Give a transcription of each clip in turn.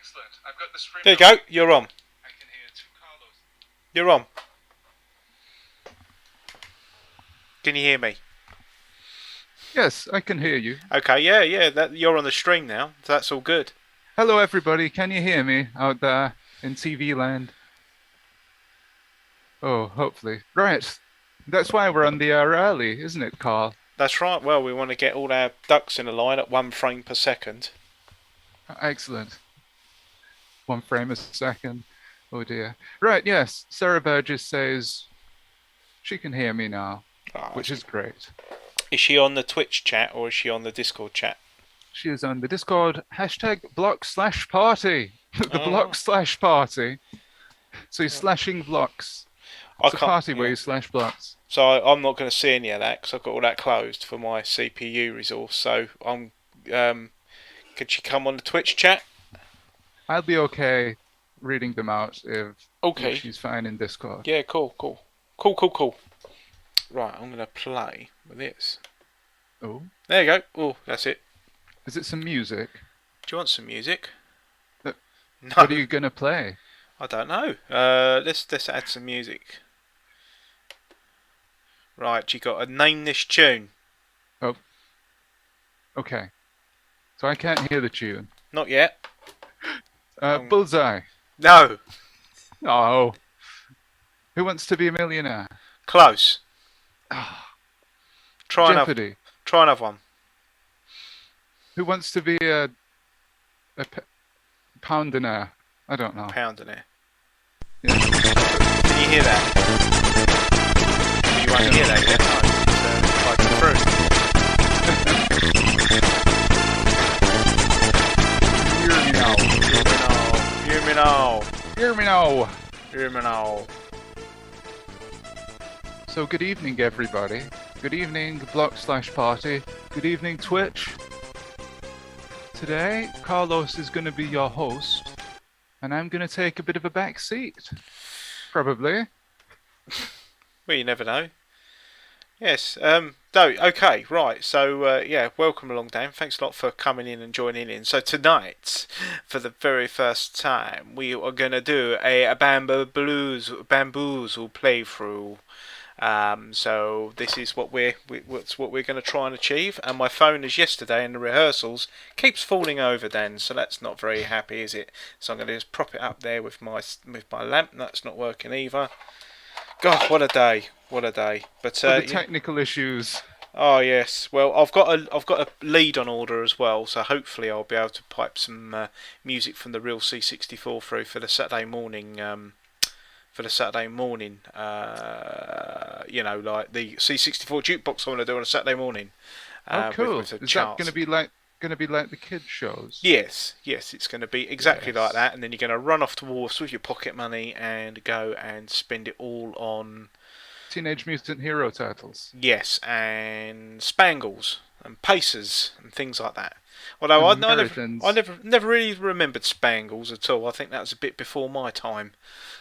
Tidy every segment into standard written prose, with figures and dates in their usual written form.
Excellent. I've got the stream. There you go. You're on. I can hear two Carlos. You're on. Can you hear me? Yes, I can hear you. Okay, yeah. You're on the stream now. So that's all good. Hello, everybody. Can you hear me out there in TV land? Oh, hopefully. Right. That's why we're on the air early, isn't it, Carl? That's right. Well, we want to get all our ducks in a line at 1 frame per second. Excellent. 1 frame a second. Oh, dear. Right, yes. Sarah Burgess says she can hear me now, which is great. Is she on the Twitch chat or is she on the Discord chat? She is on the Discord, #block/party. The block/party. So you're slashing blocks. It's a party where you slash blocks. So I'm not going to see any of that because I've got all that closed for my CPU resource. So could she come on the Twitch chat? I'll be okay reading them out if she's fine in Discord. Yeah, cool. Right, I'm going to play with this. Oh. There you go. Oh, that's it. Is it some music? Do you want some music? No. No. What are you going to play? I don't know. Let's add some music. Right, you got to name this tune. Oh. Okay. So I can't hear the tune. Not yet. Bullseye. No. Oh. Who Wants to Be a Millionaire? Close. Jeopardy. Try another one. Who Wants to Be a Pounder? I don't know. Pounder. Yeah. Can you hear that? You won't hear that yet. Hear me now. Hear me now. So good evening, everybody. Good evening, block/party. Good evening, Twitch. Today, Carlos is going to be your host, and I'm going to take a bit of a back seat. Probably. Well, you never know. Yes. Okay. Right. So, welcome along, Dan. Thanks a lot for coming in and joining in. So tonight, for the very first time, we are going to do a Bamboozle playthrough. So this is what we're going to try and achieve. And my phone, as yesterday in the rehearsals, keeps falling over, Dan. So that's not very happy, is it? So I'm going to just prop it up there with my lamp. That's not working either. God, what a day! What a day! But the technical issues. Oh yes. Well, I've got a lead on order as well. So hopefully I'll be able to pipe some music from the real C64 through for the Saturday morning. Like the C64 jukebox I want to do on a Saturday morning. Oh, cool! Is that going to be like the kids shows? Yes, it's going to be exactly like that. And then you're going to run off to Wharfs with your pocket money and go and spend it all on Teenage Mutant Hero titles. Yes, and Spangles and Pacers and things like that. Although I never really remembered Spangles at all. I think that was a bit before my time.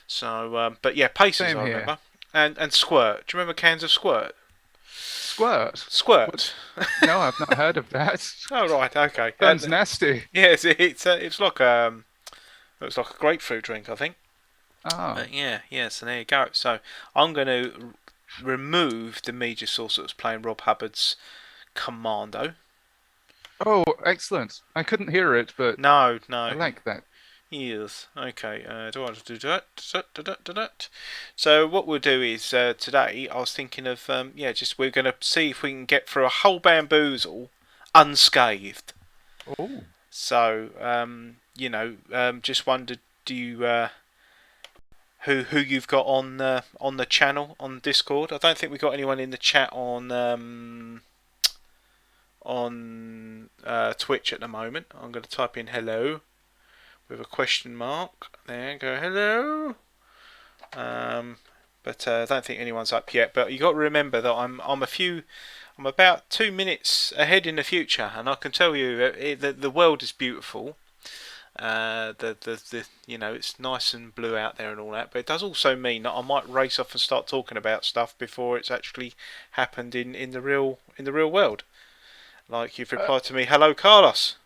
So, but yeah, Pacers I remember. And Squirt. Do you remember cans of Squirt? Squirt. No, I've not heard of that. Oh right, okay. Sounds nasty. Yes, it's like a grapefruit drink, I think. Oh. But yeah. So there you go. So I'm going to remove the media source that was playing Rob Hubbard's Commando. Oh, excellent! I couldn't hear it, but no, I like that. Yes. Okay. Do I want to do that? So what we'll do is today I was thinking of we're going to see if we can get through a whole Bamboozle unscathed. Oh. So just wondered, do you who you've got on the channel on Discord? I don't think we've got anyone in the chat on Twitch at the moment. I'm going to type in hello with a question mark. There, go hello. But I don't think anyone's up yet. But you got to remember that I'm about 2 minutes ahead in the future, and I can tell you the world is beautiful. It's nice and blue out there and all that, but it does also mean that I might race off and start talking about stuff before it's actually happened in the real world. Like you've replied to me, hello Carlos.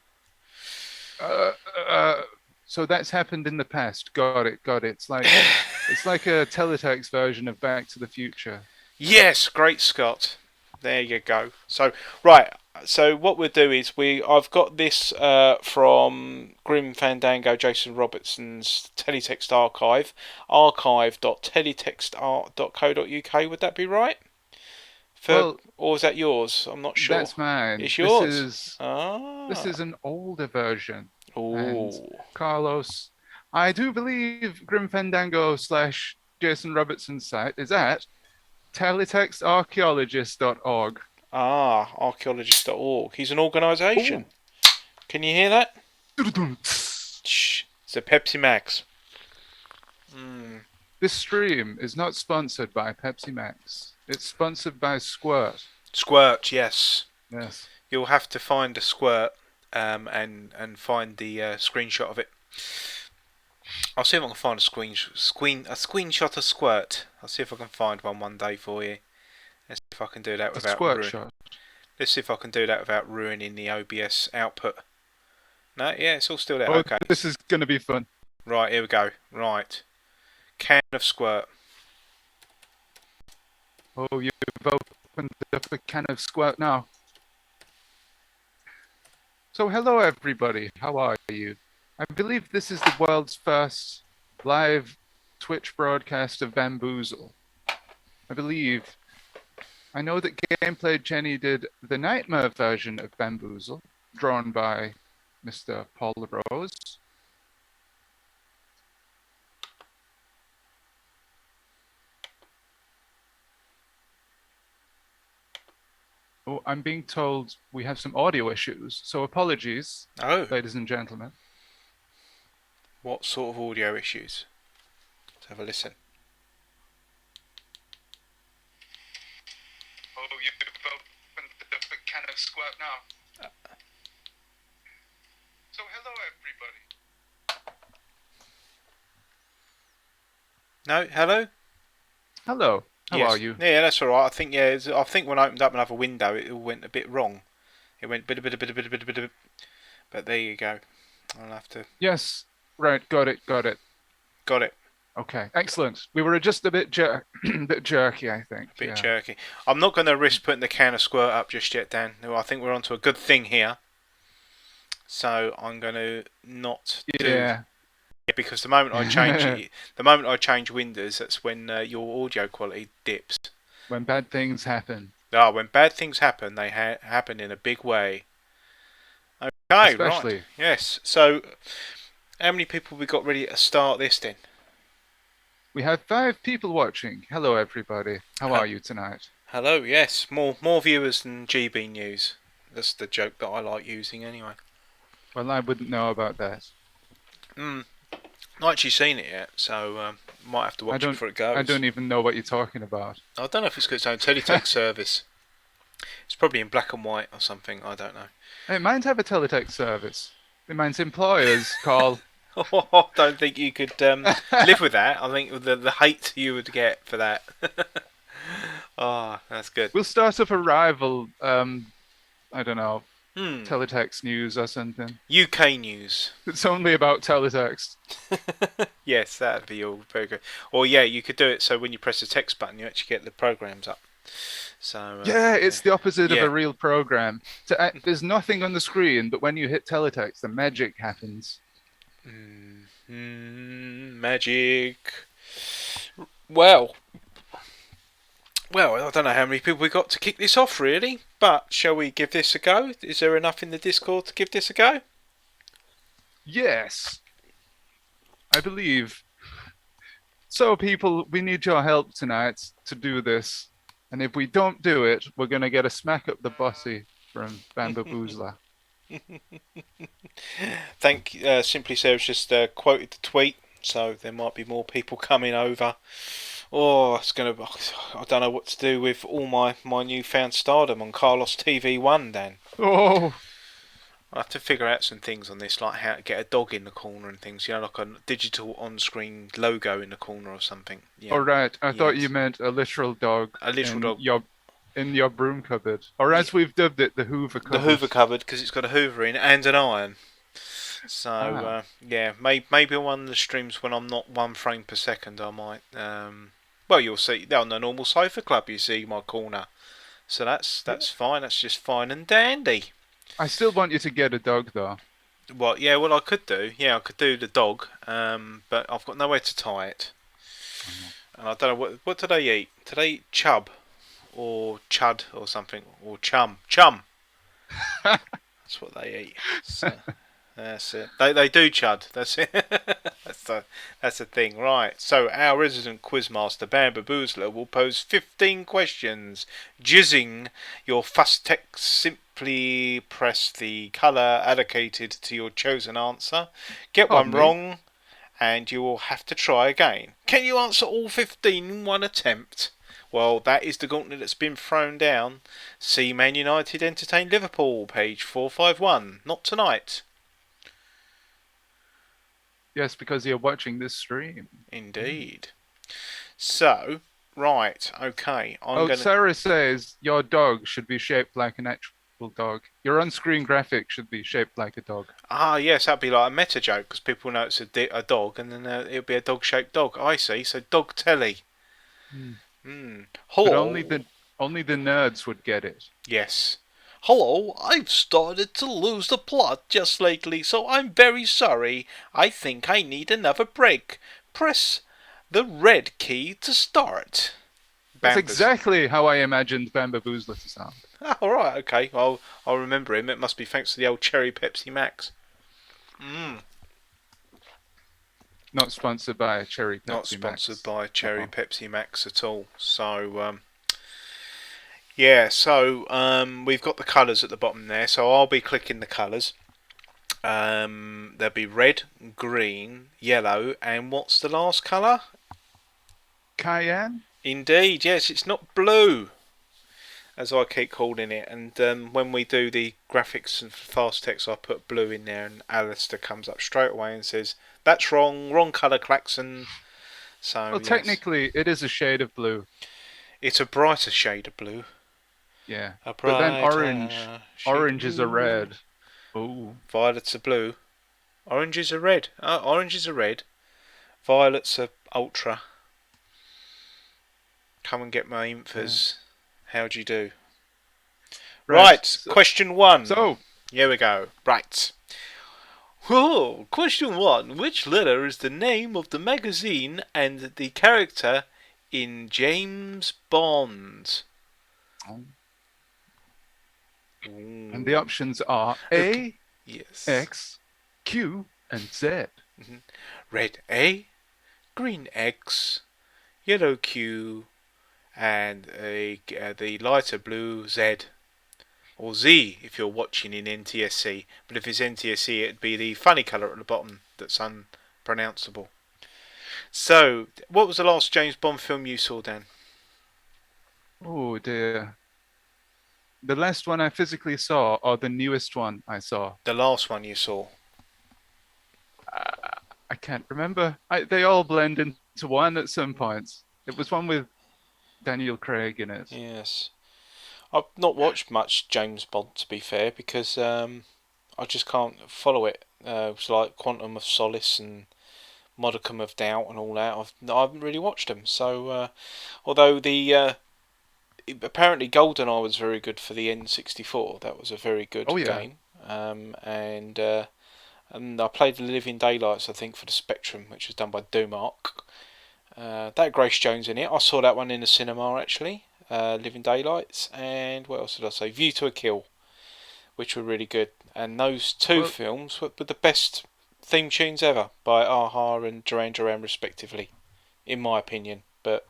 So that's happened in the past. Got it. It's like a teletext version of Back to the Future. Yes, great Scott. There you go. So right, so what we'll do is I've got this from Grim Fandango Jason Robertson's Teletext archive, archive.teletext.co.uk. Would that be right? Or is that yours? I'm not sure. That's mine. It's yours. This is an older version. And Oh. Carlos, I do believe Grim Fandango / Jason Robertson's site is at teletextarchaeologist.org. Archaeologist.org. He's an organisation. Can you hear that? Shh. It's a Pepsi Max. This stream is not sponsored by Pepsi Max. It's sponsored by Squirt. Squirt, yes. Yes. You'll have to find a squirt and find the screenshot of it. I'll see if I can find a screenshot of Squirt. I'll see if I can find one day for you. Let's see if I can do that without Let's see if I can do that without ruining the OBS output. No, yeah, it's all still there. Okay. This is going to be fun. Right, here we go. Right. Can of Squirt. Oh, you've opened up a can of Squirt now. So hello everybody, how are you? I believe this is the world's first live Twitch broadcast of Bamboozle. I know that Gameplay Jenny did the Nightmare version of Bamboozle, drawn by Mr. Paul Rose. Oh, I'm being told we have some audio issues, so apologies, ladies and gentlemen. What sort of audio issues? Let's have a listen. Oh, you've opened up a can of Squirt now. So hello everybody. No, hello? Hello. How are you? Yeah, that's all right. I think when I opened up another window, it all went a bit wrong. It went bit. But there you go. I'll have to. Yes. Right. Got it. Okay. Excellent. We were just a bit jerky, I think. A bit jerky. I'm not going to risk putting the can of Squirt up just yet, Dan. I think we're onto a good thing here. So I'm going to not do. Yeah. Yeah, because the moment I change Windows, that's when your audio quality dips. When bad things happen. When bad things happen, they happen in a big way. Okay, especially. Right. Yes. So, how many people we got ready to start this then? We have 5 people watching. Hello, everybody. How are you tonight? Hello. Yes, more viewers than GB News. That's the joke that I like using anyway. Well, I wouldn't know about that. Not actually seen it yet, so might have to watch it before it goes. I don't even know what you're talking about. I don't know if it's got its own teletext service. It's probably in black and white or something. I don't know. Hey, mine's have a teletext service. Mine's employers call. I don't think you could live with that. I think the hate you would get for that. That's good. We'll start up a rival. I don't know. Teletext news or something. UK news. It's only about teletext. Yes, that'd be all very good. Or yeah, you could do it so when you press the text button, you actually get the programs up. So it's the opposite of a real program. There's nothing on the screen, but when you hit teletext, the magic happens. Magic. Well, I don't know how many people we got to kick this off, really. But shall we give this a go? Is there enough in the Discord to give this a go? Yes, I believe. So, people, we need your help tonight to do this. And if we don't do it, we're going to get a smack up the bossy from Bamboozle. Simply Sarah's just quoted the tweet, so there might be more people coming over. I don't know what to do with all my newfound stardom on Carlos TV1, Dan. Oh! I have to figure out some things on this, like how to get a dog in the corner and things, like a digital on-screen logo in the corner or something. Yeah. Oh, right. I thought you meant a literal dog. A literal dog. In your broom cupboard. Or as we've dubbed it, the Hoover cupboard. The Hoover cupboard, because it's got a Hoover in and an iron. So Ah. yeah, maybe on one of the streams when I'm not 1 frame per second, I might. Well, you'll see on the normal Sofa Club. You see my corner, so Yeah. that's fine. That's just fine and dandy. I still want you to get a dog, though. What? Yeah, well, I could do. Yeah, I could do the dog. But I've got nowhere to tie it, Oh, and I don't know what do they eat. Do they eat chub or chud or something or chum? Chum. no. That's what they eat. So. That's it. They do chud. That's it. That's the thing, right? So our resident quizmaster Bamboozle will pose 15 questions. Jizzing your fast text. Simply press the colour allocated to your chosen answer. Get one Pardon me. wrong, and you will have to try again. Can you answer all 15 in one attempt? Well, that is the gauntlet that's been thrown down. See Man United entertain Liverpool, page 451. Not tonight. Yes, because you're watching this stream. Indeed. So, right, okay. I'm gonna. Sarah says your dog should be shaped like an actual dog. Your on-screen graphic should be shaped like a dog. Ah, yes, that'd be like a meta joke because people know it's a dog, and then it'll be a dog-shaped dog. I see. So, dog telly. Hmm. But Hello. only the nerds would get it. Yes. Hello, I've started to lose the plot just lately, so I'm very sorry. I think I need another break. Press the red key to start. That's Bambus. exactly how I imagined Bamboozle to sound. All right, okay. I'll remember him. It must be thanks to the old Cherry Pepsi Max. Not sponsored by Cherry Pepsi Not sponsored Max. by Cherry Uh-oh. Pepsi Max at all. So yeah. So we've got the colours at the bottom there. So I'll be clicking the colours. There'll be red, green, yellow, and what's the last colour? Cayenne? Indeed, yes. It's not blue, as I keep calling it. And when we do the graphics and fast text, I put blue in there, and Alistair comes up straight away and says, "That's wrong colour, Klaxon." So Well, yes. technically, it is a shade of blue. It's a brighter shade of blue. Yeah. A But then brighter orange. shade Orange of is a blue. red. Ooh. Violets are blue. Oranges are red. Oranges are red. Violets are ultra. Come and get my infers. How'd you do? Right, question one. So, Here we go. Right. Oh, question one. Which letter is the name of the magazine and the character in James Bond? and the options are A, Yes. X, Q, and Z. Red A, green X, yellow Q, and the lighter blue Z. Or Z if you're watching in NTSC. But if it's NTSC, it'd be the funny colour at the bottom that's unpronounceable. So, what was the last James Bond film you saw, Dan? Oh dear. The last one I physically saw, or the newest one I saw? The last one you saw. I can't remember. They all blend into one at some points. It was one with Daniel Craig in it. Yes. I've not watched much James Bond, to be fair, because I just can't follow it. It's like Quantum of Solace and Modicum of Doubt and all that. I haven't really watched them. So, although apparently GoldenEye was very good for the N64. That was a very good game. And I played the Living Daylights, I think, for the Spectrum, which was done by Dumark. That had Grace Jones in it. I saw that one in the cinema, actually. Living Daylights, and what else did I say? View to a Kill, which were really good. And those two films were the best theme tunes ever by Aha and Duran Duran, respectively, in my opinion. But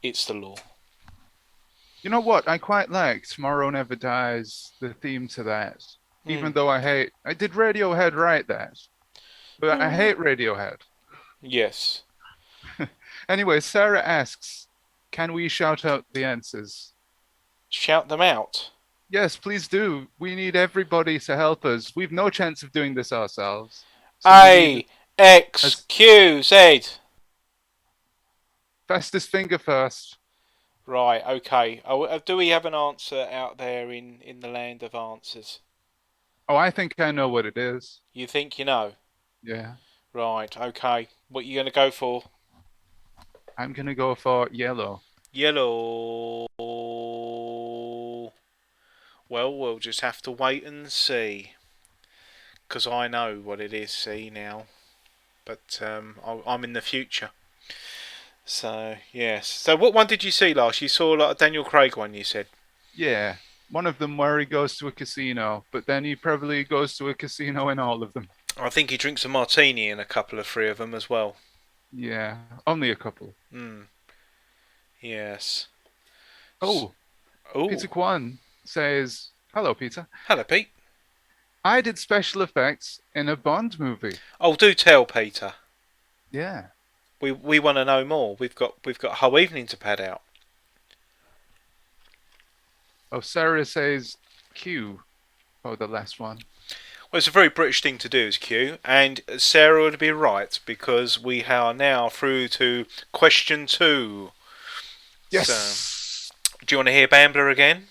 it's the law. You know what? I quite like Tomorrow Never Dies, the theme to that. Even though I did Radiohead write that? But I hate Radiohead. Yes. Anyway, Sarah asks, can we shout out the answers? Shout them out. Yes, please do. We need everybody to help us. We've no chance of doing this ourselves. So A, X, Q, Z. Fastest finger first. Right, okay. Do we have an answer out there in the land of answers? Oh, I think I know what it is. You think you know? Yeah. Right, okay. What you going to go for? I'm gonna go for yellow. Yellow. Well, we'll just have to wait and see. Because I know what it is, see, now. But I'm in the future. So, yes. So, what one did you see last? You saw like a Daniel Craig one, you said? Yeah. One of them where he goes to a casino, but then he probably goes to a casino in all of them. I think he drinks a martini in a couple of three of them as well. Yeah. Only a couple. Yes. Oh, Oh, Peter Kwan says, "Hello, Peter. hello, Pete. I did special effects in a Bond movie." Oh, do tell, Peter. Yeah. We want to know more. We've got a whole evening to pad out. Oh, Sarah says Q. Oh, the last one. Well, it's a very British thing to do, as Q, and Sarah would be right because we are now through to question 2. Yes. So, do you want to hear Bambler again?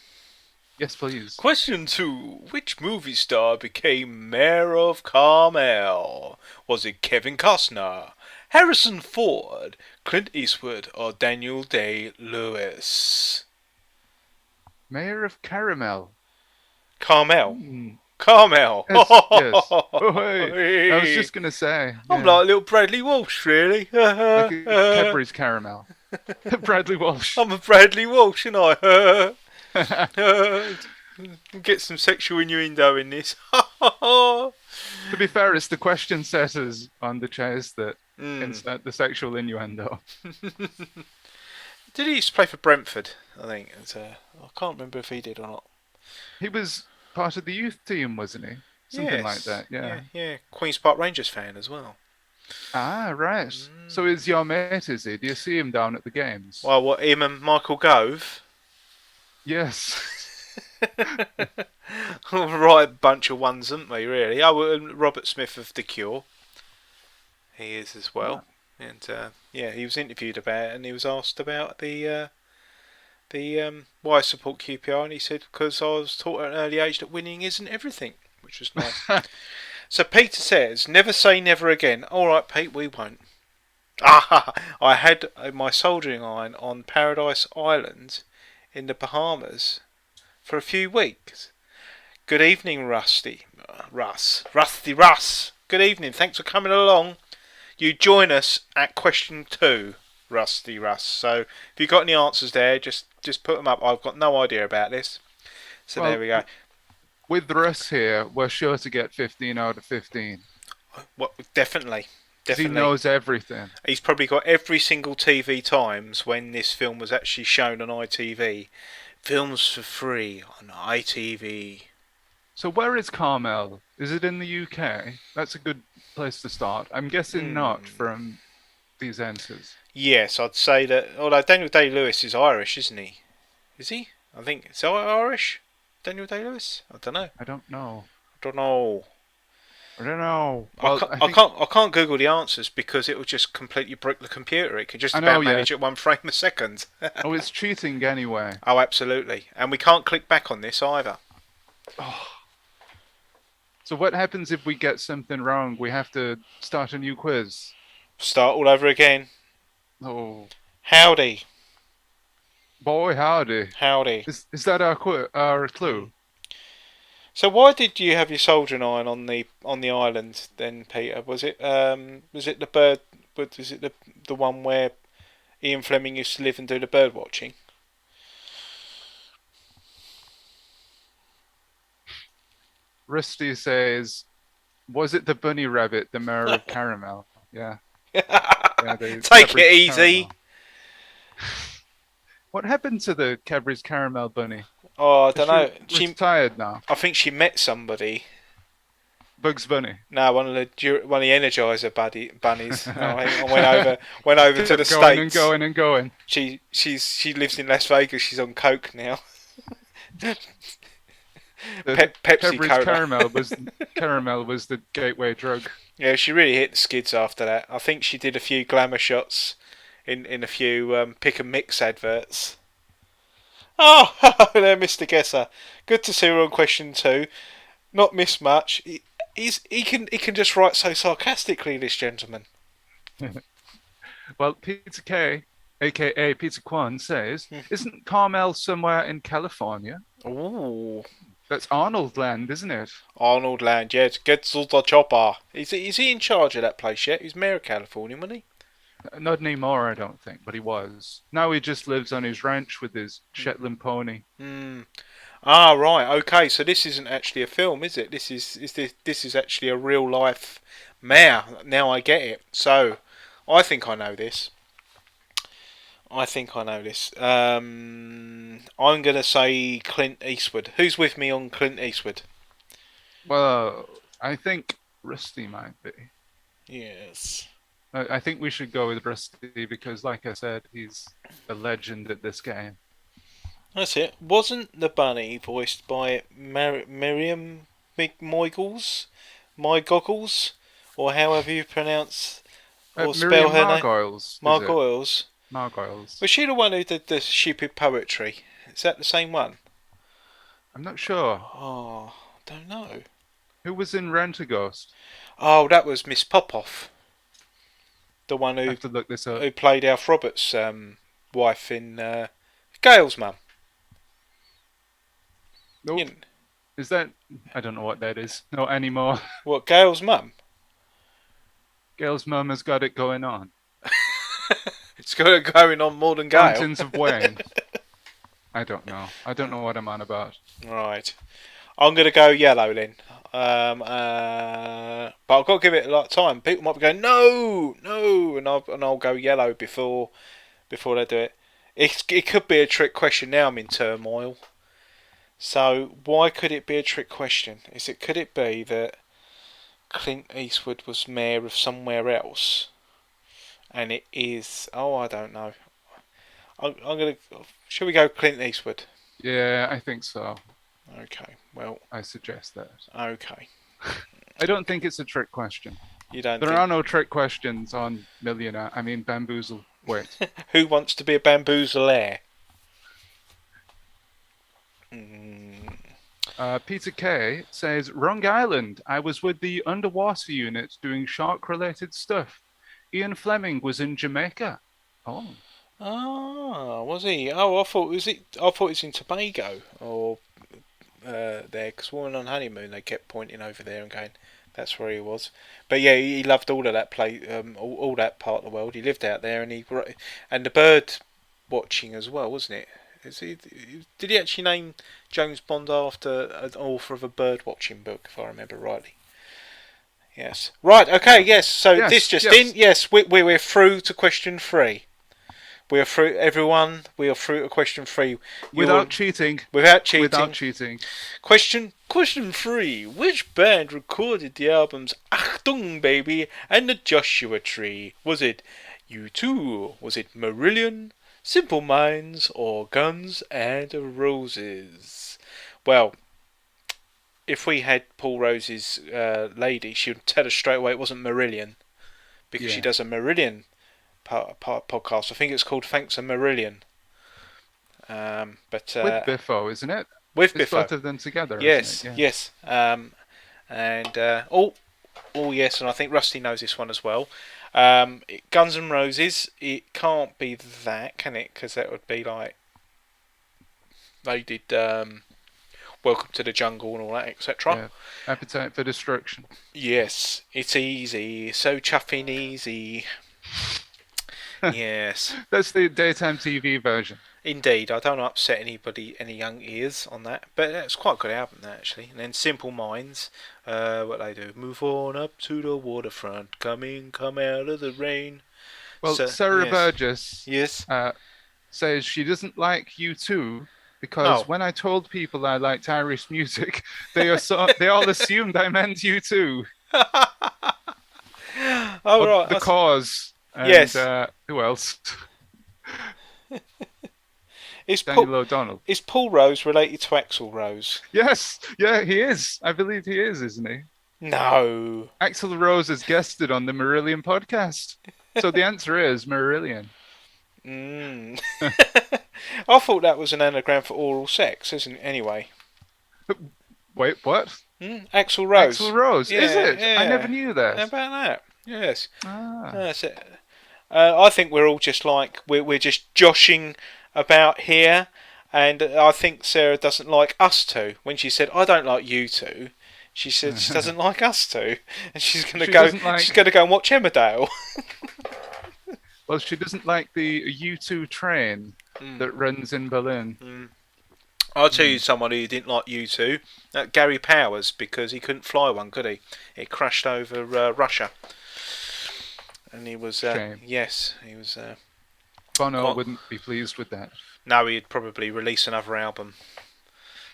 Yes, please. Question 2. Which movie star became Mayor of Carmel? Was it Kevin Costner, Harrison Ford, Clint Eastwood, or Daniel Day-Lewis? Mayor of Caramel. Carmel. Hmm. Carmel. Yes, yes. Oh, hey. I was just gonna say. I'm Yeah. like little Bradley Walsh, really. Like a Cadbury's Caramel. Bradley Walsh. I'm a Bradley Walsh, and I get some sexual innuendo in this. To be fair, it's the question setters on the chase that insert the sexual innuendo. Did he used to play for Brentford? I think. I can't remember if he did or not. He was part of the youth team, wasn't he? Something like that, yeah. Yeah. Queen's Park Rangers fan as well. Ah, right. So is your mate, is he? Do you see him down at the games? Well, what, him and Michael Gove? Yes. Right bunch of ones, aren't we, really? Oh, and Robert Smith of The Cure. He is as well. And, he was interviewed about it, and he was asked about the why I support QPR, and he said, because I was taught at an early age that winning isn't everything, which was nice. So Peter says, never say never again. Alright, Pete, we won't. I had my soldering iron on Paradise Island in the Bahamas for a few weeks. Good evening, Rusty. Rusty Russ. Good evening, thanks for coming along. You join us at question 2, Rusty Russ. So if you've got any answers there, just put them up. I've got no idea about this. So well, there we go. With Russ here, we're sure to get 15 out of 15. What? Definitely. He knows everything. He's probably got every single TV times when this film was actually shown on ITV. Films for free on ITV. So where is Carmel? Is it in the UK? That's a good place to start. I'm guessing not from these answers. Yes, I'd say that. Although Daniel Day-Lewis is Irish, isn't he? Is he? I think. Is he Irish? Daniel Day-Lewis? I don't know. I don't know. Well, I can't Google the answers because it will just completely break the computer. It can just about manage at 1 frame a second. Oh, it's cheating anyway. Oh, absolutely. And we can't click back on this either. Oh. So what happens if we get something wrong? We have to start a new quiz. Start all over again. Oh. Howdy. Boy, howdy. Howdy. Is that our clue? So why did you have your soldering iron on the island then, Peter? Was it the bird? Was it the one where Ian Fleming used to live and do the bird watching? Rusty says, was it the bunny rabbit, the mayor of Caramel? Yeah. Take it easy. Caramel. What happened to the Cadbury's Caramel bunny? Oh, I don't know. She's tired now. I think she met somebody. Bugs Bunny. No, one of the Energizer bunnies. I went over to the States. Going and going. She lives in Las Vegas. She's on coke now. Pepsi Caramel was the gateway drug. Yeah, she really hit the skids after that. I think she did a few glamour shots in a few pick and mix adverts. Oh, there, Mr. Guesser. Good to see her on question 2. Not miss much. He can just write so sarcastically, this gentleman. Well, Peter K, aka Peter Kwan, says, Hmm. "Isn't Carmel somewhere in California? Ooh, That's Arnold Land, isn't it?" Arnold Land, yeah, gets the chopper. Is he in charge of that place yet? He's mayor of California, wasn't he? Not anymore, I don't think, but he was. Now he just lives on his ranch with his Shetland pony. Hmm. Ah, right. Okay, so this isn't actually a film, is it? This is actually a real life mayor. Now I get it. So, I think I know this. I'm gonna say Clint Eastwood. Who's with me on Clint Eastwood? Well, I think Rusty might be. Yes. I think we should go with Rusty because, like I said, he's a legend at this game. That's it. Wasn't the bunny voiced by Miriam Moigles? My goggles? Or however you pronounce or spell Miriam her name? Margoyles, is it? Margoyles. Margoyles. Was she the one who did the stupid poetry? Is that the same one? I'm not sure. Oh, don't know. Who was in Rent-A-Ghost? Oh, that was Miss Popoff. The one I who have to look this up. played Alf Roberts' wife in Gail's mum. Nope. You know, Is that? I don't know what that is. Not anymore. what, Gail's mum? Gail's mum has got it going on. It's going on more than Gail. Fountains of Wayne. I don't know. I don't know what I'm on about. Right. I'm going to go yellow then. But I've got to give it a lot of time. People might be going, no, no, and I'll go yellow before they do it. It could be a trick question. Now I'm in turmoil. So why could it be a trick question? Could it be that Clint Eastwood was mayor of somewhere else, and it is? Oh, I don't know. I'm gonna. Shall we go Clint Eastwood? Yeah, I think so. Okay. Well. I suggest that. Okay. I don't think it's a trick question. You don't. There are no trick questions on Bamboozle. Wait. Who wants to be a bamboozler? Peter K says, "Wrong island. I was with the underwater unit doing shark-related stuff. Ian Fleming was in Jamaica." Oh. Ah, was he? Oh, I thought it was in Tobago or there, because we were on honeymoon. They kept pointing over there and going, "That's where he was." But yeah, he loved all of that all that part of the world. He lived out there, and the bird watching as well, wasn't it? Did he actually name James Bond after an author of a bird watching book, if I remember rightly? Yes. Right. Okay. Yes. So Yes, this just yes. in. Yes, we're through to question 3. We are through, everyone. We are through to question 3. Without cheating. Without cheating. Without cheating. Question 3. Which band recorded the albums Achtung Baby and the Joshua Tree? Was it U2? Was it Marillion, Simple Minds, or Guns and Roses? Well, if we had Paul Rose's lady, she would tell us straight away it wasn't Marillion, because she does a Marillion podcast. I think it's called Thanks a Marillion. But With Biffo, isn't it? with It's Biffo. both of them together. Yes, Isn't it? yes. Oh yes, and I think Rusty knows this one as well. Guns N' Roses. It can't be that, can it? Because that would be like they did Welcome to the Jungle and all that, etc. Yeah. Appetite for Destruction. Yes, it's easy, so chuffing easy. Yes, That's the daytime TV version. indeed. I don't want to upset any young ears on that, but it's quite a good album, that, actually. And then Simple Minds, what they do, move on up to the waterfront, come out of the rain. Well, So, Sarah yes. Burgess Yes. says she doesn't like U2 because when I told people I liked Irish music, they all assumed I meant U2. Oh, right. The Cause. And, Yes. Who else? Is Daniel Paul, O'Donnell. is Paul Rose related to Axl Rose? Yes. Yeah, he is. I believe he is, isn't he? No. Axl Rose has guested on the Marillion podcast. So the answer is Marillion. I thought that was an anagram for oral sex, isn't it? Anyway. Wait, what? Axl Rose. Axl Rose, Yeah, is it? yeah. I never knew How that. about that? Yes. Ah. That's it. I think we're all just like we're just joshing about here, and I think Sarah doesn't like us two. When she said, "I don't like you two," she said she doesn't like us two, and she's gonna She go. doesn't like- She's gonna go and watch Emmerdale. Well, she doesn't like the U2 train that runs in Berlin. I'll tell you someone who didn't like you two, Gary Powers, because he couldn't fly one, could he? It crashed over Russia, and he was Shame. yes, he was. Bono wouldn't be pleased with that. No, he'd probably release another album.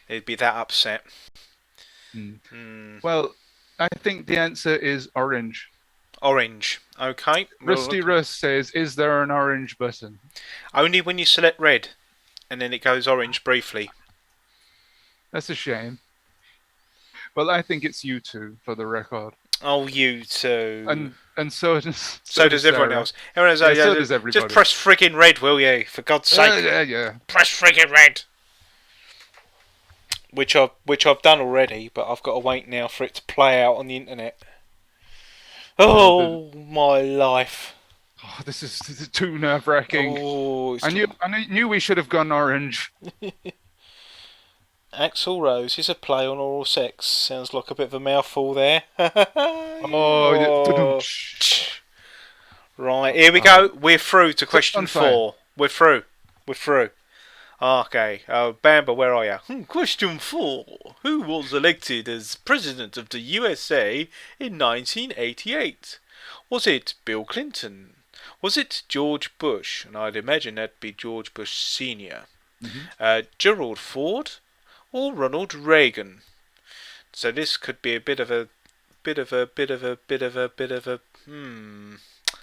He'd be that upset. Well, I think the answer is orange. Orange. Okay. Rusty Russ says, "Is there an orange button?" Only when you select red, and then it goes orange briefly. That's a shame. Well, I think it's U2 for the record. Oh, you too. And so does so does everyone Sarah. else. Everyone else, Yeah, so does everybody. Just press friggin' red, will you? For God's sake. Yeah. Press friggin' red. Which I've done already, but I've got to wait now for it to play out on the internet. Oh, my life. Oh, this is too nerve-wracking. Oh, I knew we should have gone orange. Axl Rose is a play on oral sex. Sounds like a bit of a mouthful there. Oh. Right, here we go. We're through to question fire. 4. We're through. Okay. Bamba, where are you? Question 4. Who was elected as President of the USA in 1988? Was it Bill Clinton? Was it George Bush? And I'd imagine that'd be George Bush Sr. Gerald Ford or Ronald Reagan? So this could be a bit of a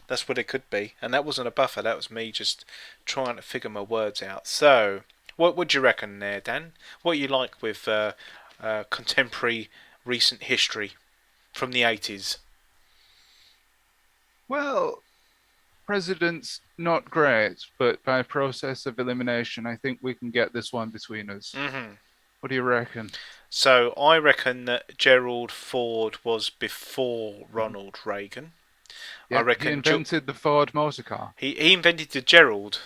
That's what it could be. And that wasn't a buffer, that was me just trying to figure my words out. So, what would you reckon there, Dan? What you like with contemporary recent history from the 80s? Well, president's not great, but by process of elimination, I think we can get this one between us. What do you reckon? So, I reckon that Gerald Ford was before Ronald Reagan. Yeah, I reckon he invented the Ford motor car. He invented the Gerald.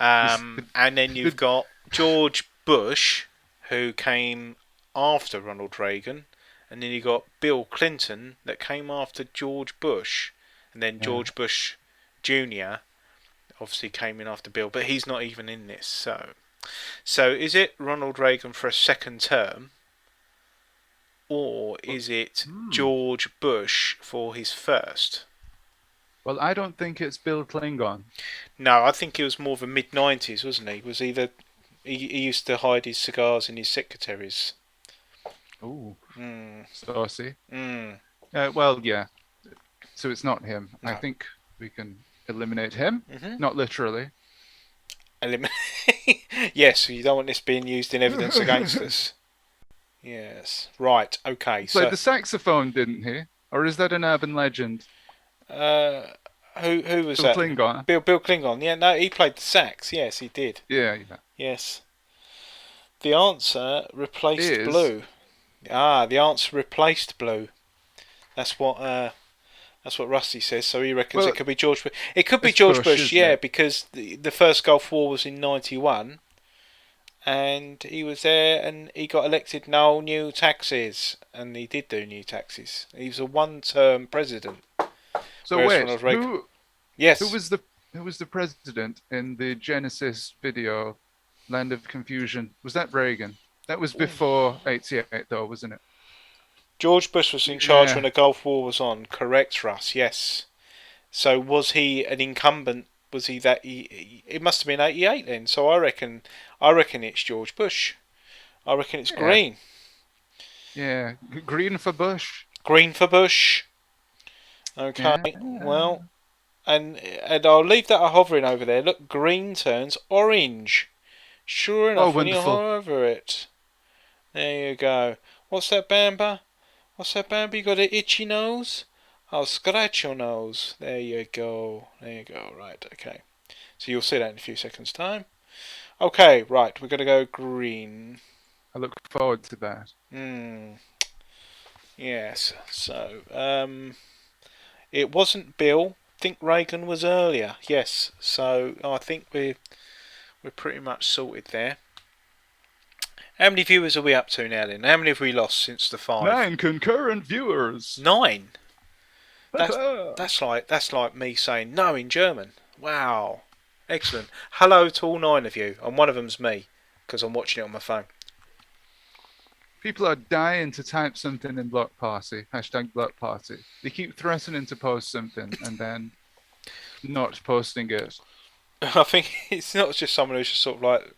And then you've got George Bush, who came after Ronald Reagan. And then you got Bill Clinton, that came after George Bush. And then George Bush Jr. obviously came in after Bill, but he's not even in this. So is it Ronald Reagan for a second term? Or is it George Bush for his first? Well, I don't think it's Bill Clinton. No, I think he was more of a mid-90s, wasn't he? Was either he used to hide his cigars in his secretaries. Ooh, saucy. Well, yeah. So it's not him. No. I think we can eliminate him. Not literally. Yes, you don't want this being used in evidence against us. Yes. Right. Okay. So the saxophone, didn't he? Or is that an urban legend? Who was Bill that? Clinton. Bill Clinton. Yeah, no, he played the sax. Yes, he did. Yeah. Yes. The answer replaced blue. The answer replaced blue. That's what Rusty says. So he reckons it could be George Bush. It could be George Bush, yeah, because the first Gulf War was in 91. And he was there, and he got elected. No new taxes, and he did do new taxes. He was a one-term president. So wait, Yes, who was the president in the Genesis video, Land of Confusion? Was that Reagan? That was before '88, though, wasn't it? George Bush was in charge when the Gulf War was on. Correct, Russ. Yes. So was he an incumbent? Was he that? It must have been 88 then. So I reckon it's George Bush. I reckon it's green. Yeah, green for Bush. Green for Bush. Okay. Yeah. Well, and I'll leave that hovering over there. Look, green turns orange. Sure enough, when you hover over it. There you go. What's that, Bamba? You got an itchy nose? I'll scratch your nose. There you go. Right, okay. So you'll see that in a few seconds' time. Okay, right. We're going to go green. I look forward to that. Yes. So, it wasn't Bill. I think Reagan was earlier. Yes. So I think we're pretty much sorted there. How many viewers are we up to now then? How many have we lost since the 5? 9 concurrent viewers. 9. That's like me saying no in German. Wow. Excellent. Hello to all 9 of you, and one of them's me because I'm watching it on my phone. People are dying to type something in Block Party, hashtag Block Party. They keep threatening to post something and then not posting it. I think it's not just someone who's just sort of like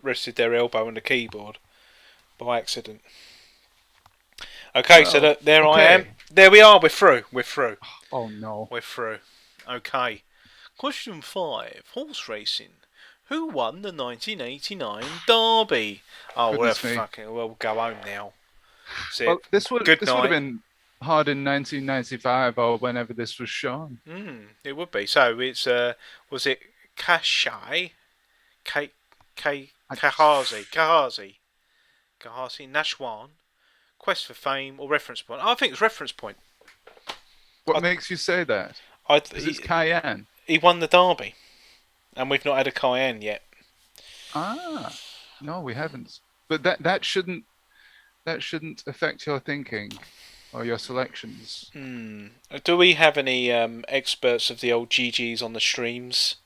rested their elbow on the keyboard by accident. Okay, Well, so there I okay. am. There we are. We're through. Oh no. We're through. Okay. Question 5. Horse racing. Who won the 1989 Derby? Oh, Goodness me. we'll go home now. Well, this would Good have night. been hard in 1995 or whenever this was shown. It would be. So it's was it Kahazi, Nashwan, Quest for Fame or Reference Point? I think it's Reference Point. What makes you say that? Because it's Cayenne. He won the Derby, and we've not had a Cayenne yet. Ah, no, we haven't. But that shouldn't affect your thinking or your selections. Do we have any experts of the old GGs on the streams?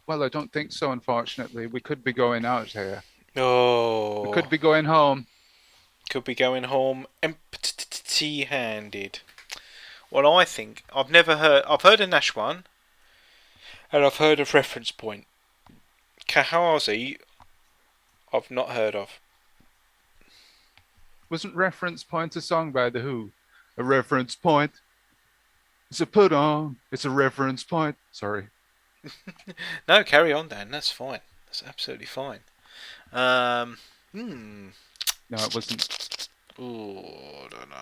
Well, I don't think so, unfortunately. We could be going out here. Oh. We could be going home. Could be going home empty-handed. Well, I think I've heard of Nashwan, and I've heard of Reference Point. Kahazi, I've not heard of. Wasn't Reference Point a song by The Who? A reference point. It's a put on. It's a reference point. Sorry. No, carry on, Dan. That's fine. That's absolutely fine. No, it wasn't. Oh, don't know.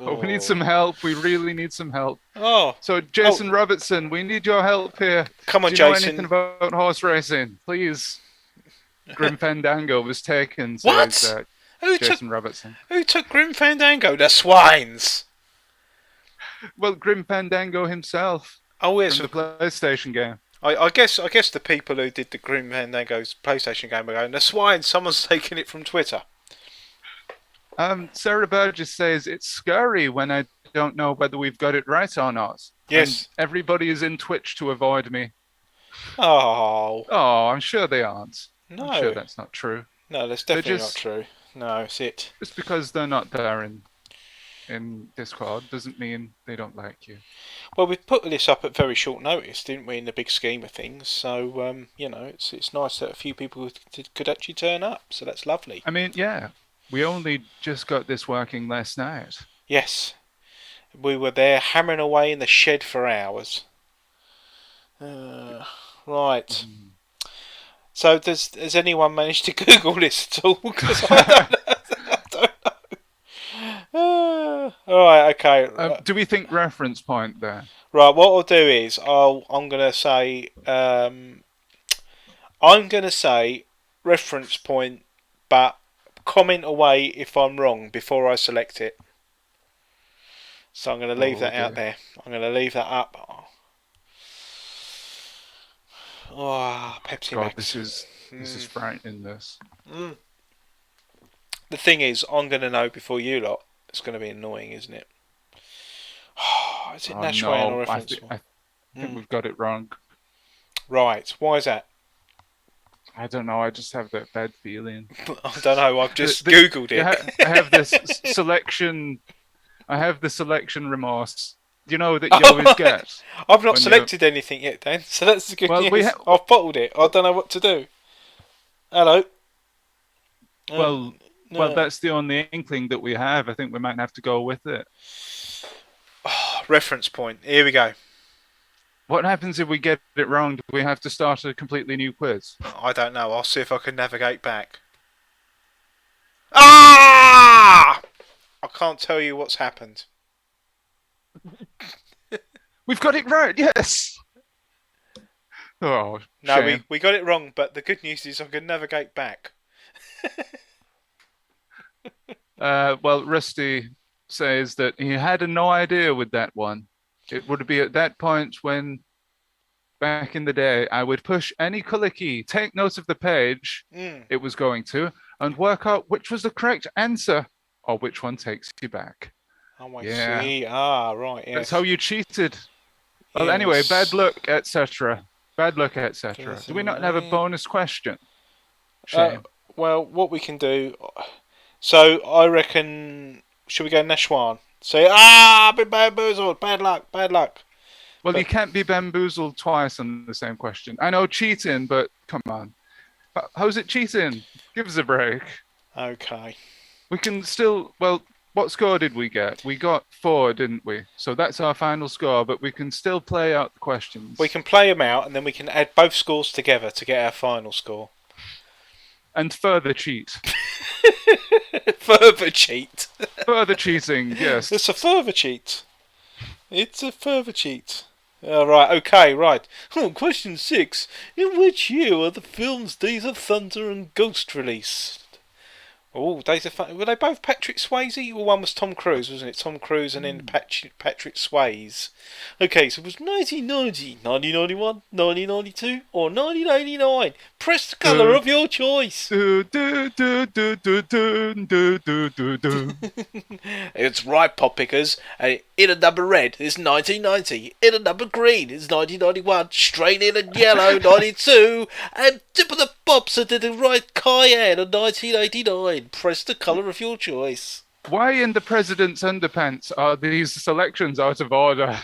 Oh, we need some help. We really need some help. Oh. So, Jason Robertson, we need your help here. Come on, Do you know Jason. anything about horse racing? Please. Grim Fandango was taken. What? Says, Jason Robertson. Who took Grim Fandango? The swines. Well, Grim Fandango himself. Oh, yes. From the PlayStation game. I guess the people who did the Grim Fandango's PlayStation game are going, the swine, someone's taking it from Twitter. Sarah Burgess says, it's scary when I don't know whether we've got it right or not. Yes. And everybody is in Twitch to avoid me. Oh. Oh, I'm sure they aren't. No. I'm sure that's not true. No, that's definitely not true. No, it's it. Just because they're not there in Discord doesn't mean they don't like you. Well, we put this up at very short notice, didn't we, in the big scheme of things? So, it's nice that a few people could actually turn up. So that's lovely. I mean, yeah, we only just got this working last night. Yes. We were there hammering away in the shed for hours. Right. So, has anyone managed to Google this at all? Because I don't know. Alright, okay. Do we think reference point there? Right, what I'll do is I'm gonna say reference point, but comment away if I'm wrong before I select it. So I'm gonna leave that out there. I'm gonna leave that up. Oh, Pepsi God, Max. this is frightening. This. The thing is, I'm gonna know before you lot. It's gonna be annoying, isn't it? Is it Nashwan or reference? I think we've got it wrong. Right. Why is that? I don't know. I just have that bad feeling. I don't know. I've just Googled it. I have this selection. I have the selection remorse. You know that you always get. I've not selected anything yet, Dan. So that's the good news. I've bottled it. I don't know what to do. Hello. Well, that's the only inkling that we have. I think we might have to go with it. Reference point. Here we go. What happens if we get it wrong? Do we have to start a completely new quiz? I don't know. I'll see if I can navigate back. Ah! I can't tell you what's happened. We've got it right. Yes. Oh, no, shame. we got it wrong. But the good news is I can navigate back. Well, Rusty says that he had no idea with that one. It would be at that point when, back in the day, I would push any color key, take note of the page it was going to, and work out which was the correct answer or which one takes you back. Oh, I Yeah. see. Ah, right. Yes. That's how you cheated. Well, anyway, bad luck, etc. Bad luck, etc. Yes, Do we not have a indeed. bonus question? Shame. Well, what we can do. So I reckon. Should we go Nashwan? Say, I've been bamboozled. Bad luck. Bad luck. Well, you can't be bamboozled twice on the same question. I know cheating, but come on. How's it cheating? Give us a break. Okay. We can still. Well, what score did we get? We got 4, didn't we? So that's our final score, but we can still play out the questions. We can play them out, and then we can add both scores together to get our final score. And further cheat. Further cheat. Further cheating, yes. It's a further cheat. It's a further cheat. All right. Okay. Right. Question 6. In which year were the films Days of Thunder and Ghost released? Oh, Days of Thunder. Were they both Patrick Swayze? Or one was Tom Cruise, wasn't it? Tom Cruise and then Patrick Swayze. Okay, so it was 1990, 1991, 1992, or 1989. Press the colour of your choice. Do, do, do, do, do, do, do, do, do, do. It's right, pop pickers. In a number red is 1990. In a number green is 1991. Straight in and yellow 92. And tip of the pops are to the right cayenne of 1989. Press the colour of your choice. Why in the president's underpants are these selections out of order?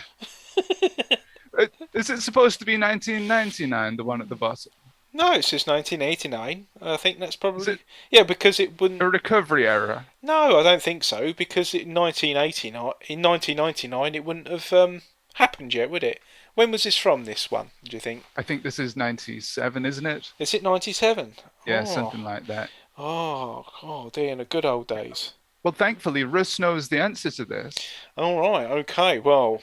Is it supposed to be 1999, the one at the bottom? No, it says 1989. I think that's probably... Is it yeah, because it wouldn't... a recovery error? No, I don't think so, because in 1999 it wouldn't have happened yet, would it? When was this from, this one, do you think? I think this is 97, isn't it? Is it 97? Yeah, Oh. something like that. Oh, dear, in the good old days. Well, thankfully, Russ knows the answer to this. All right, okay. Well,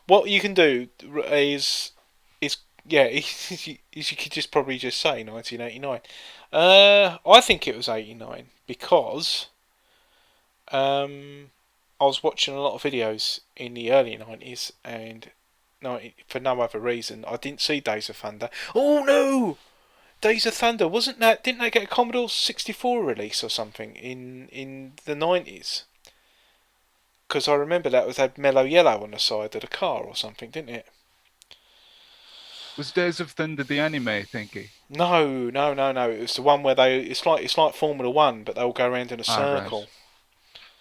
what you can do is yeah, is you could just probably just say 1989. I think it was 89 because I was watching a lot of videos in the early 90s and for no other reason I didn't see Days of Thunder. Oh no! Days of Thunder didn't they get a Commodore 64 release or something in the 90s? Because I remember that had Mellow Yellow on the side of the car or something, didn't it? Was Days of Thunder the anime, thingy? No. It was the one where it's like Formula One, but they'll go around in a circle.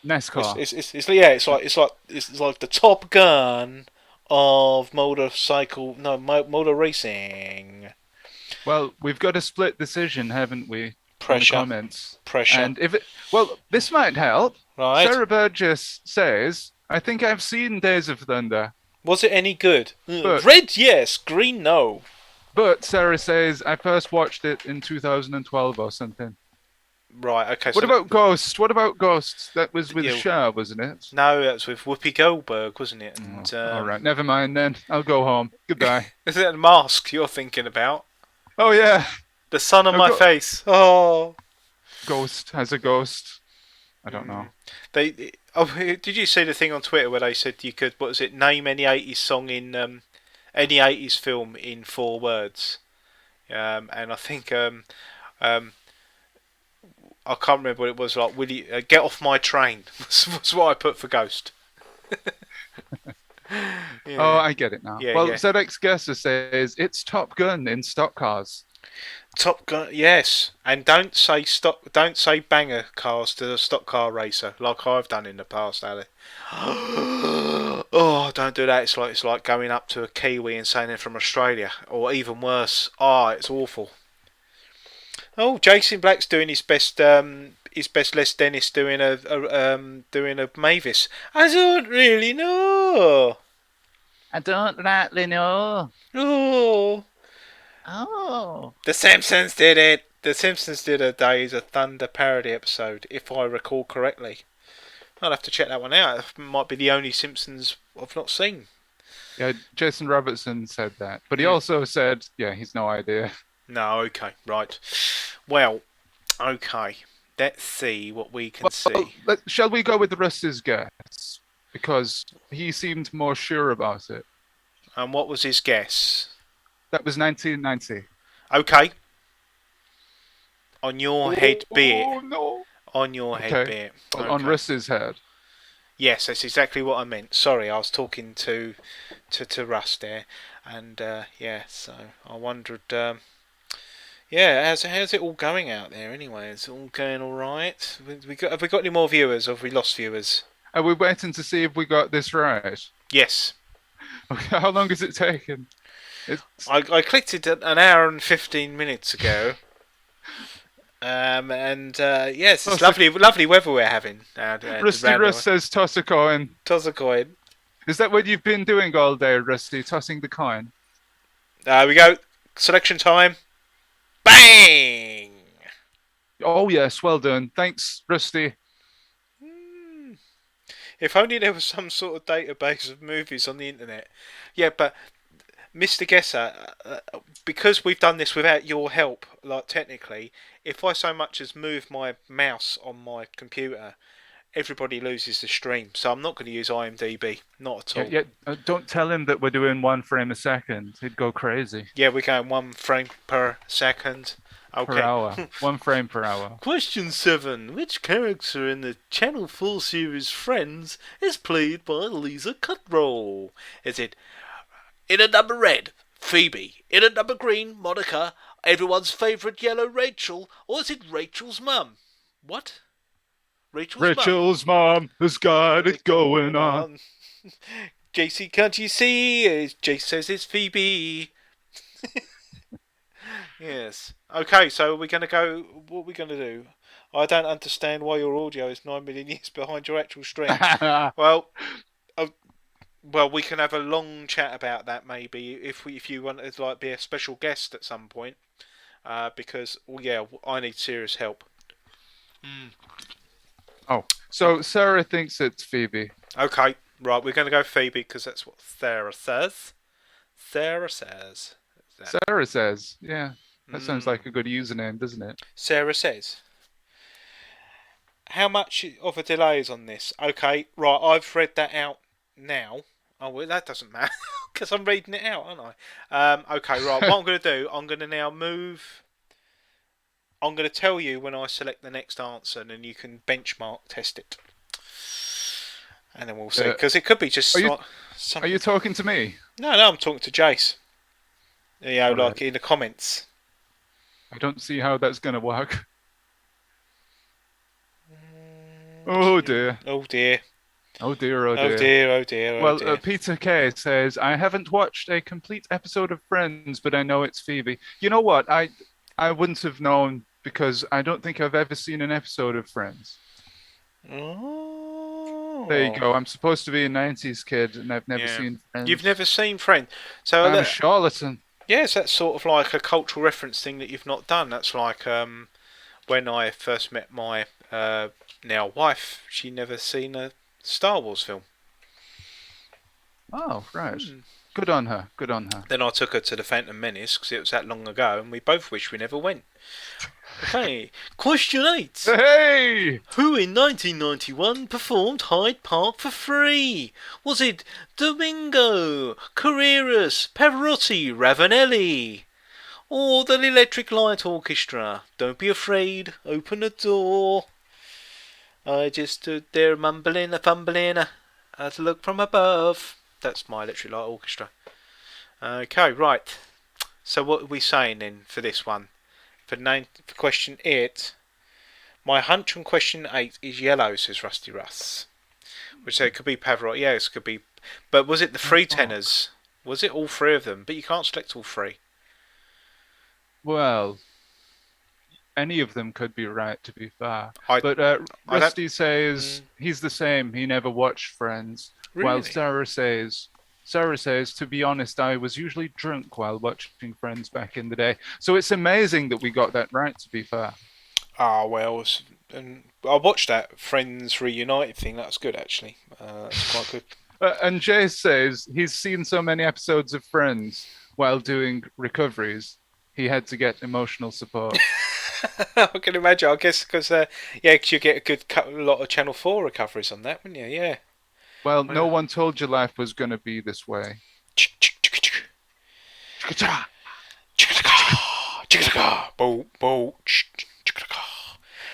Right. NASCAR. It's like the Top Gun of motor racing. Well, we've got a split decision, haven't we? Pressure. In the comments. Pressure. And this might help. Right. Sarah Burgess says, I think I've seen Days of Thunder. Was it any good? But, red, yes. Green, no. But Sarah says, I first watched it in 2012 or something. Right, okay. What about Ghost? What about Ghost? That was with Yeah. Cher, wasn't it? No, that was with Whoopi Goldberg, wasn't it? And, all right, never mind then. I'll go home. Goodbye. Is it a mask you're thinking about? Oh, yeah. The sun on my face. Oh. Ghost has a ghost. I don't know. Did you see the thing on Twitter where they said you could, name any 80s song in any 80s film in 4 words? And I think I can't remember what it was. Like, will you get off my train? Was what I put for Ghost. Yeah. Oh, I get it now. Yeah, well, yeah. ZX Guesser says it's Top Gun in stock cars. Top Gun, yes, and don't say banger cars to the stock car racer like I've done in the past, Ali. Oh, don't do that. It's like going up to a Kiwi and saying they're from Australia, or even worse. It's awful. Oh, Jason Black's doing his best. Les Dennis doing a Mavis. I don't really know. I don't rightly know. Oh. The Simpsons did it. The Simpsons did a Days of Thunder parody episode, if I recall correctly. I'll have to check that one out. It might be the only Simpsons I've not seen. Yeah, Jason Robertson said that. But he also said, he's no idea. No, okay, right. Well, okay. Let's see what we can see. Shall we go with Rusty's guess? Because he seemed more sure about it. And what was his guess? That was 1990. Okay. On your head be it. Oh, no. On your head be it. On Okay. Rusty's head. Yes, that's exactly what I meant. Sorry, I was talking to Russ there, and so I wondered. How's it all going out there anyway? Is it all going all right? Have we got any more viewers, or have we lost viewers? Are we waiting to see if we got this right? Yes. Okay, how long has it taken? I clicked it an hour and 15 minutes ago. Yes, it's lovely weather we're having. Rusty Russ says toss a coin. Toss a coin. Is that what you've been doing all day, Rusty? Tossing the coin? There we go. Selection time. Bang! Oh yes, well done. Thanks, Rusty. If only there was some sort of database of movies on the internet. Yeah, but Mr. Guesser, because we've done this without your help, like technically, if I so much as move my mouse on my computer, everybody loses the stream. So I'm not going to use IMDb, not at all. Yeah, don't tell him that we're doing 1 frame a second. He'd go crazy. Yeah, we're going 1 frame per second. Okay. Per hour. 1 frame per hour. Question 7. Which character in the Channel 4 series Friends is played by Lisa Kudrow? Is it in a number red, Phoebe? In a number green, Monica? Everyone's favourite yellow, Rachel? Or is it Rachel's mum? What? Rachel's mum has got it going on. JC, can't you see? Jace says it's Phoebe. Yes. Okay, so we're going to go... What are we going to do? I don't understand why your audio is 9 million years behind your actual stream. Well, we can have a long chat about that maybe if you want to like be a special guest at some point. Because, I need serious help. Oh, so Sarah thinks it's Phoebe. Okay, right, we're going to go Phoebe because that's what Sarah says. Sarah says, yeah. That sounds like a good username, doesn't it? Sarah says. How much of a delay is on this? Okay, right, I've read that out now. Oh, well, that doesn't matter because I'm reading it out, aren't I? Okay, right, what I'm going to do, I'm going to now move... I'm going to tell you when I select the next answer and then you can benchmark test it. And then we'll see. Because it could be just... Are you talking to me? No, I'm talking to Jace. Like in the comments. I don't see how that's going to work. Oh dear. Oh dear. Oh dear, oh dear. Oh dear, oh dear, oh dear. Peter K says, I haven't watched a complete episode of Friends, but I know it's Phoebe. You know what? I wouldn't have known because I don't think I've ever seen an episode of Friends. Oh. There you go. I'm supposed to be a 90s kid and I've never seen Friends. You've never seen Friends. So I'm a charlatan. Yes, that's sort of like a cultural reference thing that you've not done. That's like when I first met my now wife, she never seen a Star Wars film. Oh, right. Good on her. Good on her. Then I took her to the Phantom Menace because it was that long ago, and we both wish we never went. Okay, question 8. Hey! Who in 1991 performed Hyde Park for free? Was it Domingo, Carreras, Pavarotti, Ravanelli, or the Electric Light Orchestra? Don't be afraid, open the door. I just stood there mumbling, fumbling, as I looked from above. That's my Electric Light Orchestra. Okay, right. So what are we saying then for this one? For question 8, my hunch on question 8 is yellow, says Rusty Russ. Which so it could be Pavarotti. Yes, it could be. But was it the 3 tenors? Was it all 3 of them? But you can't select all 3. Well, any of them could be right, to be fair. But Rusty says he's the same. He never watched Friends. Really? While Sarah says, to be honest, I was usually drunk while watching Friends back in the day. So it's amazing that we got that right, to be fair. Ah, well, and I watched that Friends Reunited thing. That was good, actually. That's quite good. And Jay says he's seen so many episodes of Friends while doing recoveries, he had to get emotional support. I can imagine. I guess because yeah, 'cause you get a lot of Channel 4 recoveries on that, wouldn't you? Yeah. Well, no Wow. one told you life was going to be this way.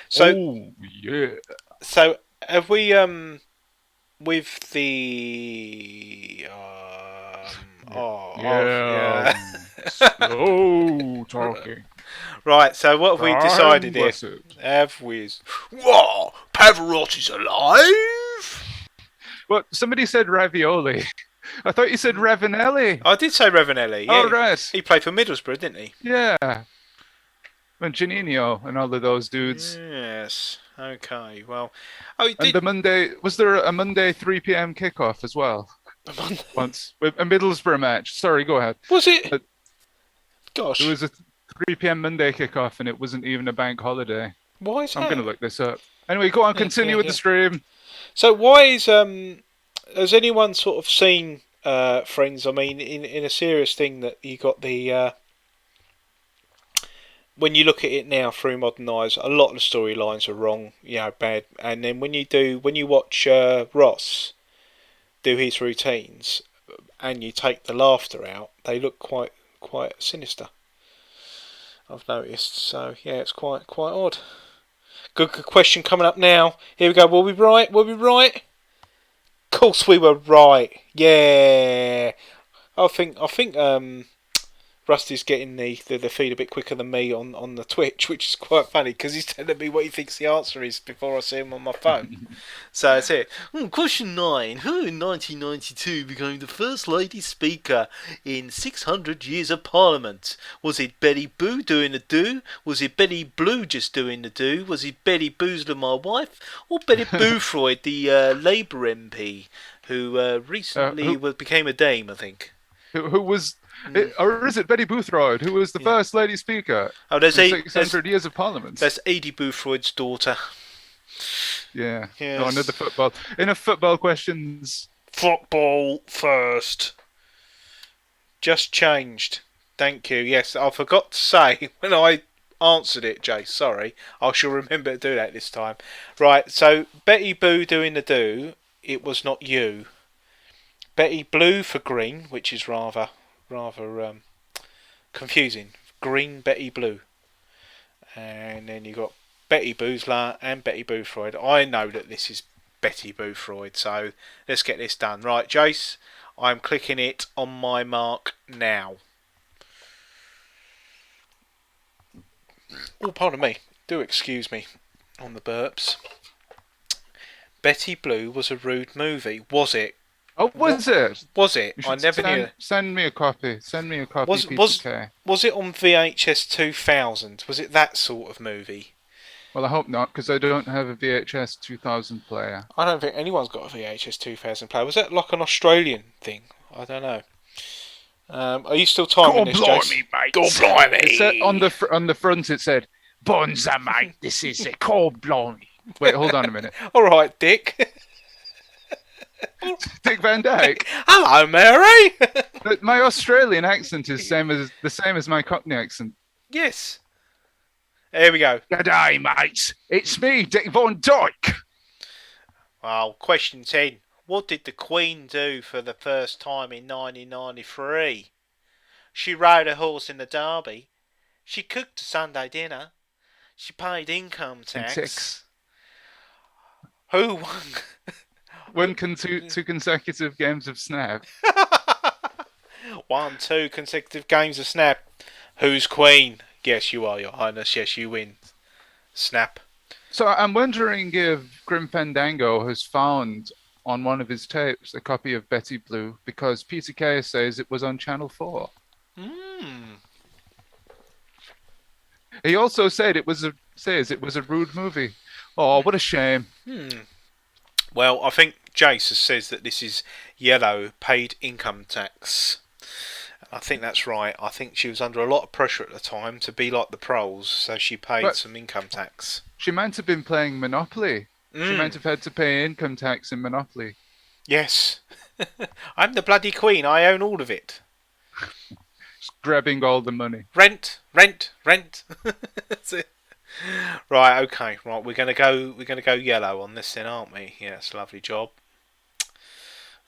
So, Oh, yeah. so have we with the Yeah. yeah. Slow talking. Right, so what have we I'm decided here? blessed. Have we? Whoa, Pavarotti's alive! Well, somebody said ravioli. I thought you said Ravanelli. I did say Ravanelli, Oh, yeah. right. He played for Middlesbrough, didn't he? Yeah. And Janino and all of those dudes. Yes. Okay. Well, oh, he And did. the Monday, was there a Monday 3 p.m. kickoff as well? Once. A Middlesbrough match. Sorry, go ahead. Was it? But Gosh. there was a 3 p.m. Monday kickoff and it wasn't even a bank holiday. Why is I'm that? going to look this up. Anyway, go on, continue with the stream. So why is has anyone sort of seen Friends? I mean, in a serious thing that you got the when you look at it now through modern eyes, a lot of the storylines are wrong, bad. And then when you watch Ross do his routines, and you take the laughter out, they look quite sinister. I've noticed. So yeah, it's quite odd. Good question coming up now. Here we go. Were we right? Were we right? Of course we were right. Yeah. I think Rusty's getting the feed a bit quicker than me on the Twitch, which is quite funny because he's telling me what he thinks the answer is before I see him on my phone. So that's it. Question 9. Who in 1992 became the first lady speaker in 600 years of Parliament? Was it Betty Boo doing the do? Was it Betty Blue just doing the do? Was it Betty Boozler, my wife? Or Betty Boothroyd, the Labour MP, who recently became a dame, I think? Who was, or is it Betty Boothroyd, who was the first lady speaker Oh, in 600 years of Parliament? That's Edie Boothroyd's daughter. Yeah. Yes. No, another football. Enough football questions. Football first. Just changed. Thank you. Yes, I forgot to say when I answered it, Jay. Sorry. I shall remember to do that this time. Right, so Betty Boo doing the do, it was not you. Betty Blue for green, which is rather confusing. Green Betty Blue. And then you got Betty Boozler and Betty Boothroyd. I know that this is Betty Boothroyd, so let's get this done. Right, Jace, I'm clicking it on my mark now. Oh, pardon me. Do excuse me on the burps. Betty Blue was a rude movie, was it? Oh, was it? Was it? You I should never knew. send me a copy. Send me a copy, Was PTK. it on VHS 2000? Was it that sort of movie? Well, I hope not, because I don't have a VHS 2000 player. I don't think anyone's got a VHS 2000 player. Was that like an Australian thing? I don't know. Are you still timing this, Jace? Mate. God blimey! It said on the front, it said, Bonza, mate, this is a cold blimey. Wait, hold on a minute. All right, Dick. Dick Van Dyke. Hello, Mary. But my Australian accent is the same as my Cockney accent. Yes. Here we go. G'day, mates. It's me, Dick Van Dyke. Well, question 10. What did the Queen do for the first time in 1993? She rode a horse in the Derby. She cooked a Sunday dinner. She paid income tax. Who won? Won two consecutive games of Snap. 2 consecutive games of Snap. Who's Queen? Yes, you are, Your Highness. Yes, you win. Snap. So I'm wondering if Grim Fandango has found on one of his tapes a copy of Betty Blue, because PTK says it was on Channel 4. He also said it was a rude movie. Oh, what a shame. Well, I think Jace says that this is yellow paid income tax. I think that's right. I think she was under a lot of pressure at the time to be like the pros, so she paid some income tax. She might have been playing Monopoly. She might have had to pay income tax in Monopoly. Yes. I'm the bloody Queen. I own all of it. Just grabbing all the money. Rent. That's it. Right, okay, right. We're gonna go. We're gonna go yellow on this, then, aren't we? Yes, lovely job.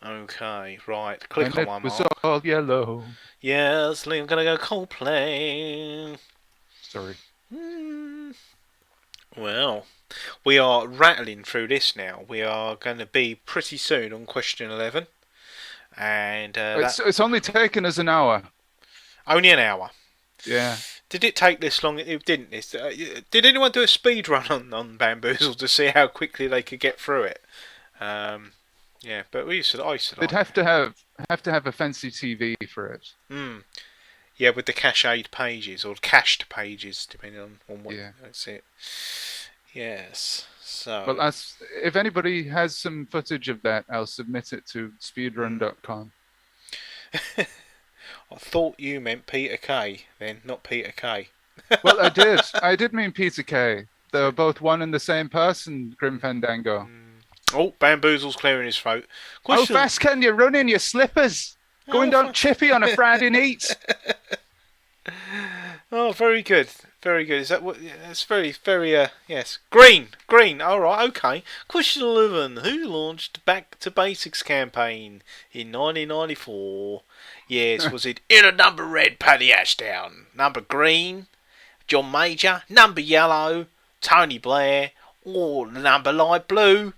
Okay, right. Click And on it one, was Mark. all yellow. Yes, I'm gonna go Coldplay. Sorry. Hmm. Well, we are rattling through this now. We are going to be pretty soon on question 11, and that It's only taken us an hour. only an hour. Yeah. Did it take this long? It didn't. Did anyone do a speed run on Bamboozle to see how quickly they could get through it? Um, yeah, but I used to They'd like it. have to have a fancy TV for it. Mm. Yeah, with the cached pages or cached pages, depending on what. Yeah. That's it. Yes. So Well, if anybody has some footage of that, I'll submit it to speedrun.com. I thought you meant Peter Kay, then not Peter Kay. Well, I did. I did mean Peter Kay. They were both one and the same person, Grim Fandango. Oh, Bamboozle's clearing his throat. How Question. fast can you run in your slippers? Going down chippy on a Friday night. Oh, very good. Very good. Is that what? Yeah, that's very, very, yes. Green. Green. Alright, okay. Question 11. Who launched Back to Basics campaign in 1994? Yes, was it in a number red, Paddy Ashdown? Number green, John Major? Number yellow, Tony Blair? Or number light blue,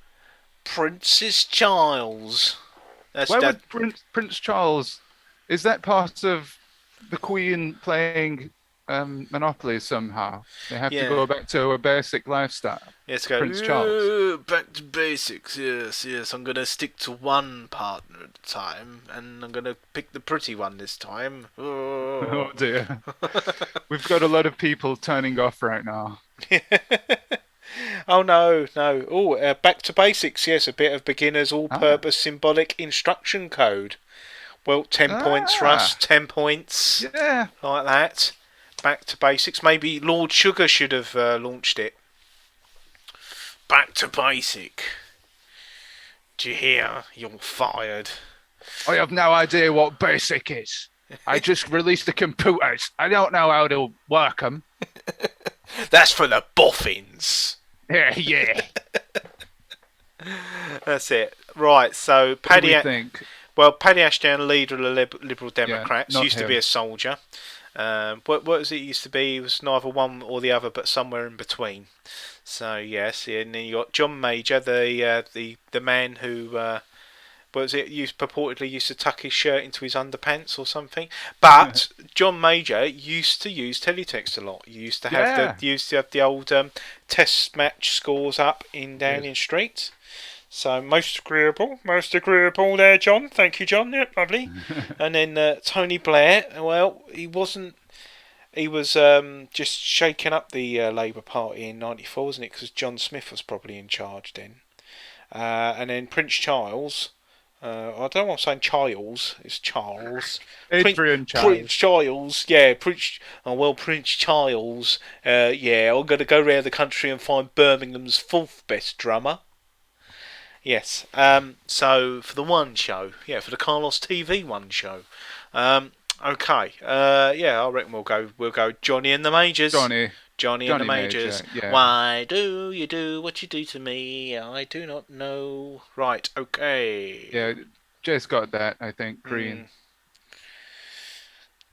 Princess Charles? Why would Prince Charles? Is that part of the Queen playing Monopoly somehow? They have to go back to a basic lifestyle. Let's go. Prince Charles. Back to basics. Yes, yes. I'm gonna stick to one partner at a time, and I'm gonna pick the pretty one this time. Oh dear. We've got a lot of people turning off right now. Oh no, no. Oh, back to basics. Yes, a bit of beginner's all-purpose symbolic instruction code. Well, 10 points for us. 10 points. Yeah. Like that. Back to basics. Maybe Lord Sugar should have launched it. Back to basic. Do you hear? You're fired. I have no idea what basic is. I just released the computers. I don't know how to work them. That's for the boffins. Yeah, yeah. That's it. Right, so Paddy. Think? Well, Paddy Ashdown, leader of the Liberal Democrats, Yeah, used to be a soldier. What was it used to be? It was neither one or the other, but somewhere in between. So yes, and then you got John Major, the man who what was it? Purportedly used to tuck his shirt into his underpants or something. But John Major used to use Teletext a lot. You used to have the old test match scores up in Downing Street. So most agreeable there, John. Thank you, John. Yep, lovely. And then Tony Blair. Well, he wasn't. He was just shaking up the Labour Party in '94, wasn't it? Because John Smith was probably in charge then. And then Prince Charles. I don't want to say Charles. It's Charles. Adrian Charles. Prince Charles. Yeah, Prince. Oh well, Prince Charles. Yeah, I'm gonna go around the country and find Birmingham's fourth best drummer. Yes. So for the one show, for the Carlos TV one show. Okay. I reckon we'll go Johnny and the Majors. Johnny and the Majors. Major, yeah. Why do you do what you do to me? I do not know. Right. Okay. Yeah, Jay's got that. I think green.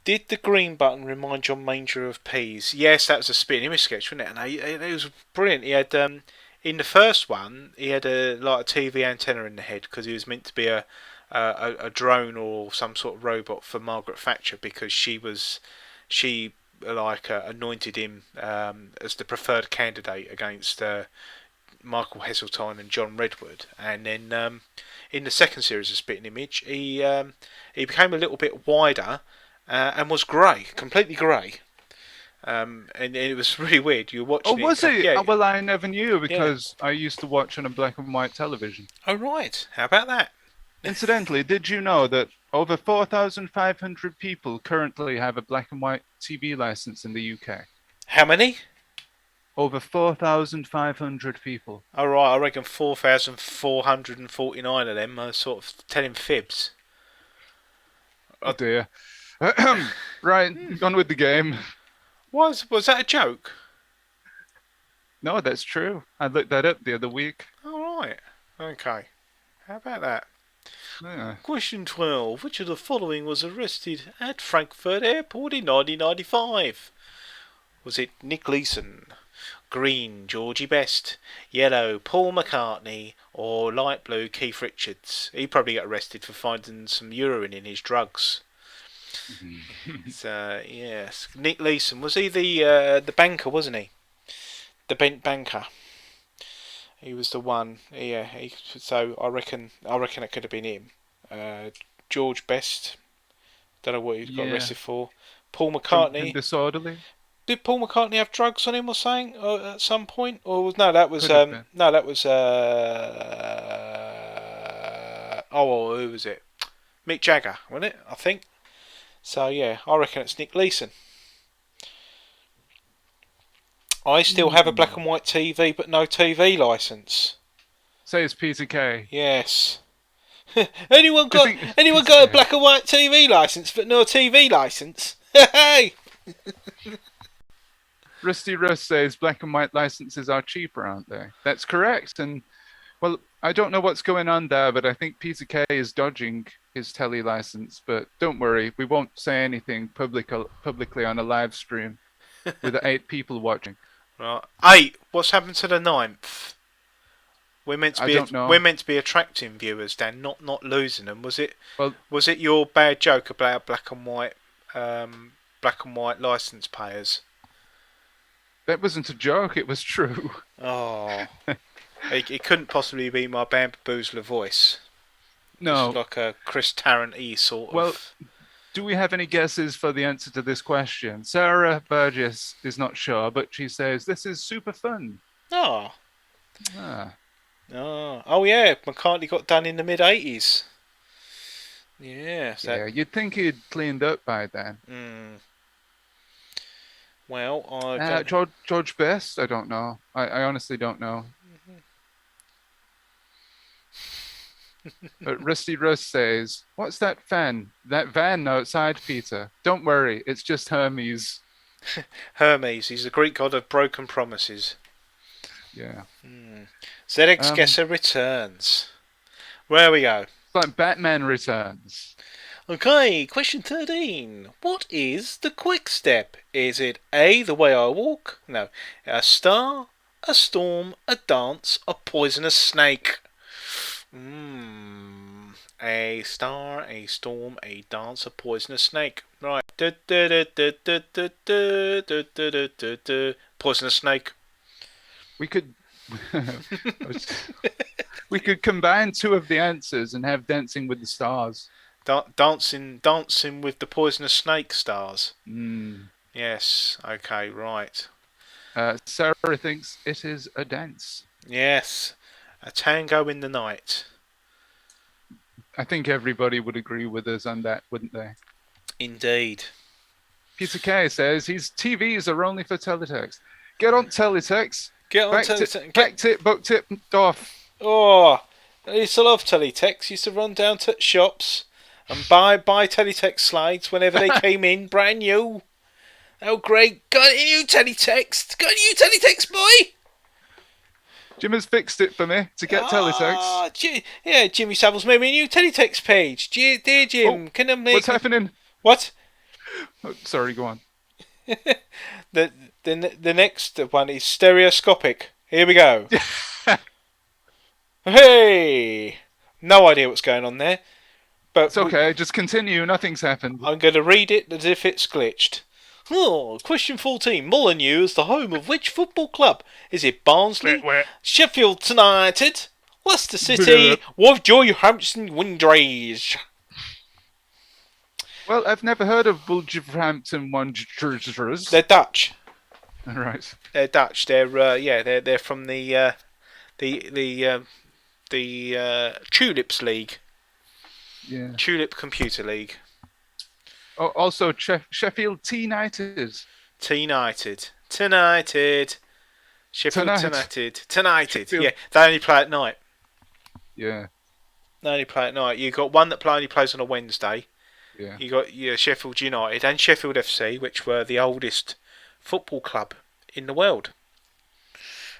Did the green button remind John Major of peas? Yes, that was a spin image sketch, wasn't it? And it was brilliant. He had in the first one, he had a TV antenna in the head because he was meant to be a drone or some sort of robot for Margaret Thatcher because she anointed him as the preferred candidate against Michael Heseltine and John Redwood. And then in the second series of Spitting Image, he became a little bit wider and was grey, completely grey. And it was really weird. You were watching. Oh, was it? Yeah. Well, I never knew because I used to watch on a black and white television. Oh, right. How about that? Incidentally, did you know that over 4,500 people currently have a black and white TV license in the UK? How many? Over 4,500 people. Oh, right. I reckon 4,449 of them are sort of telling fibs. Oh, dear. Right, on with the game. Was that a joke? No, that's true. I looked that up the other week. All right. Okay. How about that? Yeah. Question 12. Which of the following was arrested at Frankfurt Airport in 1995? Was it Nick Leeson, green Georgie Best, yellow Paul McCartney, or light blue Keith Richards? He probably got arrested for finding some urine in his drugs. So yes, Nick Leeson, was he the banker, wasn't he? The bent banker. He was the one. Yeah. So I reckon it could have been him. George Best. Don't know what he got Yeah. arrested for. Paul Drunk and McCartney. disorderly. Did Paul McCartney have drugs on him or something at some point? Or no, that was Could have been. no, that was oh, who was it? Mick Jagger, wasn't it? I think. So yeah, I reckon it's Nick Leeson. I still have a black and white TV, but no TV license. Say it's Peter Kay. Yes. anyone Do you got think- anyone got a black and white TV license, but no TV license? Hey. Rusty Russ says black and white licenses are cheaper, aren't they? That's correct. And well, I don't know what's going on there, but I think Peter Kay is dodging his telly license. But don't worry, we won't say anything publicly on a live stream with 8 people watching. Right. 8. What's happened to the 9th? We're meant to I be don't know. we're meant to be attracting viewers, Dan, not losing them. Was it? Well- was it your bad joke about black and white license payers? That wasn't a joke, it was true. Oh, it couldn't possibly be my Bamboozle voice. No. It's like a Chris Tarrant-y sort Well, of. Do we have any guesses for the answer to this question? Sarah Burgess is not sure, but she says this is super fun. Oh. Ah. Oh yeah, McCartney got done in the mid-80s. Yeah. So, Yeah, you'd think he'd cleaned up by then. Well, I George Best? I don't know. I honestly don't know. But Rusty Russ says, what's that fan? That van outside, Peter. Don't worry, it's just Hermes. Hermes, he's the Greek god of broken promises. Yeah. ZX Guesser returns. Where we go? It's like Batman Returns. Okay, question 13. What is the quick step? Is it A, the way I walk? No. A star, a storm, a dance, a poisonous snake? A star, a storm, a dance, a poisonous snake. Right. Poisonous snake. We could we could combine 2 of the answers and have Dancing with the Stars. Dancing with the poisonous snake stars. Yes. Okay. Right. Sarah thinks it is a dance. Yes. A tango in the night. I think everybody would agree with us on that, wouldn't they? Indeed. Peter Kay says his TVs are only for teletext. Get on teletext. Get on teletext. Backed it, booked it, off. Oh, I used to love teletext. Used to run down to shops and buy teletext slides whenever they came in, brand new. Oh, great! Got a new teletext. Got a new teletext, boy. Jim has fixed it for me to get teletext. Jimmy Savile's made me a new teletext page. Dear Jim, can I make... What's happening? What? Oh, sorry, go on. The next one is stereoscopic. Here we go. Hey! No idea what's going on there. But It's okay, just continue. Nothing's happened. I'm going to read it as if it's glitched. Oh, question 14. Molyneux is the home of which football club? Is it Barnsley, Sheffield United, Leicester City, Wolverhampton Wanderers? Well, I've never heard of Wolverhampton Wanderers. They're Dutch. Right. They're Dutch. They're from the Tulips League. Yeah. Tulip Computer League. Oh, also, Sheffield T-United. T-United. Sheffield Tonight. Tonight. Sheffield. Yeah, they only play at night. Yeah. They only play at night. You got one that only plays on a Wednesday. Yeah. You got Sheffield United and Sheffield FC, which were the oldest football club in the world.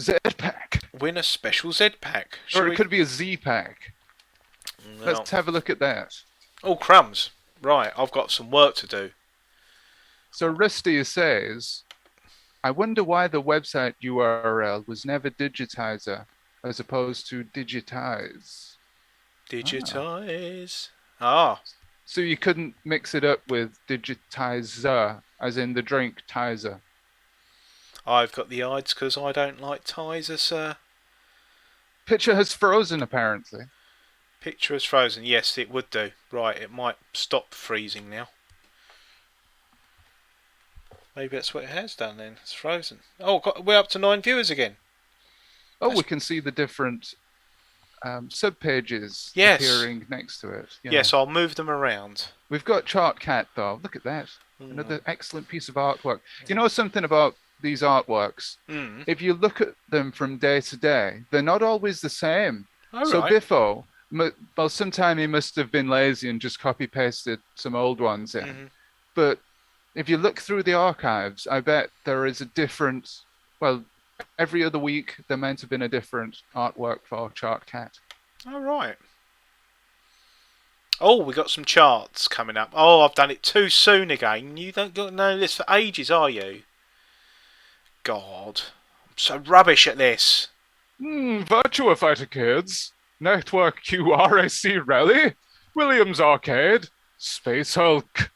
Z pack. Win a special Z pack. Or it could be a Z pack. No. Let's have a look at that. Oh, crumbs. Right, I've got some work to do. So Rusty says, I wonder why the website URL was never Digitiser as opposed to Digitize. Digitize. Ah. So you couldn't mix it up with Digitizer, as in the drink Tizer. I've got the odds because I don't like Tizer, sir. Picture has frozen, apparently. Picture is frozen. Yes, it would do. Right, it might stop freezing now. Maybe that's what it has done then. It's frozen. Oh, we're up to 9 viewers again. Oh, we can see the different subpages appearing next to it. Yeah. Yes, I'll move them around. We've got Chart Cat, though. Look at that. Another excellent piece of artwork. You know something about these artworks? If you look at them from day to day, they're not always the same. Oh, so right. Biffo, well, sometime he must have been lazy and just copy-pasted some old ones in. But if you look through the archives, I bet there is a different, well, every other week there might have been a different artwork for Chart Cat. All right. Oh, we got some charts coming up. Oh, I've done it too soon again. You don't know this for ages, are you? God, I'm so rubbish at this. Virtua Fighter Kids, Network QRAC Rally, Williams Arcade, Space Hulk.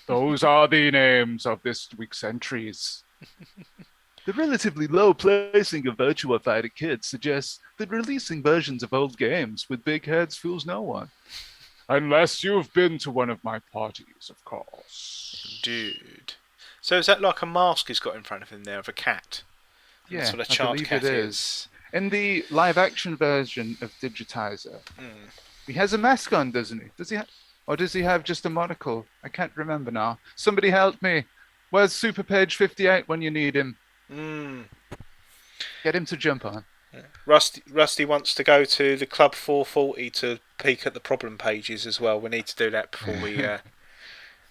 Those are the names of this week's entries. The relatively low placing of Virtua Fighter Kids suggests that releasing versions of old games with big heads fools no one. Unless you've been to one of my parties, of course. Dude. So is that like a mask he's got in front of him there of a cat? Yeah, that's what a I chart believe cat it is. In the live-action version of Digitiser, he has a mask on, doesn't he? Does he? Or does he have just a monocle? I can't remember now. Somebody help me. Where's Super Page 58 when you need him? Get him to jump on. Rusty wants to go to the Club 440 to peek at the problem pages as well. We need to do that before we...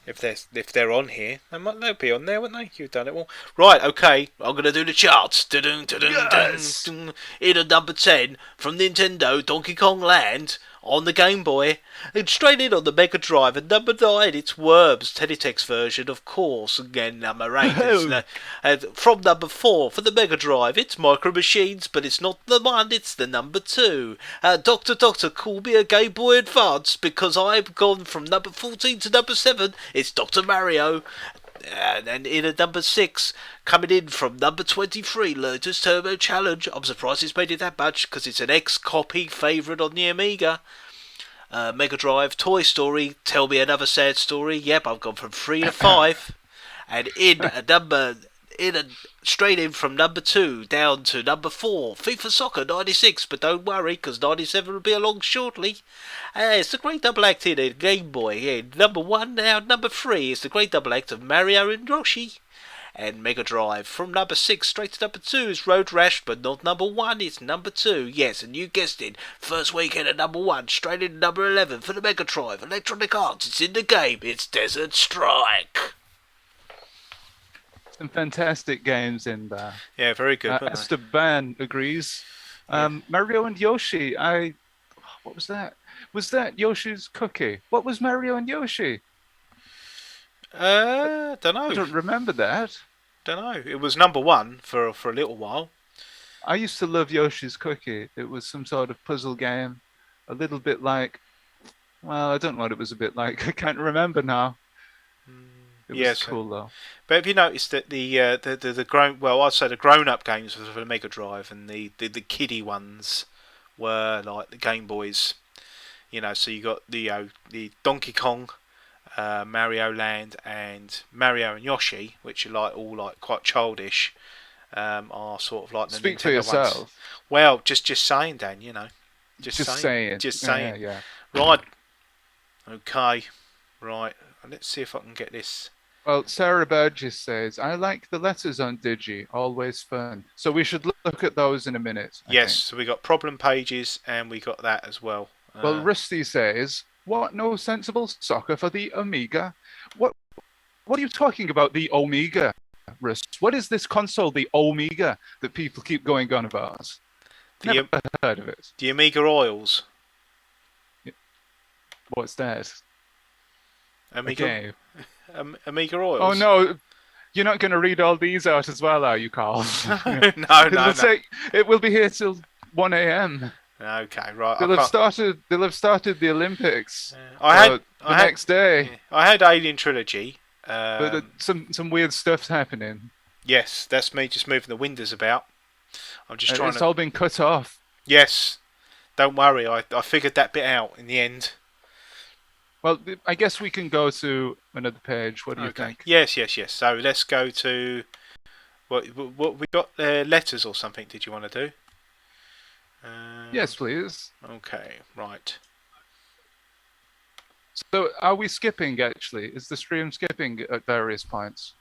if they're on here, they'll be on there, won't they? You've done it all. Right, okay, I'm going to do the charts. Yes! In at number 10, from Nintendo, Donkey Kong Land, on the Game Boy, and straight in on the Mega Drive. And number 9, it's Worms, Teletext version, of course. Again, number 8, and from number 4, for the Mega Drive, it's Micro Machines, but it's not the one, it's the number 2. Doctor, call me a Game Boy Advance, because I've gone from number 14 to number 7, it's Dr. Mario. And in at number 6, coming in from number 23, Lotus Turbo Challenge. I'm surprised it's made it that much, because it's an ex-copy favourite on the Amiga. Mega Drive, Toy Story, Tell Me Another Sad Story. Yep, I've gone from 3 to 5. And straight in from number 2 down to number 4, FIFA Soccer 96, but don't worry, because 97 will be along shortly. It's a great double act in a Game Boy. In number 1 now, number 3 is the great double act of Mario and Yoshi. And Mega Drive, from number 6 straight to number 2 is Road Rash, but not number 1, it's number 2. Yes, and you guessed it, first weekend at number 1, straight into number 11 for the Mega Drive. Electronic Arts, it's in the game, it's Desert Strike. Some fantastic games in there. Yeah, very good. Esteban agrees. Mario and Yoshi, what was that? Was that Yoshi's Cookie? What was Mario and Yoshi? Don't know. I don't remember that. Don't know. It was number 1 for a little while. I used to love Yoshi's Cookie. It was some sort of puzzle game, a little bit like. Well, I don't know what it was a bit like. I can't remember now. It was cool though. But have you noticed that the grown, well, I'd say the grown-up games were for the Mega Drive, and the kiddie ones were like the Game Boys. You know, so you got the Donkey Kong, Mario Land, and Mario and Yoshi, which are all quite childish. Are sort of like the Speak Nintendo for yourself. ones. Well, just saying, Dan. You know, just saying. Yeah. Right. Okay. Right. Let's see if I can get this. Well, Sarah Burgess says, I like the letters on Digi, always fun. So we should look at those in a minute. I think. So we got problem pages and we got that as well. Well, Rusty says, what no sensible soccer for the Amiga? What are you talking about, the Omega? Russ? What is this console, the Omega, that people keep going on about? Never heard of it. The Amiga Oils. What's that? Amiga, Okay. Amiga Oils. Oh no, you're not going to read all these out as well, are you, Carl? No. It will be here till 1 a.m. Okay, right. They'll have started the Olympics. I had next day. I had Alien Trilogy. But some weird stuff's happening. Yes, that's me just moving the windows about. I'm just trying It's all been cut off. Yes, don't worry. I figured that bit out in the end. Well, I guess we can go to another page. What do you think? Yes. So let's go to what we got. Letters or something? Did you want to do? Yes, please. Okay, right. So, are we skipping? Actually, is the stream skipping at various points?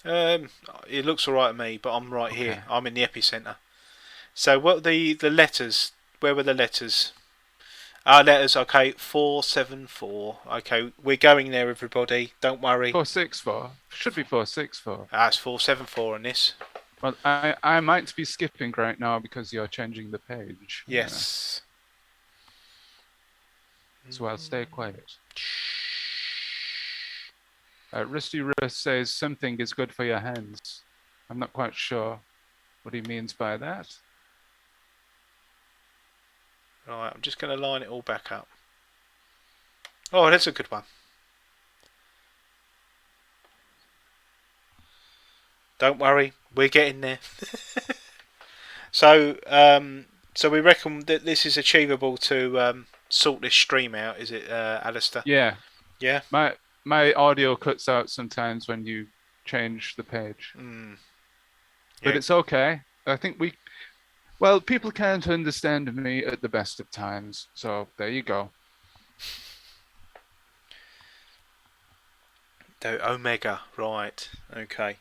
It looks alright to me, but I'm right here. I'm in the epicenter. So, what the letters? Where were the letters? Letters. Okay, 474. Okay, we're going there, everybody. Don't worry. 464 should be 464. It's 474 on this. Well, I might be skipping right now because you're changing the page. Yes. So I'll stay quiet. Rusty Russ says something is good for your hands. I'm not quite sure what he means by that. Right, I'm just going to line it all back up. Oh, that's a good one. Don't worry, we're getting there. So we reckon that this is achievable to sort this stream out, is it, Alistair? Yeah. Yeah? My audio cuts out sometimes when you change the page. Yeah. But it's okay. I think people can't understand me at the best of times, so there you go. The Omega, right, okay.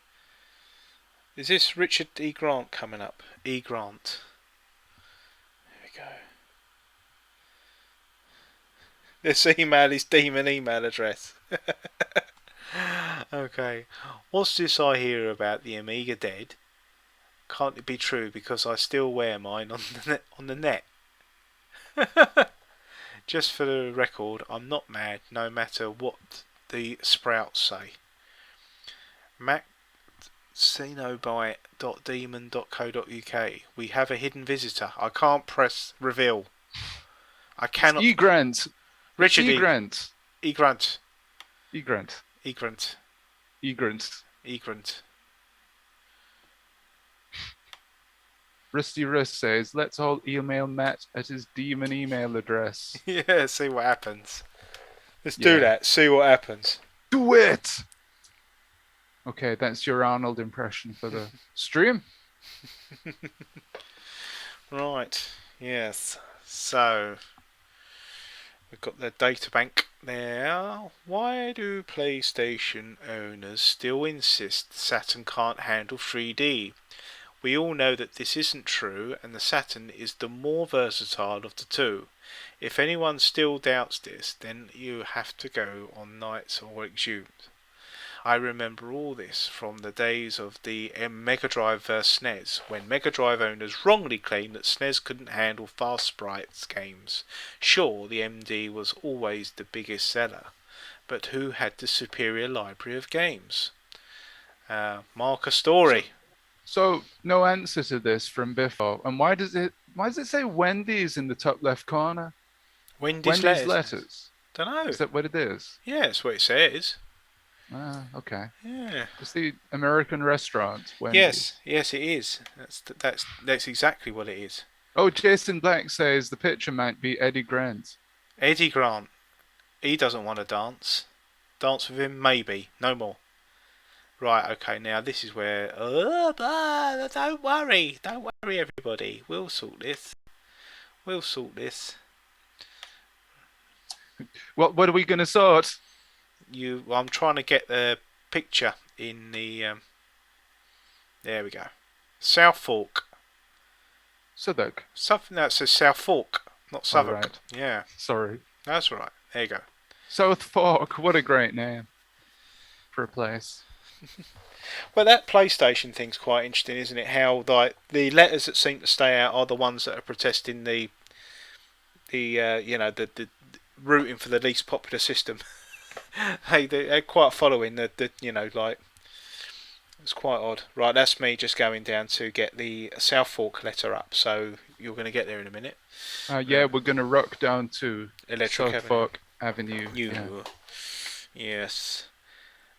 Is this Richard E. Grant coming up? E. Grant. There we go. This email is demon email address. Okay. What's this I hear about the Amiga dead? Can't it be true because I still wear mine on the net? Just for the record, I'm not mad no matter what the sprouts say. Cenobite.demon.co.uk. We have a hidden visitor. I can't press reveal. I cannot. E. Grant. Richard E. Grant. E. Grant. E. Grant. E. Grant. E. Grant. E. Grant. Rusty Russ says, let's all email Matt at his demon email address. Yeah, see what happens. Let's do that. See what happens. Do it! Okay, that's your Arnold impression for the stream. Right, yes. So, we've got the data bank there. Why do PlayStation owners still insist Saturn can't handle 3D? We all know that this isn't true, and the Saturn is the more versatile of the two. If anyone still doubts this, then you have to go on nights or exhumed. I remember all this from the days of the Mega Drive vs SNES, when Mega Drive owners wrongly claimed that SNES couldn't handle fast sprites games. Sure, the MD was always the biggest seller, but who had the superior library of games? Mark a story. So no answer to this from Biffo. And why does it say Wendy's in the top left corner? Wendy's letters. Don't know. Is that what it is? Yeah, that's what it says. Okay. Yeah. It's the American restaurant. Wendy's. Yes, it is. That's exactly what it is. Oh, Jason Black says the picture might be Eddie Grant. Eddie Grant. He doesn't want to dance. Dance with him, maybe. No more. Right, okay, now this is where... don't worry, everybody. We'll sort this. What are we going to sort? I'm trying to get the picture in the... there we go. South Fork. Southwark. Something that says South Fork, not Southwark. Right. Yeah. Sorry. That's right. There you go. South Fork. What a great name for a place. Well, that PlayStation thing's quite interesting, isn't it? How like the letters that seem to stay out are the ones that are protesting the the rooting for the least popular system. They're quite following the like it's quite odd. Right, that's me just going down to get the South Fork letter up. So you're going to get there in a minute. Yeah, we're gonna rock down to Electric South Avenue. Fork Avenue. You. Yeah. Yes.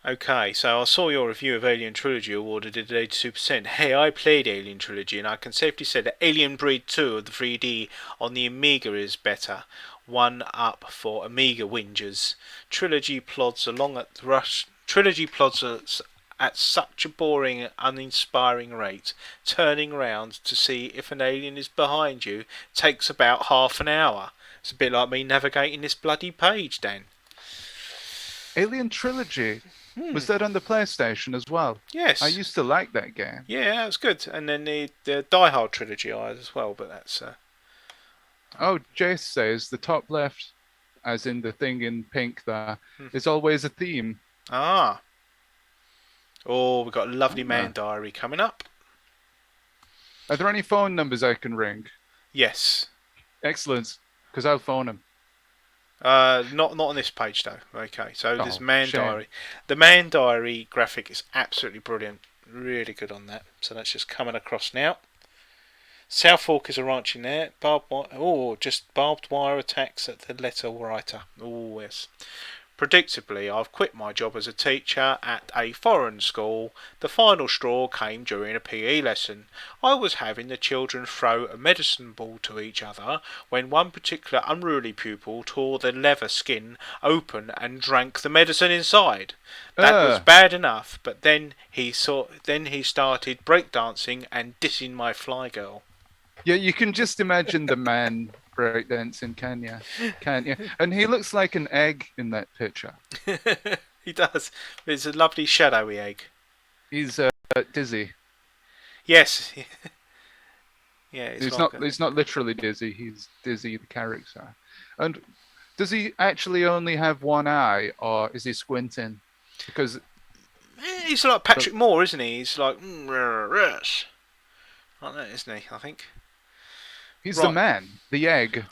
Okay, so I saw your review of Alien Trilogy awarded at 82%. Hey, I played Alien Trilogy and I can safely say that Alien Breed 2 of the 3D on the Amiga is better. One up for Amiga whingers. Trilogy plods along at the rush. Trilogy plods at such a boring, uninspiring rate. Turning round to see if an alien is behind you takes about half an hour. It's a bit like me navigating this bloody page, Dan. Alien Trilogy. Was that on the PlayStation as well? Yes. I used to like that game. Yeah, that was good. And then the Die Hard trilogy I had as well, but that's Oh, Jace says the top left, as in the thing in pink there, is always a theme. ah. Oh, we've got a lovely man diary coming up. Are there any phone numbers I can ring? Yes. Excellent, because I'll phone them. Not on this page though. Okay, so there's man shame. diary. The man diary graphic is absolutely brilliant. Really good on that. So that's just coming across now. South Fork is a ranch in there. Just barbed wire attacks at the letter writer. Oh yes. Predictably, I've quit my job as a teacher at a foreign school. The final straw came during a PE lesson. I was having the children throw a medicine ball to each other when one particular unruly pupil tore the leather skin open and drank the medicine inside. That was bad enough, but then he started breakdancing and dissing my fly girl. Yeah, you can just imagine the man breakdancing, can't you? And he looks like an egg in that picture. He does. It's a lovely shadowy egg. He's dizzy. Yes. Yeah, He's not literally dizzy. He's dizzy, the character. And does he actually only have one eye, or is he squinting? Because he's like Patrick Moore, isn't he? He's like yes, like that, isn't he? I think. He's the man, the egg.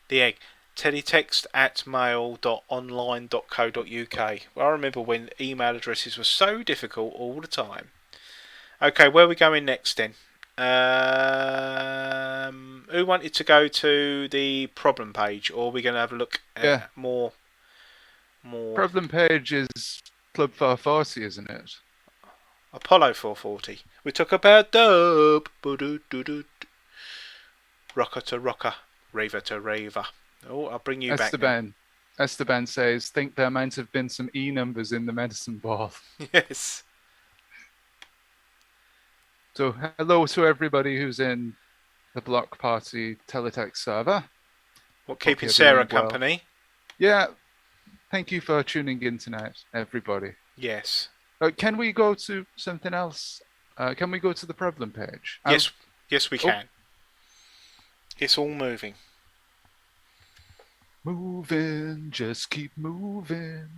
The egg. Teletext at mail.online.co.uk. Well, I remember when email addresses were so difficult all the time. Okay, where are we going next then? Who wanted to go to the problem page, or are we going to have a look at more? Problem page is Club 440, isn't it? Apollo 440. We talk about dub. Rocker to rocker, raver to raver. Oh, I'll bring you back. Esteban says, think there might have been some E numbers in the medicine ball. Yes. So hello to everybody who's in the Block Party Teletext server. What, keeping Sarah company? Yeah. Thank you for tuning in tonight, everybody. Yes. Can we go to something else? Can we go to the problem page? Yes, we can. It's all moving. Moving, just keep moving.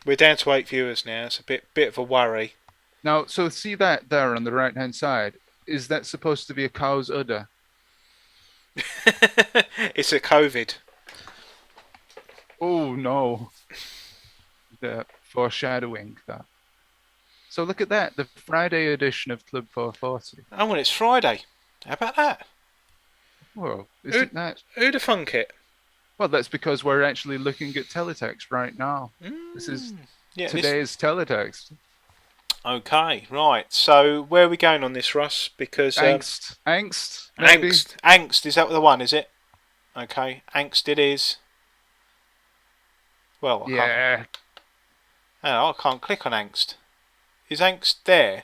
We're down to 8 viewers now. It's a bit of a worry. Now, so see that there on the right-hand side. Is that supposed to be a cow's udder? It's a COVID. Oh no. The foreshadowing that. So look at that, the Friday edition of Club 440. Oh, well, it's Friday. How about that? Well, isn't that? Who'd have thunk it? Well, that's because we're actually looking at teletext right now. This is today's teletext. Okay, right. So where are we going on this, Russ? Because angst. Angst. Is that the one? Is it? Okay, angst. It is. Well, I can't click on angst. Is angst there?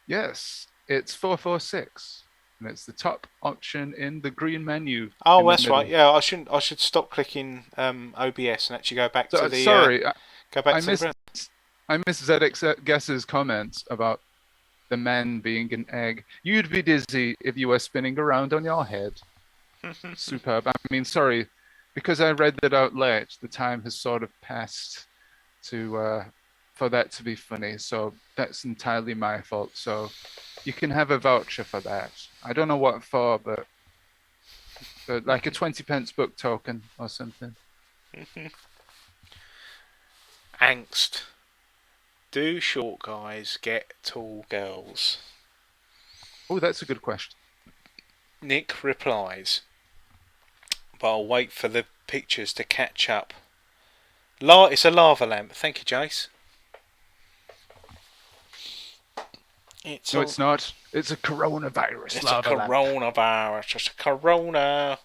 Yes, it's 446. And it's the top option in the green menu. Oh, that's right. Yeah, I should stop clicking OBS and actually go back to the. Sorry, I missed ZX Guess's comments about the man being an egg. You'd be dizzy if you were spinning around on your head. Superb. I mean, sorry, because I read that out late. The time has sort of passed. for that to be funny. So that's entirely my fault. So you can have a voucher for that. I don't know what for, but like a 20p book token or something. Angst. Do short guys get tall girls? Oh, that's a good question. Nick replies, but I'll wait for the pictures to catch up. It's a lava lamp. Thank you, Jace. No, it's not. It's a coronavirus. It's lava a lamp. coronavirus. It's a corona.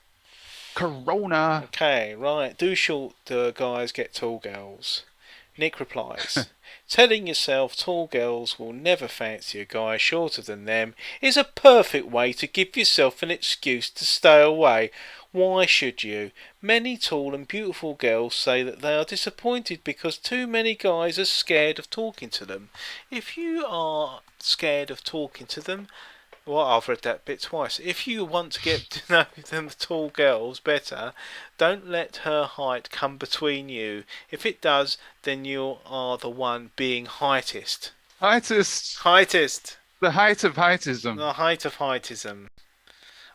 Corona. Okay, right. Do short guys get tall girls? Nick replies, telling yourself tall girls will never fancy a guy shorter than them is a perfect way to give yourself an excuse to stay away. Why should you? Many tall and beautiful girls say that they are disappointed because too many guys are scared of talking to them. If you are scared of talking to them, well, I've read that bit twice. If you want to get to know them tall girls better, don't let her height come between you. If it does, then you are the one being heightist. Heightist. Heightist. The height of heightism. The height of heightism.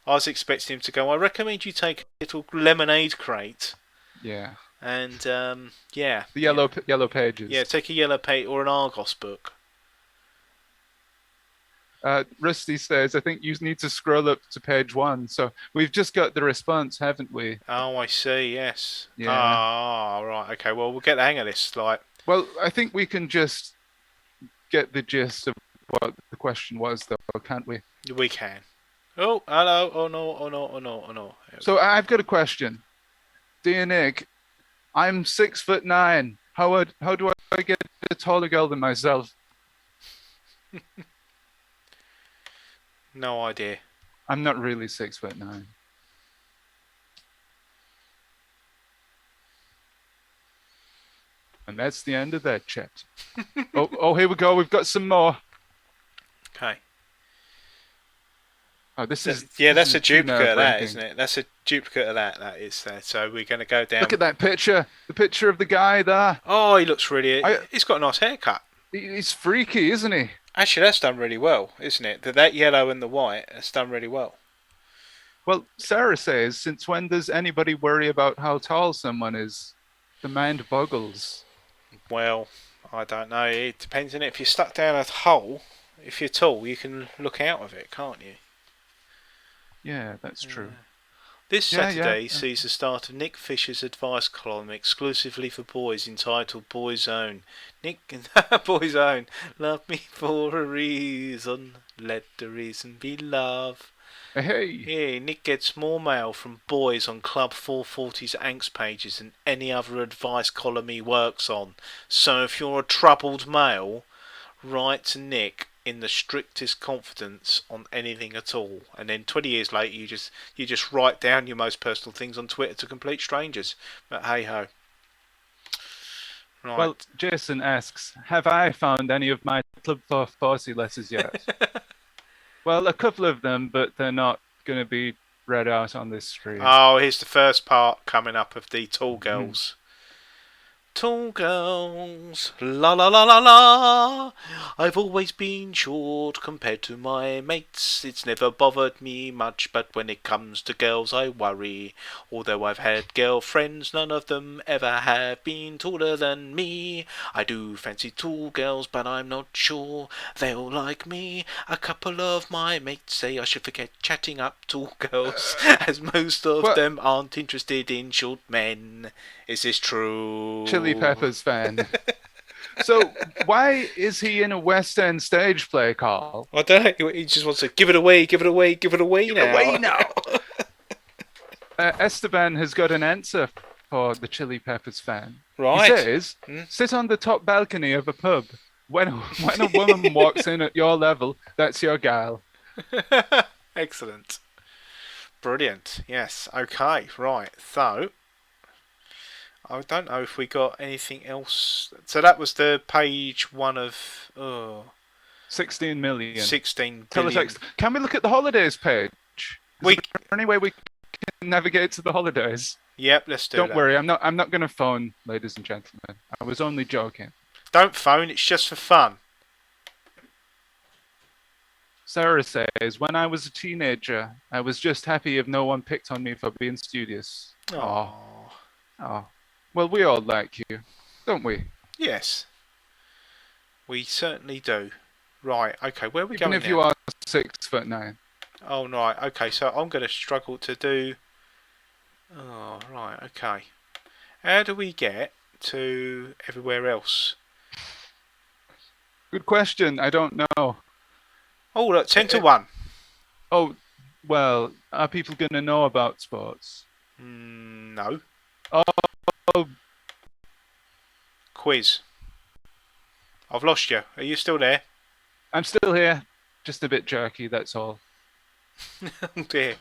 I was expecting him to go, I recommend you take a little lemonade crate. Yeah. And, yeah. The yellow pages. Yeah, take a yellow page or an Argos book. Rusty says, I think you need to scroll up to page 1. So we've just got the response, haven't we? Oh, I see, yes. Yeah. Ah, right, okay, well, we'll get the hang of this. Well, I think we can just get the gist of what the question was, though, can't we? We can. Oh, hello. Oh, no. So I've got a question. Dear Nick, I'm 6'9". How do I get a taller girl than myself? No idea. I'm not really 6'9". And that's the end of that chat. oh, here we go. We've got some more. Okay. Oh, that's a duplicate of that, isn't it? That's a duplicate of that. That is there. So we're going to go down. Look at that picture. The picture of the guy there. Oh, he looks really. He's got a nice haircut. He's freaky, isn't he? Actually, that's done really well, isn't it? That yellow and the white, that's done really well. Well, Sarah says, since when does anybody worry about how tall someone is? The mind boggles. Well, I don't know. It depends on it. If you're stuck down a hole, if you're tall, you can look out of it, can't you? Yeah, that's true. This Saturday sees the start of Nick Fisher's advice column exclusively for boys entitled Boy's Own. Nick, Boy's Own, love me for a reason, let the reason be love. Hey. Yeah, Nick gets more mail from boys on Club 440's angst pages than any other advice column he works on. So if you're a troubled male, write to Nick in the strictest confidence on anything at all, and then 20 years later you just write down your most personal things on Twitter to complete strangers. But hey ho. Right. Well, Jason asks, have I found any of my Club 440 letters yet? Well, a couple of them, but they're not going to be read out on this stream. Oh, here's the first part coming up of the tall girls. Tall girls, la la la la la. I've always been short compared to my mates. It's never bothered me much, but when it comes to girls I worry. Although I've had girlfriends, none of them ever have been taller than me. I do fancy tall girls, but I'm not sure they'll like me. A couple of my mates say I should forget chatting up tall girls, as most of them aren't interested in short men. Is this true? Chili Peppers fan. So why is he in a West End stage play, Carl? I don't know. He just wants to give it away now. Esteban has got an answer for the Chili Peppers fan. Right. He says, sit on the top balcony of a pub. When a woman walks in at your level, that's your gal. Excellent. Brilliant. Yes. Okay. Right. So, I don't know if we got anything else. So that was the page 1 of 16 million. 16 billion. Teletext. Can we look at the holidays page? Is there any way we can navigate to the holidays? Yep, let's do Don't that. worry, I'm not going to phone, ladies and gentlemen. I was only joking. Don't phone, it's just for fun. Sarah says, when I was a teenager, I was just happy if no one picked on me for being studious. Oh. Oh. Well, we all like you, don't we? Yes. We certainly do. Right, okay, where are we Even going if now? you are 6'9". Oh, right, okay, so I'm going to struggle to do... Oh, right, okay. How do we get to everywhere else? Good question. I don't know. Oh, look, 10 to 1. Oh, well, are people going to know about sports? No. Oh, Quiz. I've lost you. Are you still there? I'm still here. Just a bit jerky, that's all. Oh, dear.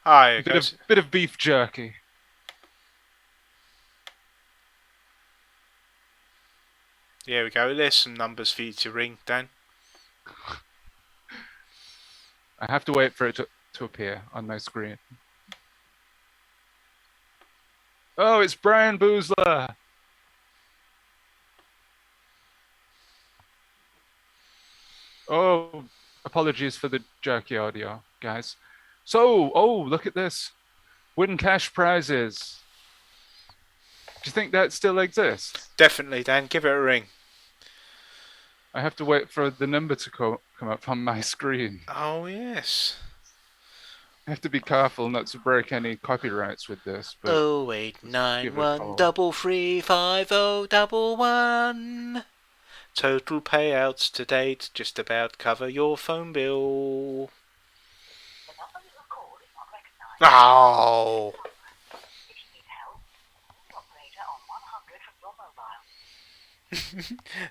Ah, here it goes. Bit of beef jerky. There we go. There's some numbers for you to ring, Dan. I have to wait for it to appear on my screen. Oh, it's Bamboozle. Oh, apologies for the jerky audio, guys. So, oh, look at this. Win cash prizes. Do you think that still exists? Definitely, Dan. Give it a ring. I have to wait for the number to come up on my screen. Oh, yes. I have to be careful not to break any copyrights with this. But 0891335011. Total payouts to date just about cover your phone bill. Oh.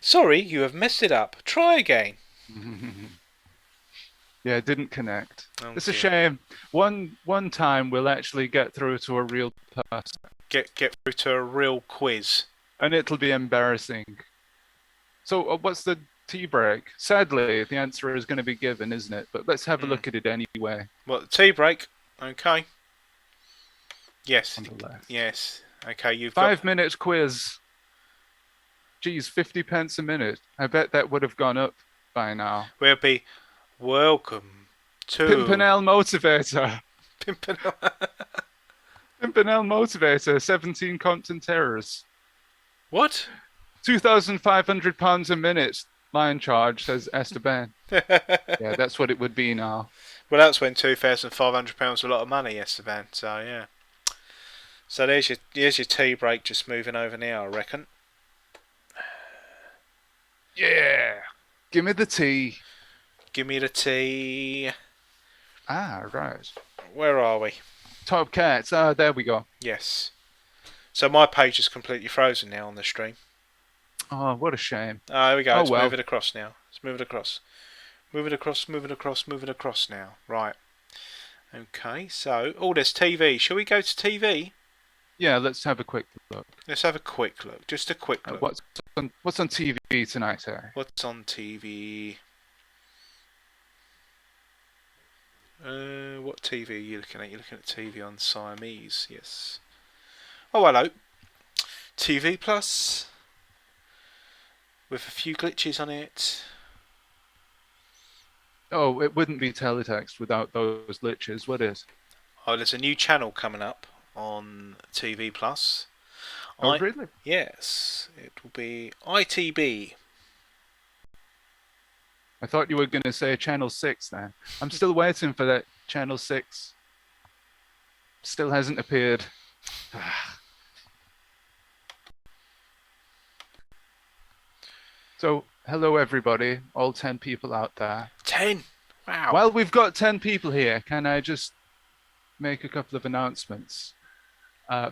Sorry, you have messed it up. Try again. Yeah, it didn't connect. Oh, it's a dear. shame. One time we'll actually get through to a real person, Get through to a real quiz. and it'll be embarrassing. So, what's the tea break? Sadly, the answer is going to be given, isn't it? But let's have a look at it anyway. Well, the tea break. Okay. Yes. On the left. Yes. Okay, you've 5 got... minute quiz. Geez, 50 pence a minute. I bet that would have gone up by now. We'll be welcome to... Pimpernel Motivator. Pimpernel. Pimpernel Motivator, 17 Compton Terrors. What? £2,500 a minute. Line charge, says Esteban. Yeah, that's what it would be now. Well, that's when £2,500 was a lot of money, Esteban. So, yeah. So there's your tea break just moving over now, I reckon. Yeah. Give me the tea. Give me the tea. Ah, right. Where are we? Top Cats. Ah, there we go. Yes. So my page is completely frozen now on the stream. Oh, what a shame. There we go. Oh, Let's well. move it across now. Let's move it across. Move it across, move it across, move it across now. Right. Okay, so... Oh, there's TV. Shall we go to TV? Yeah, let's have a quick look. Let's have a quick look. Just a quick look. What's on TV tonight, Harry? What's on TV? What TV are you looking at? You're looking at TV on Siamese, yes. Oh, hello. TV Plus. With a few glitches on it. Oh, it wouldn't be Teletext without those glitches, would it? Oh, there's a new channel coming up on TV Plus. Oh, really? Yes, it will be ITB. I thought you were going to say Channel 6 then. I'm still waiting for that Channel 6. Still hasn't appeared. So, hello everybody, all 10 people out there. 10? Wow. Well, we've got 10 people here. Can I just make a couple of announcements?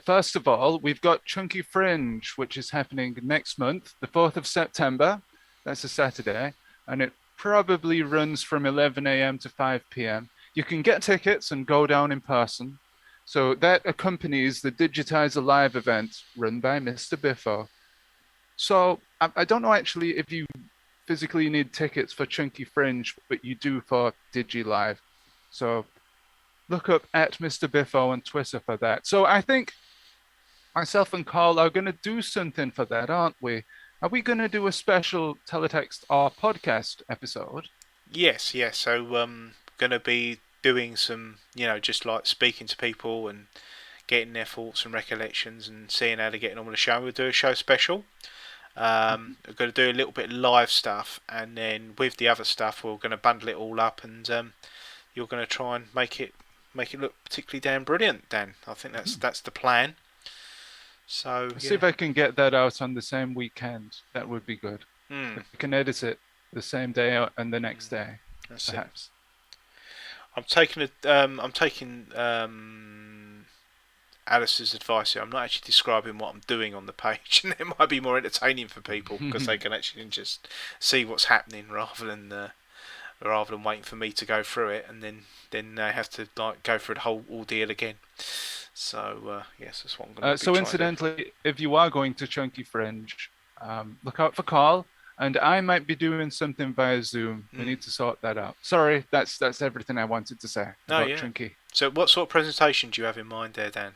First of all, we've got Chunky Fringe, which is happening next month, the 4th of September. That's a Saturday. And it probably runs from 11 a.m. to 5 p.m. You can get tickets and go down in person. So that accompanies the Digitiser live event run by Mr. Biffo. So I don't know actually if you physically need tickets for Chunky Fringe, but you do for Digi Live. So look up at Mr. Biffo on Twitter for that. So I think myself and Carl are going to do something for that, aren't we? Are we going to do a special Teletext or podcast episode? Yes, yes. So gonna be doing some, just like speaking to people and getting their thoughts and recollections and seeing how they're getting on with the show. We'll do a show special. We're going to do a little bit of live stuff, and then with the other stuff, we're going to bundle it all up, and you're going to try and make it look particularly damn brilliant, Dan. I think that's the plan. So See if I can get that out on the same weekend. That would be good. Mm. If I can edit it the same day and the next day, That's perhaps. it. I'm taking Alice's advice here. I'm not actually describing what I'm doing on the page, and it might be more entertaining for people because they can actually just see what's happening rather than waiting for me to go through it, and then they have to like go through the whole ordeal again. So yes, that's what I'm going to. So incidentally, if you are going to Chunky Fringe, look out for Carl, and I might be doing something via Zoom. We need to sort that out. Sorry, that's everything I wanted to say about Chunky. So what sort of presentation do you have in mind there, Dan?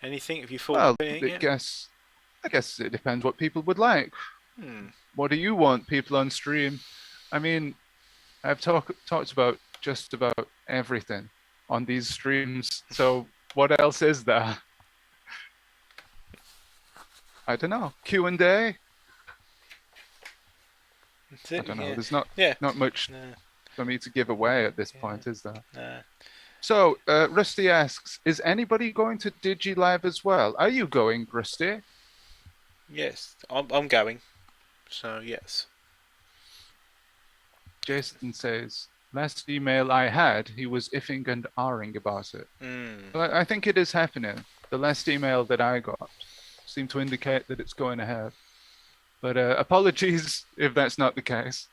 Anything? Have you thought? Well, of anything yet? I guess it depends what people would like. What do you want, people on stream? I mean, I've talked about just about everything on these streams. So what else is there? I don't know. Q&A? I don't know. There's not much for me to give away at this point, is there? So, Rusty asks, is anybody going to DigiLive as well? Are you going, Rusty? Yes, I'm going. So, yes. Jason says, last email I had, he was iffing and ahhing about it. Well, I think it is happening. The last email that I got seemed to indicate that it's going ahead. But apologies if that's not the case.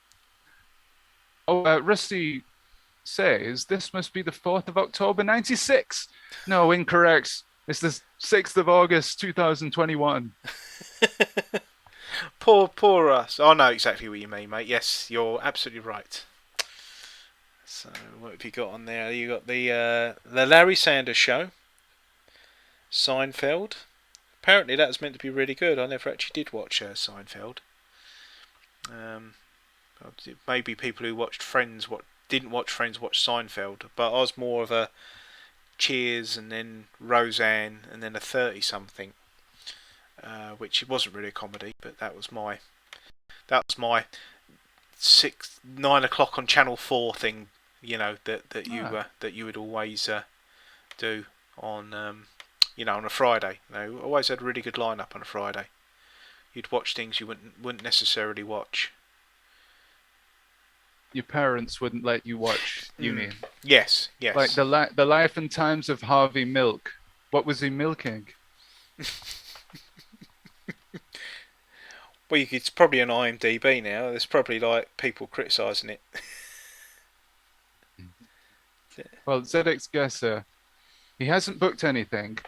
Oh, Rusty says this must be the 4th of October 96. No, incorrect. It's the 6th of August 2021. Poor us. I know exactly what you mean, mate. Yes, you're absolutely right. So what have you got on there? You got the Larry Sanders Show, Seinfeld. Apparently that was meant to be really good. I never actually did watch Seinfeld. Maybe people who watched Friends didn't watch Friends watched Seinfeld, but I was more of a Cheers and then Roseanne and then a 30-something, which it wasn't really a comedy, but that was my 9 o'clock on Channel 4 thing, that you would always do on on a Friday. Always had a really good lineup on a Friday. You'd watch things you wouldn't necessarily watch. Your parents wouldn't let you watch, you mean? Yes. Like the life and times of Harvey Milk. What was he milking? Well, it's probably on IMDb now. There's probably like people criticising it. Well, ZX Guesser, he hasn't booked anything,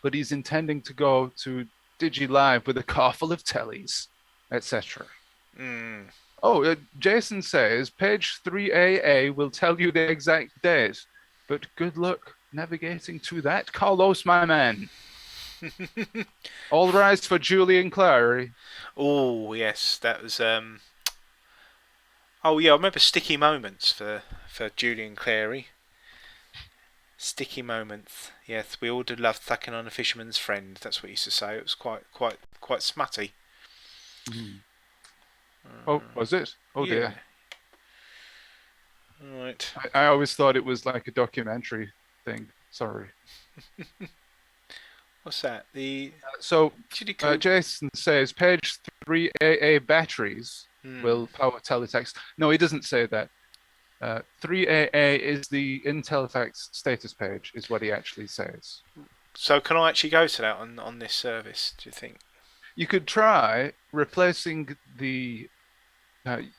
but he's intending to go to DigiLive with a car full of tellies, etc. Oh, Jason says page 3AA will tell you the exact date, but good luck navigating to that, Carlos, my man. All rise for Julian Clary. Oh yes, that was. Oh yeah, I remember Sticky Moments for Julian Clary. Sticky Moments. Yes, we all did love thucking on a fisherman's friend. That's what he used to say. It was quite smutty. Oh, was it? Oh dear. Right. I always thought it was like a documentary thing. Sorry. What's that? So Jason says page 3AA batteries will power teletext. No, he doesn't say that. 3AA is the Teletext status page, is what he actually says. So can I actually go to that on this service, do you think? You could try replacing the...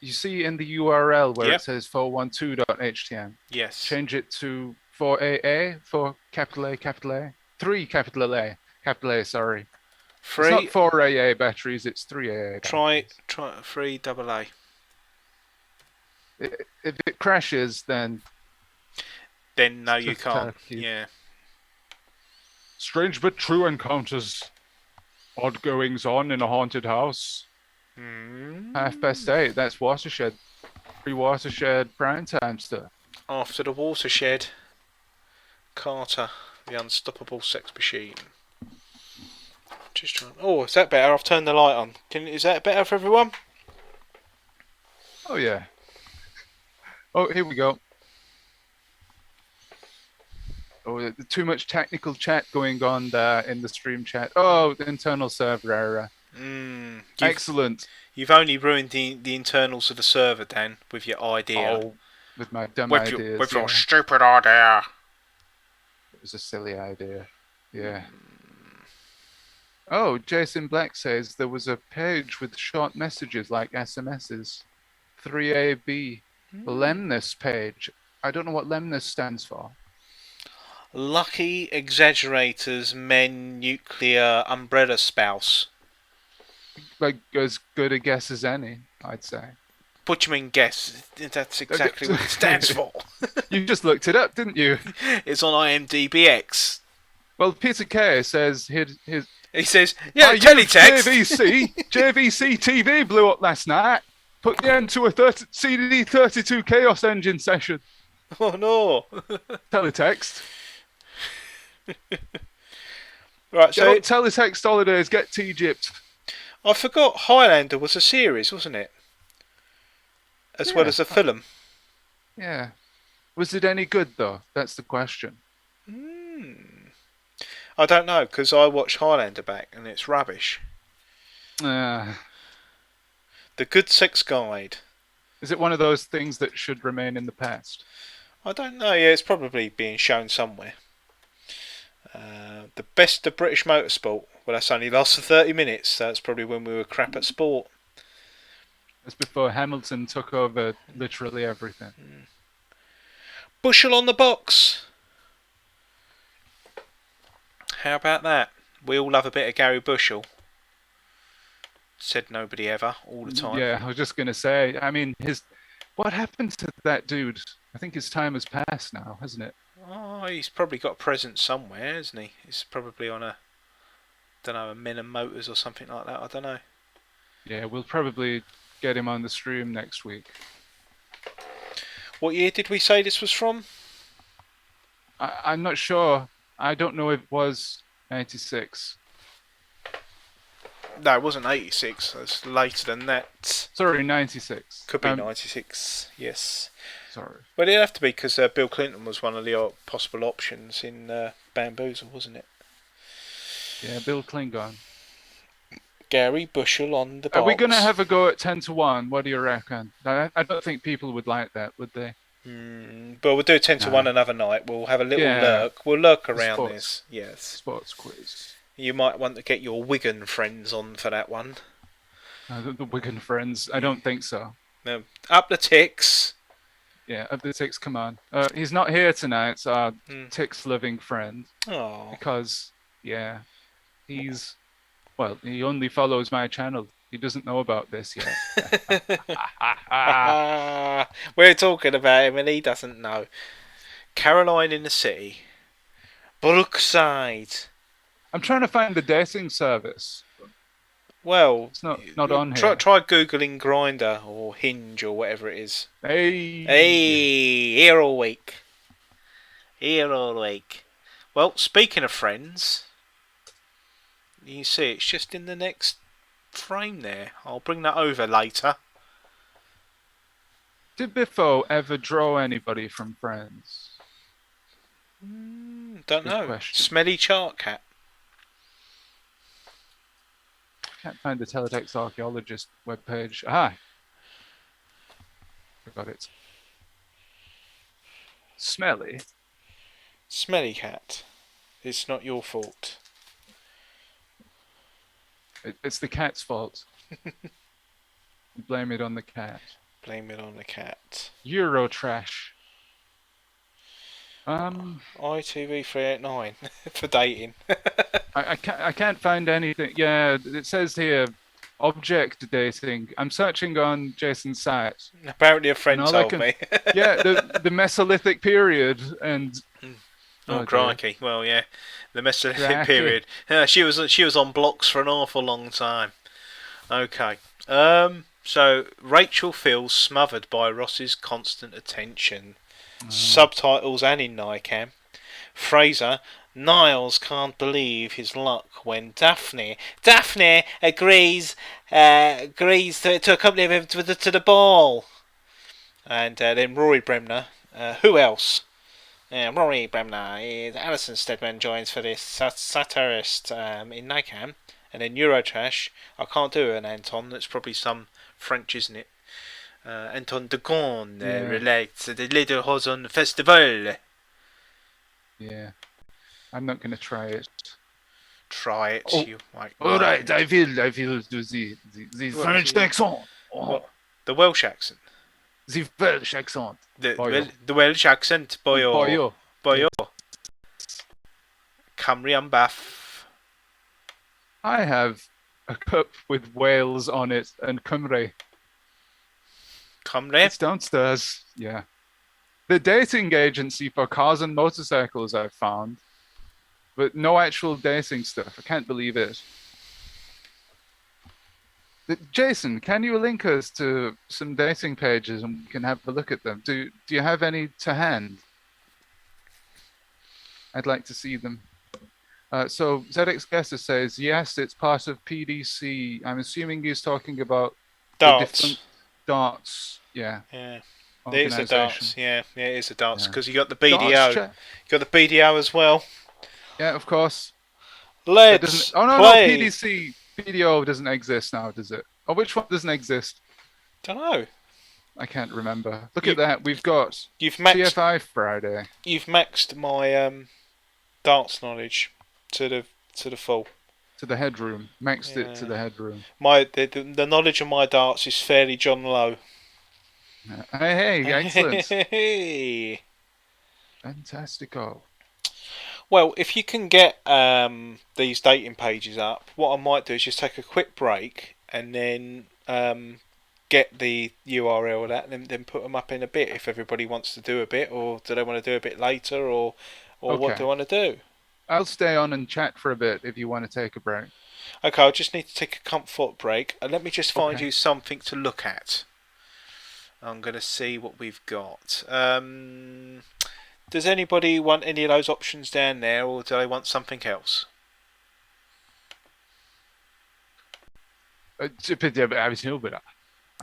you see in the URL where it says 412.htm. Yes. Change it to 4AA, for capital A. 3 capital A, sorry. It's not 4AA batteries, it's 3AA batteries. Try 3 AA. If it crashes, then no, you can't. Yeah. Strange but true encounters. Odd goings on in a haunted house. 8:30. That's Watershed. Pre-Watershed prime time stuff. After the Watershed, Carter, the unstoppable sex machine. Just trying. Oh, is that better? I've turned the light on. Is that better for everyone? Oh yeah. Oh, here we go. Oh, too much technical chat going on there in the stream chat. Oh, the internal server error. Excellent. You've only ruined the internals of the server, Dan, with your idea. Oh, with my dumb ideas. With your stupid idea. It was a silly idea. Yeah. Oh, Jason Black says there was a page with short messages like SMSs. 3AB. Lemnis page. I don't know what Lemnis stands for. Lucky exaggerators, men, nuclear, umbrella spouse. Like as good a guess as any, I'd say. What do you mean guess? That's exactly what it stands for. You just looked it up, didn't you? It's on IMDbX. Well, Peter Kay says he says, yeah, Teletext. JVC TV blew up last night. Put the end to a CD32 Chaos Engine session. Oh no. Teletext. Right, so Teletext holidays, get T-Gypt. I forgot Highlander was a series, wasn't it? As well as a film. Yeah. Was it any good though? That's the question. I don't know, because I watched Highlander back and it's rubbish. The Good Sex Guide. Is it one of those things that should remain in the past? I don't know. Yeah, it's probably being shown somewhere. The Best of British Motorsport. Well, that's only lasted 30 minutes. So that's probably when we were crap at sport. That's before Hamilton took over literally everything. Bushel on the box. How about that? We all love a bit of Gary Bushel. Said nobody ever, all the time. Yeah, I was just going to say, I mean, what happened to that dude? I think his time has passed now, hasn't it? Oh, he's probably got a present somewhere, hasn't he? He's probably on a Men and Motors or something like that, I don't know. Yeah, we'll probably get him on the stream next week. What year did we say this was from? I'm not sure. I don't know if it was 96. No, it wasn't 86. It's later than that. Sorry, 96. Could be 96, yes. Sorry. Well, it'd have to be because Bill Clinton was one of the possible options in Bamboozle, wasn't it? Yeah, Bill Klingon. Gary Bushel on the box. Are we going to have a go at 10 to 1? What do you reckon? I don't think people would like that, would they? But we'll do 10 to 1 another night. We'll have a little lurk. We'll lurk around this. Yes. Sports quiz. You might want to get your Wigan friends on for that one. The Wigan friends? I don't think so. No. Up the ticks. Yeah, up the ticks, come on. He's not here tonight, it's our ticks living friend. Oh. Because, he only follows my channel. He doesn't know about this yet. We're talking about him and he doesn't know. Caroline in the City. Brookside. I'm trying to find the dating service. Well, it's not on here. Try Googling Grindr or Hinge or whatever it is. Hey, here all week. Here all week. Well, speaking of friends, you see it's just in the next frame there. I'll bring that over later. Did Biffo ever draw anybody from Friends? Don't know. Question. Smelly chart cat. Can't find the Teletext Archaeologist webpage. I got it. Smelly. Smelly cat. It's not your fault. It's the cat's fault. Blame it on the cat. Blame it on the cat. Eurotrash. ITV 389 for dating. I can't find anything. Yeah, it says here, object dating. I'm searching on Jason's site. Apparently a friend told me. Yeah, the Mesolithic period, and Oh, dear. crikey! Well, yeah, the Mesolithic Crikey. period. She was on blocks for an awful long time. Okay. So Rachel feels smothered by Ross's constant attention. Subtitles and in NICAM. Fraser, Niles can't believe his luck when Daphne agrees to accompany him to the ball. And then Rory Bremner. Who else? Rory Bremner is Alison Steadman joins for this satirist in NICAM. And then Eurotrash. I can't do an Anton. That's probably some French, isn't it? Anton de Gaulle relates to the Little Horizon Festival. Yeah. I'm not going to try it. Try it. Oh, You might. All right, I will do the French accent. What? The Welsh accent. The Welsh accent. The Welsh accent. Boyo. Cymru and Bath. I have a cup with Wales on it and Cymru. Cymru? It's downstairs. Yeah. The dating agency for cars and motorcycles I've found. But no actual dating stuff. I can't believe it. Jason, can you link us to some dating pages and we can have a look at them? Do you have any to hand? I'd like to see them. So ZX Guesser says, yes, it's part of PDC. I'm assuming he's talking about Darts. the different darts. Yeah. Yeah. It is a darts. Yeah, it is a darts because you got the Darts BDO. chat. You got the BDO as well. Yeah, of course. Let's no, play. PDC. PDO doesn't exist now, does it? Or which one doesn't exist? Don't know. I can't remember. Look at that. We've got You've maxed. TFI Friday. You've maxed my darts knowledge to the full. To the headroom. Maxed it to the headroom. The knowledge of my darts is fairly John Lowe. Hey, excellent. Hey. Fantastico. Well, if you can get these dating pages up, what I might do is just take a quick break and then get the URL of that and then put them up in a bit if everybody wants to do a bit, or do they want to do a bit later, or Okay. what do they want to do? I'll stay on and chat for a bit if you want to take a break. Okay, I just need to take a comfort break and let me just find Okay. you something to look at. I'm going to see what we've got. Does anybody want any of those options down there, or do they want something else? I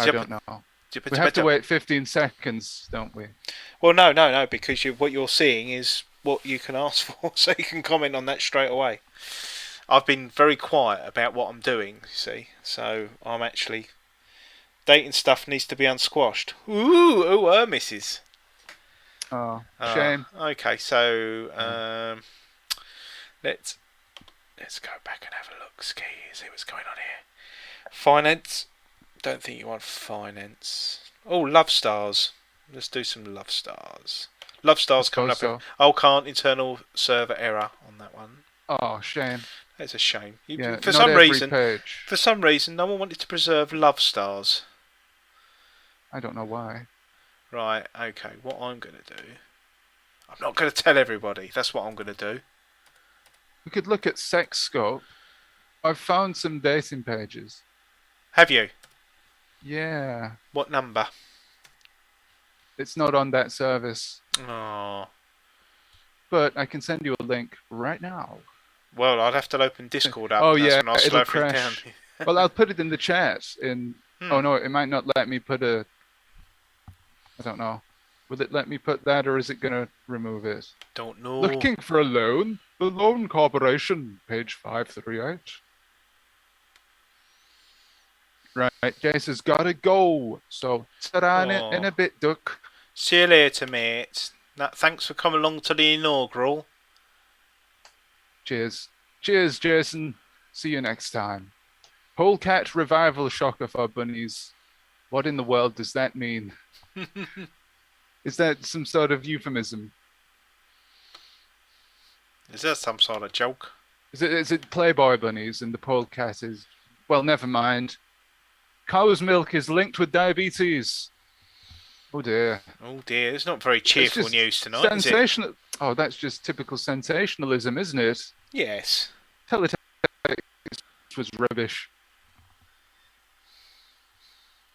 don't know. We have to wait 15 seconds, don't we? Well, no, because what you're seeing is what you can ask for, so you can comment on that straight away. I've been very quiet about what I'm doing, you see, so I'm actually... Dating stuff needs to be unsquashed. Ooh, missus. Oh, shame. Okay, so let's go back and have a look. See what's going on here. Finance. Don't think you want finance. Oh, Love Stars. Let's do some Love Stars. Love Stars coming up. So. Oh, can't internal server error on that one. Oh, shame. That's a shame. Yeah, for some page. reason, no one wanted to preserve Love Stars. I don't know why. Right, okay, what I'm going to do... I'm not going to tell everybody, that's what I'm going to do. We could look at Sex Scope. I've found some dating pages. Have you? Yeah. What number? It's not on that service. Oh. But I can send you a link right now. Well, I'd have to open Discord up. Oh, and that's yeah, when I'll it'll slow everything crash. down. Well, I'll put it in the chat. Oh, no, it might not let me put a... I don't know. Will it let me put that, or is it going to remove it? Don't know. Looking for a loan? The Loan Corporation, page 538. Right, Jace has got to go. So, ta-da in a bit, Duck. See you later, mate. Thanks for coming along to the inaugural. Cheers. Cheers, Jason. See you next time. Polecat revival shocker for bunnies. What in the world does that mean? Is that some sort of euphemism? Is that some sort of joke? Is it Playboy bunnies and the polecat is... Well, never mind. Cow's milk is linked with diabetes. Oh dear. Oh dear, it's not very It's cheerful just news tonight, is it? sensational. Oh, that's just typical sensationalism, isn't it? Yes. Teletext was rubbish.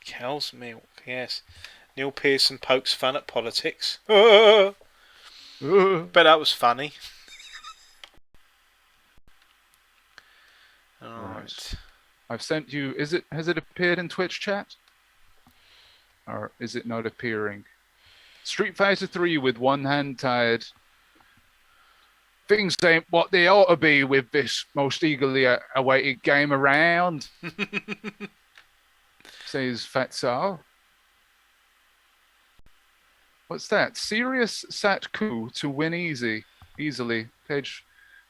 Cow's milk, yes. Neil Pearson pokes fun at politics. Bet that was funny. Alright. I've sent you. Has it appeared in Twitch chat? Or is it not appearing? Street Fighter 3 with one hand tied. Things ain't what they ought to be with this most eagerly awaited game around. Says Fatsal. What's that? Serious sat coup to win easily. Page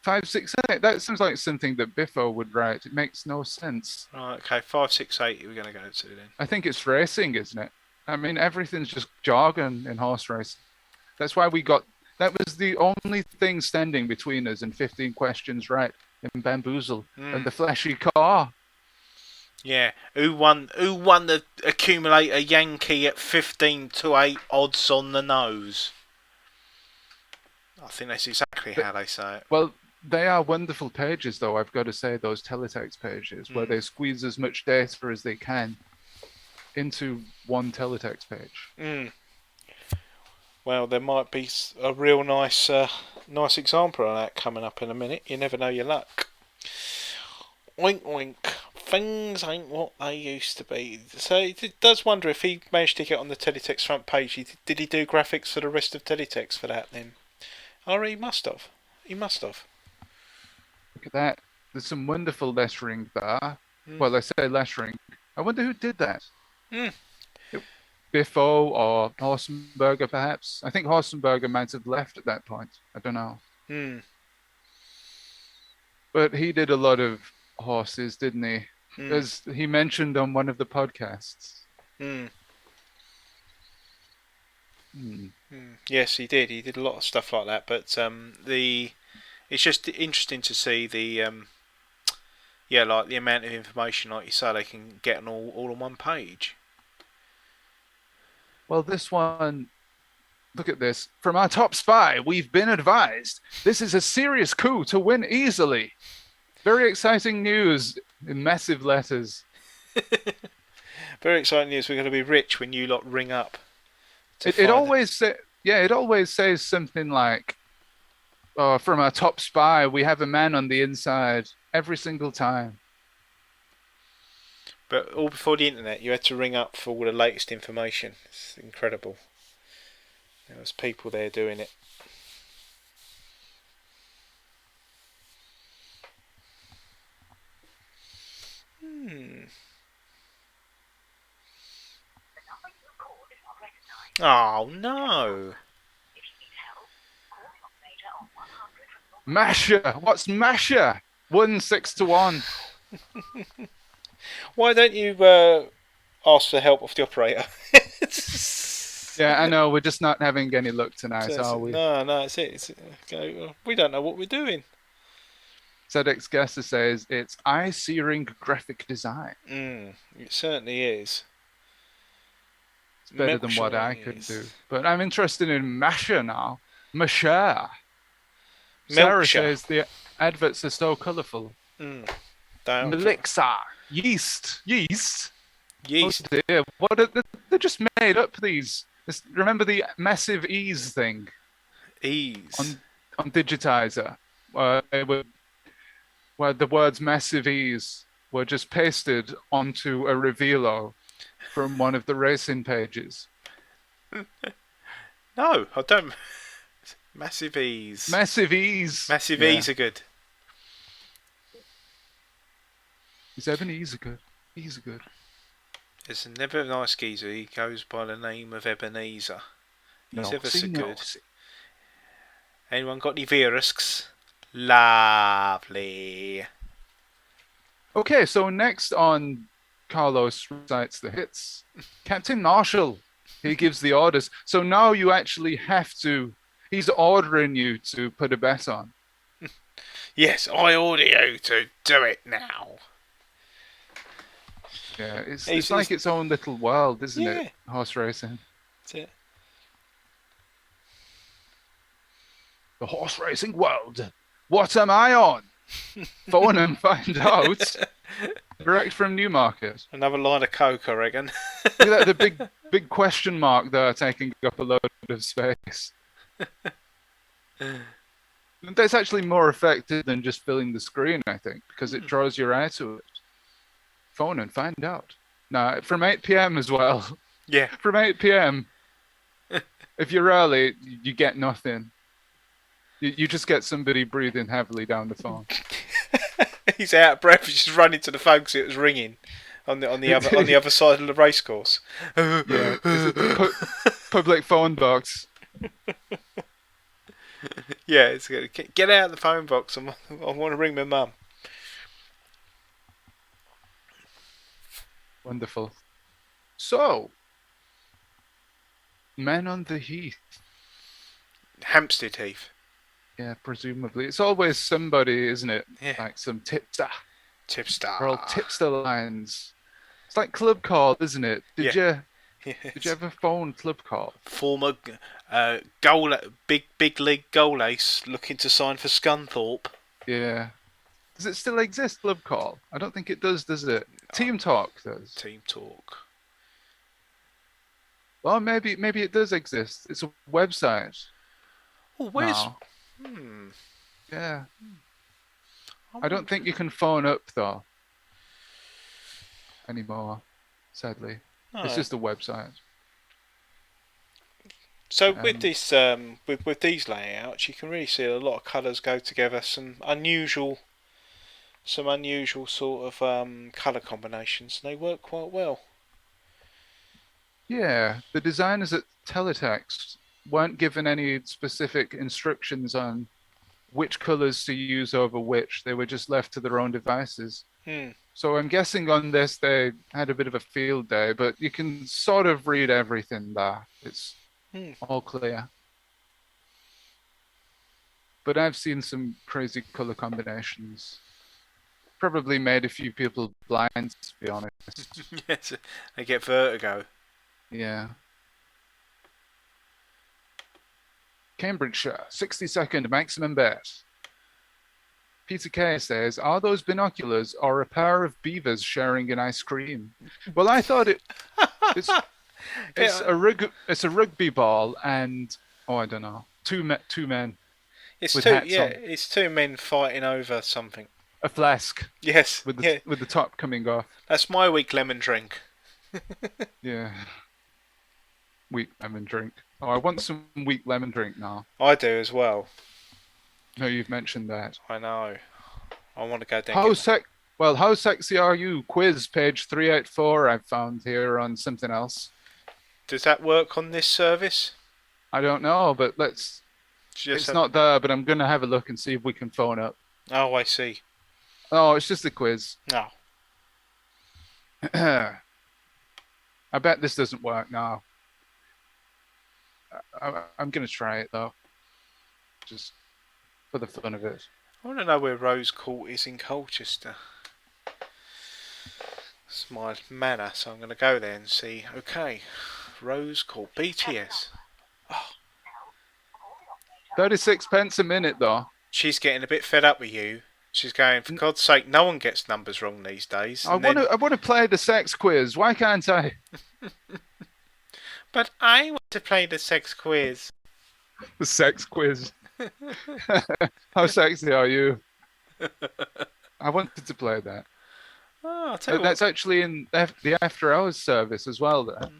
568. That sounds like something that Biffo would write. It makes no sense. Right, okay, 568 we're going to go to then. I think it's racing, isn't it? I mean, everything's just jargon in horse racing. That's why that was the only thing standing between us and 15 questions right in Bamboozle and the flashy car. Yeah, who won the accumulator Yankee at 15-8 odds on the nose? I think that's exactly how they say it. Well, they are wonderful pages, though, I've got to say, those teletext pages, where they squeeze as much data as they can into one teletext page. Well, there might be a real nice example of that coming up in a minute. You never know your luck. Wink, wink. Things ain't what they used to be. So it does wonder if he managed to get on the Teletext front page. Did he do graphics for the rest of Teletext for that then? Oh, he must have. Look at that. There's some wonderful lettering there. Well, I say lettering. I wonder who did that. Biffo or Horsenberger, perhaps. I think Horsenberger might have left at that point. I don't know. But he did a lot of horses, didn't he? As he mentioned on one of the podcasts. Yes, he did. He did a lot of stuff like that. But it's just interesting to see the like the amount of information, like you say, they can get on all on one page. Well, this one, look at this. From our top spy, we've been advised this is a serious coup to win easily. Very exciting news in massive letters. Very exciting news. We're going to be rich when you lot ring up. It always says something like, from our top spy, we have a man on the inside every single time. But all before the internet, you had to ring up for all the latest information. It's incredible. There was people there doing it. Oh no! Masher! What's Masher? 1-6-1. Why don't you ask for help of the operator? Yeah, I know. We're just not having any luck tonight, are we? No, it's it. We don't know what we're doing. ZX Gasser says it's eye-searing graphic design. It certainly is. It's better than what I could do. But I'm interested in Masher now. Masher. Sarah says the adverts are so colourful. Elixir. Yeast. Oh dear. What are they just made up these. Remember the massive ease thing? Ease. On Digitiser. Where the words massive ease were just pasted onto a revealo from one of the racing pages. No, I don't. Massive ease. Massive ease. Massive ease are good. Is Ebenezer good? He's good. There's never a nice geezer. He goes by the name of Ebenezer. He's ever so good. Anyone got any Verisks? Lovely. Okay, so next on Carlos recites the hits. Captain Marshall, he gives the orders. So now you actually have to. He's ordering you to put a bet on. Yes, I order you to do it now. Yeah, it's like its own little world, isn't it? Horse racing. That's it. The horse racing world. What am I on? Phone and find out. Direct from Newmarket. Another line of coke, I reckon. Look at that, the big question mark there taking up a load of space. That's actually more effective than just filling the screen, I think, because it draws your eye to it. Phone and find out. Now, from 8 p.m. as well. Yeah. From 8 p.m. If you're early, you get nothing. You just get somebody breathing heavily down the phone. He's out of breath. He's just running to the phone because it was ringing on the other side of the racecourse. Yeah, public phone box. Yeah, it's good. Get out of the phone box. I want to ring my mum. Wonderful. So, Men on the Heath. Hampstead Heath. Yeah, presumably. It's always somebody, isn't it? Yeah. Like some tipster. Tipster. They're all tipster lines. It's like Club Call, isn't it? Did you ever phone Club Call? Former big league goal ace looking to sign for Scunthorpe. Yeah. Does it still exist, Club Call? I don't think it does it? Team Talk does. Team Talk. Well, maybe it does exist. It's a website. Oh, where's... now. Yeah. I don't think you can phone up, though. Anymore, sadly. No. It's just a website. So with this, with these layouts, you can really see a lot of colours go together. Some unusual sort of colour combinations. They work quite well. Yeah, the designers at Teletext weren't given any specific instructions on which colours to use over which. They were just left to their own devices. So I'm guessing on this they had a bit of a field day, but you can sort of read everything there. It's all clear. But I've seen some crazy colour combinations. Probably made a few people blind, to be honest. Yes, they get vertigo. Yeah. Cambridgeshire, 60-second maximum bet. Peter K says, are those binoculars or a pair of beavers sharing an ice cream? Well, I thought it's a rugby ball and I don't know, two men. It's with two hats on. It's two men fighting over something. A flask. Yes. With the top coming off. That's my weak lemon drink. Yeah. Weak lemon drink. Oh, I want some weak lemon drink now. I do as well. No, you've mentioned that. I know. I want to go down. How sexy are you? Quiz page 384 I've found here on something else. Does that work on this service? I don't know, but it's not there, but I'm going to have a look and see if we can phone up. Oh, I see. Oh, it's just a quiz. No. I bet this doesn't work now. I'm going to try it, though. Just for the fun of it. I want to know where Rose Court is in Colchester. It's my manor, so I'm going to go there and see. Okay, Rose Court, BTS. Oh. 36 pence a minute, though. She's getting a bit fed up with you. She's going, for God's sake, no one gets numbers wrong these days. I want to play the sex quiz. Why can't I? But I want to play the sex quiz. The sex quiz. How sexy are you? I wanted to play that. Oh, I'll tell you that's actually in the after hours service as well. There.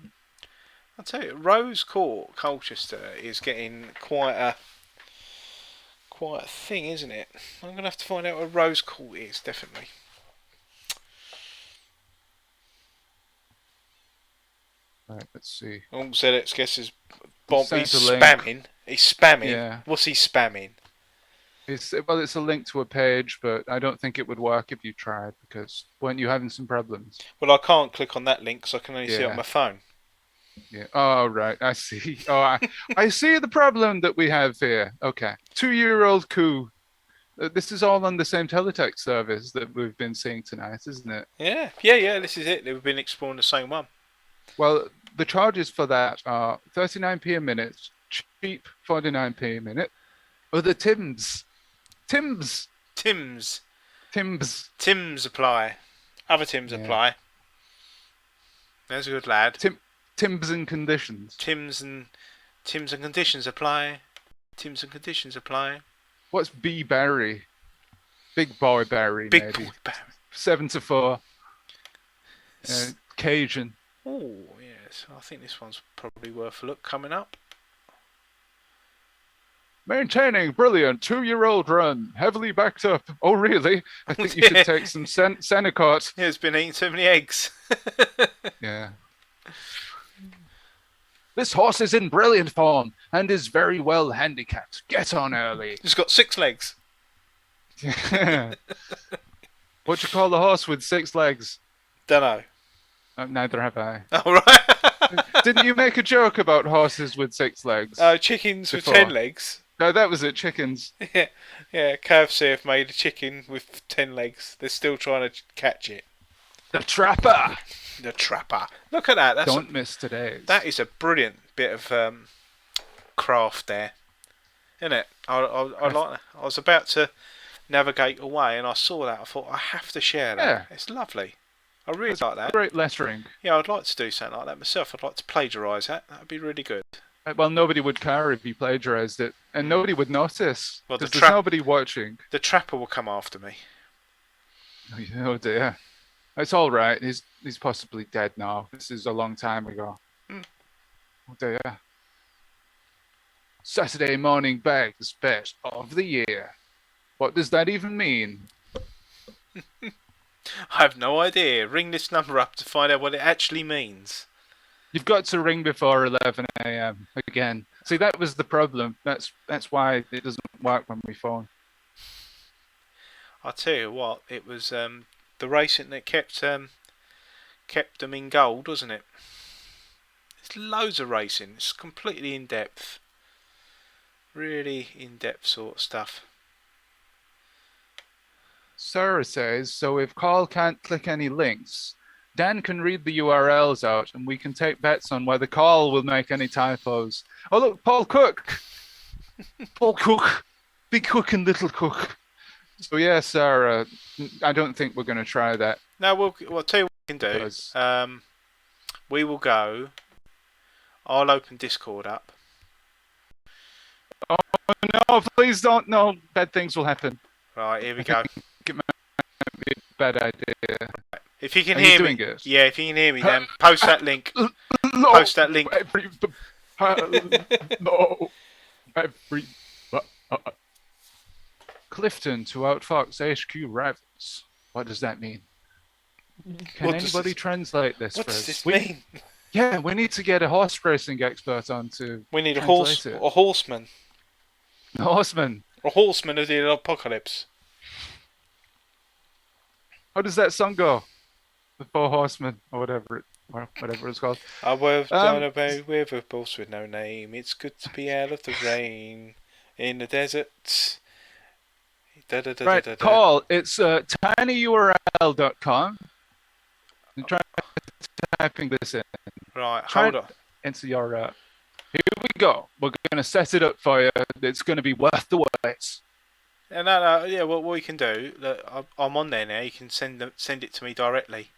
I'll tell you, Rose Court, Colchester, is getting quite a thing, isn't it? I'm going to have to find out where Rose Court is, definitely. Right, let's see. Oh, so let's guess he's spamming. He's spamming. Yeah. What's he spamming? It's a link to a page, but I don't think it would work if you tried, because weren't you having some problems? Well, I can't click on that link, so I can only see it on my phone. Yeah. Oh, right. I see. Oh, I see the problem that we have here. Okay. 2-year-old coup. This is all on the same teletext service that we've been seeing tonight, isn't it? Yeah. This is it. We've been exploring the same one. Well, the charges for that are 39p a minute, cheap 49p a minute, or the Tims apply. Other Tims apply. There's a good lad. Tims and conditions. Tims and conditions apply. Tims and conditions apply. What's B Barry? Big boy Barry, Big maybe. boy Barry. 7 to 4. Cajun. Oh, yes. I think this one's probably worth a look coming up. Maintaining brilliant 2-year-old run, heavily backed up. Oh, really? I think you should take some Senecot. Yeah, it's been eating so many eggs. Yeah. This horse is in brilliant form and is very well handicapped. Get on early. It's got 6 legs. What you call the horse with 6 legs? Dunno. Neither have I. All right. Didn't you make a joke about horses with 6 legs? Chickens before? with 10 legs. No, that was it. Chickens. Yeah, KFC have made a chicken with 10 legs. They're still trying to catch it. The Trapper. The Trapper. Look at that. Don't miss today's. That is a brilliant bit of craft there, isn't it? I like that. I was about to navigate away and I saw that. I thought I have to share that. Yeah. It's lovely. I really like that. Great lettering. Yeah, I'd like to do something like that myself. I'd like to plagiarise that. That would be really good. Well, nobody would care if you plagiarised it, and nobody would notice. Well, because there's nobody watching. The Trapper will come after me. Oh dear. It's all right. He's possibly dead now. This is a long time ago. Oh dear. Saturday morning bags bet of the year. What does that even mean? I have no idea. Ring this number up to find out what it actually means. You've got to ring before 11 a.m. again. See, that was the problem. That's why it doesn't work when we phone. I'll tell you what, it was the racing that kept them in gold, wasn't it? There's loads of racing. It's completely in depth. Really in depth sort of stuff. Sarah says, so if Carl can't click any links, Dan can read the URLs out and we can take bets on whether Carl will make any typos. Oh look, Paul Cook. Paul Cook. Big Cook and Little Cook. So yeah, Sarah, I don't think we're going to try that. No, we'll tell you what we can do. Because... we will go. I'll open Discord up. Oh no, please don't. No, bad things will happen. Right, here we go. It might be a bad idea. If you can Are hear you me, doing it? yeah, if you can hear me, then post that link. No, Post that link. No. Clifton to Outfox HQ rivals. What does that mean? Can anybody translate this? What for does us? this mean? Yeah, we need to get a horse racing expert on to. We need a translate it. horseman. A horseman. A horseman of the apocalypse. How does that song go? The Four Horsemen, or whatever it's called. I was down a bay with a boss with no name. It's good to be out of the rain in the desert. Right, Paul, it's tinyurl.com. I'm trying typing this in. Right, hold on. Into your. Here we go. We're going to set it up for you. It's going to be worth the wait. No. Yeah, what we can do? Look, I'm on there now. You can send it to me directly.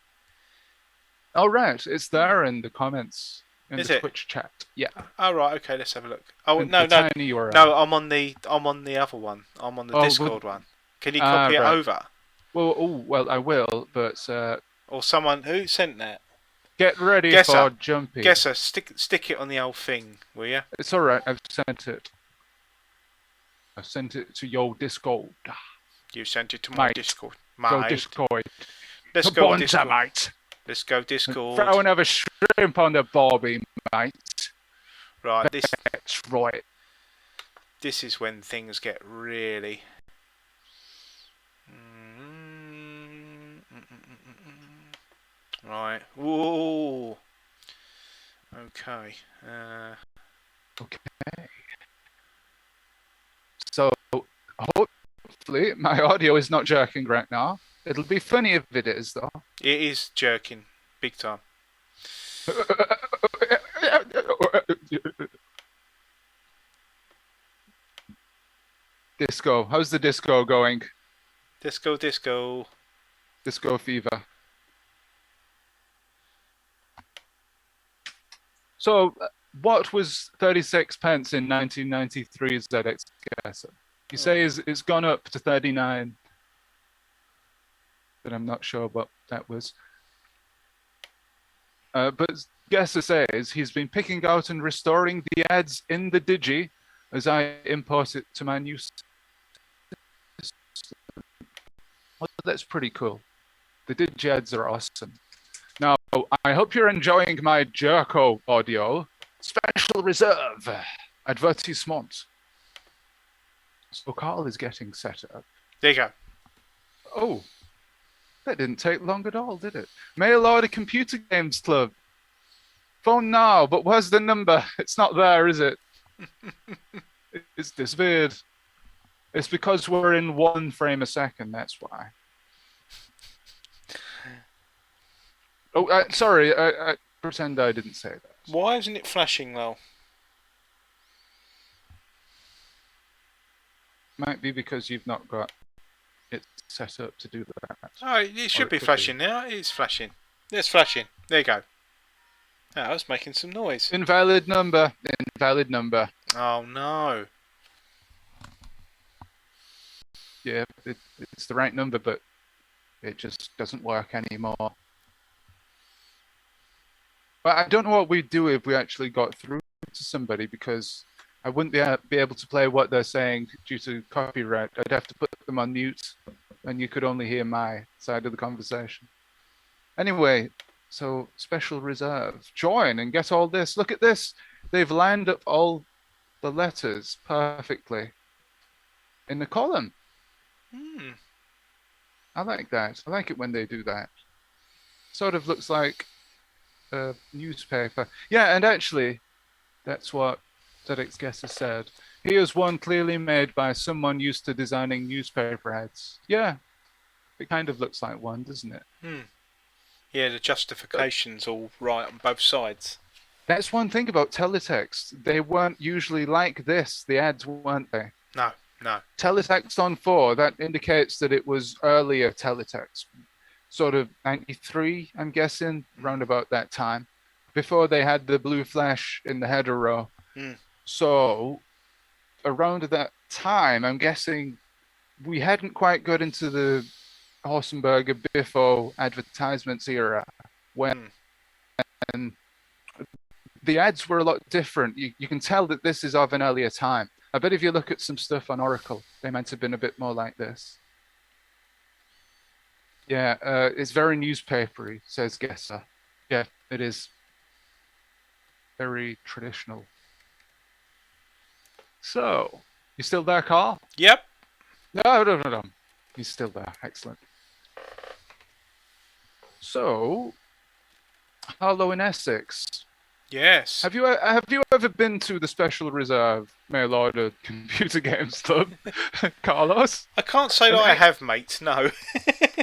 Oh right, it's there in the comments in Is the it? Twitch chat. Yeah. Oh right, okay. Let's have a look. Oh In no. the tiny URL. No, I'm on the other one. I'm on the Discord one. Can you copy it right. over? Well, I will, but Or someone who sent that? get ready Guess for her. jumping. Guesser, stick it on the old thing, will you? It's all right. I've sent it. I sent it to your Discord. You sent it to my Mate. Discord. Go Mate. Discord. Let's go Bonza, Discord. mate. Let's go Discord. Throw another shrimp on the barbie, mate. Right, That's right. this is when things get really. Right. Whoa. Okay. Okay. So hopefully my audio is not jerking right now. It'll be funny if it is, though. It is jerking big time. Disco. How's the disco going? Disco, disco. Disco fever. So, what was 36 pence in 1993's ZX Guesser? You say it's gone up to 39, but I'm not sure what that was. But Guesser says he's been picking out and restoring the ads in the Digi as I import it to my new system. Well, that's pretty cool. The Digi ads are awesome. Now, I hope you're enjoying my Jerko audio. Special reserve. Advertisement. So Carl is getting set up. There you go. Oh, that didn't take long at all, did it? Mail order computer games club. Phone now, but where's the number? It's not there, is it? It's disappeared. It's because we're in 1 frame a second, that's why. Oh, sorry, I pretend I didn't say that. Why isn't it flashing though? Might be because you've not got it set up to do that. Oh, it should be flashing now. It's flashing. It's flashing. There you go. Oh, I was making some noise. Invalid number. Invalid number. Oh no. Yeah, it's the right number, but it just doesn't work anymore. But I don't know what we'd do if we actually got through to somebody, because I wouldn't be able to play what they're saying due to copyright. I'd have to put them on mute, and you could only hear my side of the conversation. Anyway, so special reserve. Join and get all this. Look at this. They've lined up all the letters perfectly in the column. I like that. I like it when they do that. Sort of looks like a newspaper. Yeah, and actually, that's what ZX Guesser said. Here's one clearly made by someone used to designing newspaper ads. Yeah, it kind of looks like one, doesn't it? Yeah, the justification's all right on both sides. That's one thing about Teletext. They weren't usually like this, the ads, weren't they? No, no. Teletext on 4, that indicates that it was earlier Teletext. Sort of 93, I'm guessing, around about that time, before they had the blue flash in the header row. So around that time, I'm guessing we hadn't quite got into the Horsenberger Biffo advertisements era, when the ads were a lot different. You can tell that this is of an earlier time. I bet if you look at some stuff on Oracle, they might have been a bit more like this. Yeah, it's very newspapery, says Guesser. Yeah, it is. Very traditional. So, you still there, Carl? Yep. No. He's still there. Excellent. So, Harlow in Essex. Yes. Have you ever been to the Special Reserve Mail Order Computer Games Club, Carlos? I can't say that I have, mate. No.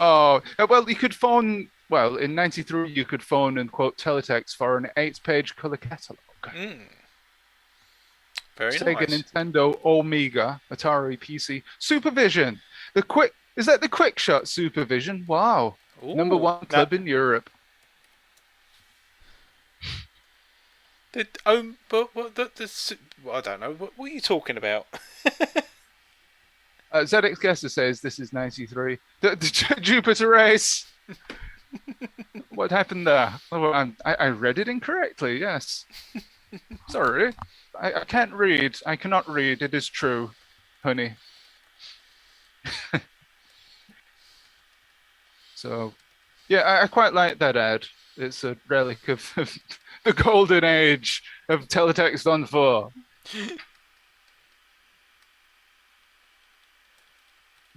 Oh, well, you could phone. Well, in '93, you could phone and quote Teletext for an 8-page color catalog. Very Sega, nice. Nintendo, Omega, Atari, PC, Supervision. Is that the Quick Shot Supervision? Wow, Ooh, #1 club in Europe. But what? I don't know. What are you talking about? ZX Guesser says this is '93. The Jupiter race. What happened there? Oh, I read it incorrectly. Yes. Sorry. I can't read. I cannot read. It is true, honey. So, yeah, I quite like that ad. It's a relic of the golden age of Teletext on 4.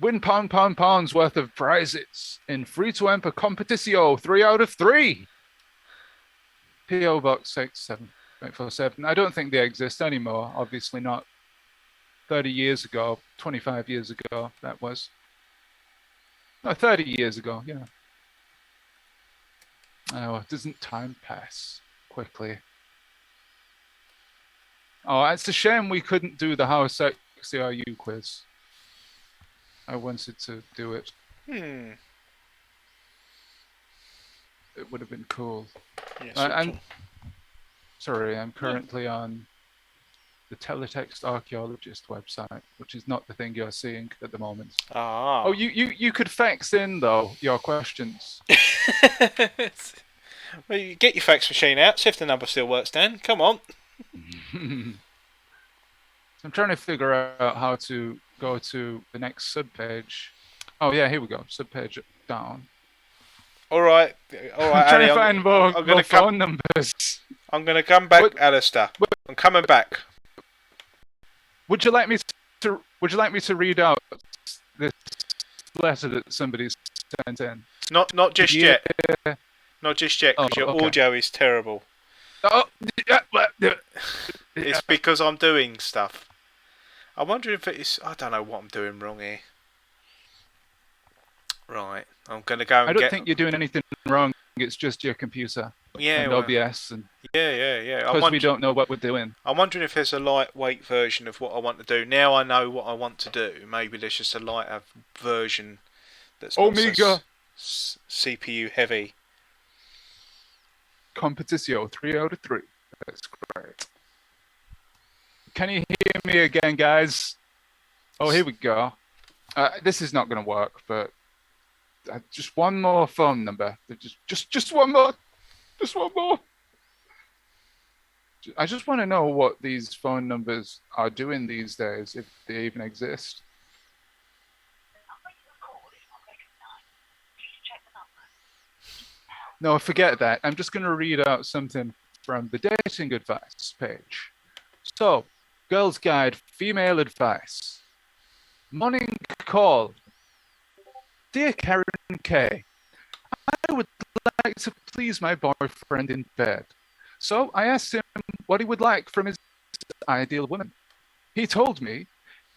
Win pounds worth of prizes in free-to-enter competitio 3 out of 3. PO Box 67847. I don't think they exist anymore. Obviously not. 30 years ago, 25 years ago, that was. No, 30 years ago, yeah. Oh, doesn't time pass quickly? Oh, it's a shame we couldn't do the How Sexy Are You quiz. I wanted to do it. Hmm. It would have been cool. Yes. I'm currently on the Teletext Archaeologist website, which is not the thing you're seeing at the moment. Ah. Oh, you could fax in though your questions. Well, you get your fax machine out. See if the number still works. Dan, come on. I'm trying to figure out how to go to the next subpage. Oh yeah, here we go. Subpage down. All right, I'm trying to find more phone numbers. I'm going to come back, Alistair. I'm coming back. Would you like me to read out this letter that somebody's sent in? Not just yet. Yeah. Not just yet, because your audio is terrible. Oh, It's because I'm doing stuff. I wonder if it's... I don't know what I'm doing wrong here. Right, I'm going to go and I don't think you're doing anything wrong. It's just your computer. Yeah, and OBS. And yeah. Because we don't know what we're doing. I'm wondering if there's a lightweight version of what I want to do. Now I know what I want to do. Maybe there's just a lighter version that's not Omega so CPU heavy. Competition 3 out of 3. That's great. Can you hear me again, guys? Oh, here we go. This is not going to work, but just one more phone number. Just one more. Just one more. I just want to know what these phone numbers are doing these days, if they even exist. No, forget that. I'm just going to read out something from the dating advice page. So, Girls Guide, female advice. Morning call. Dear Karen K, I would like to please my boyfriend in bed. So I asked him what he would like from his ideal woman. He told me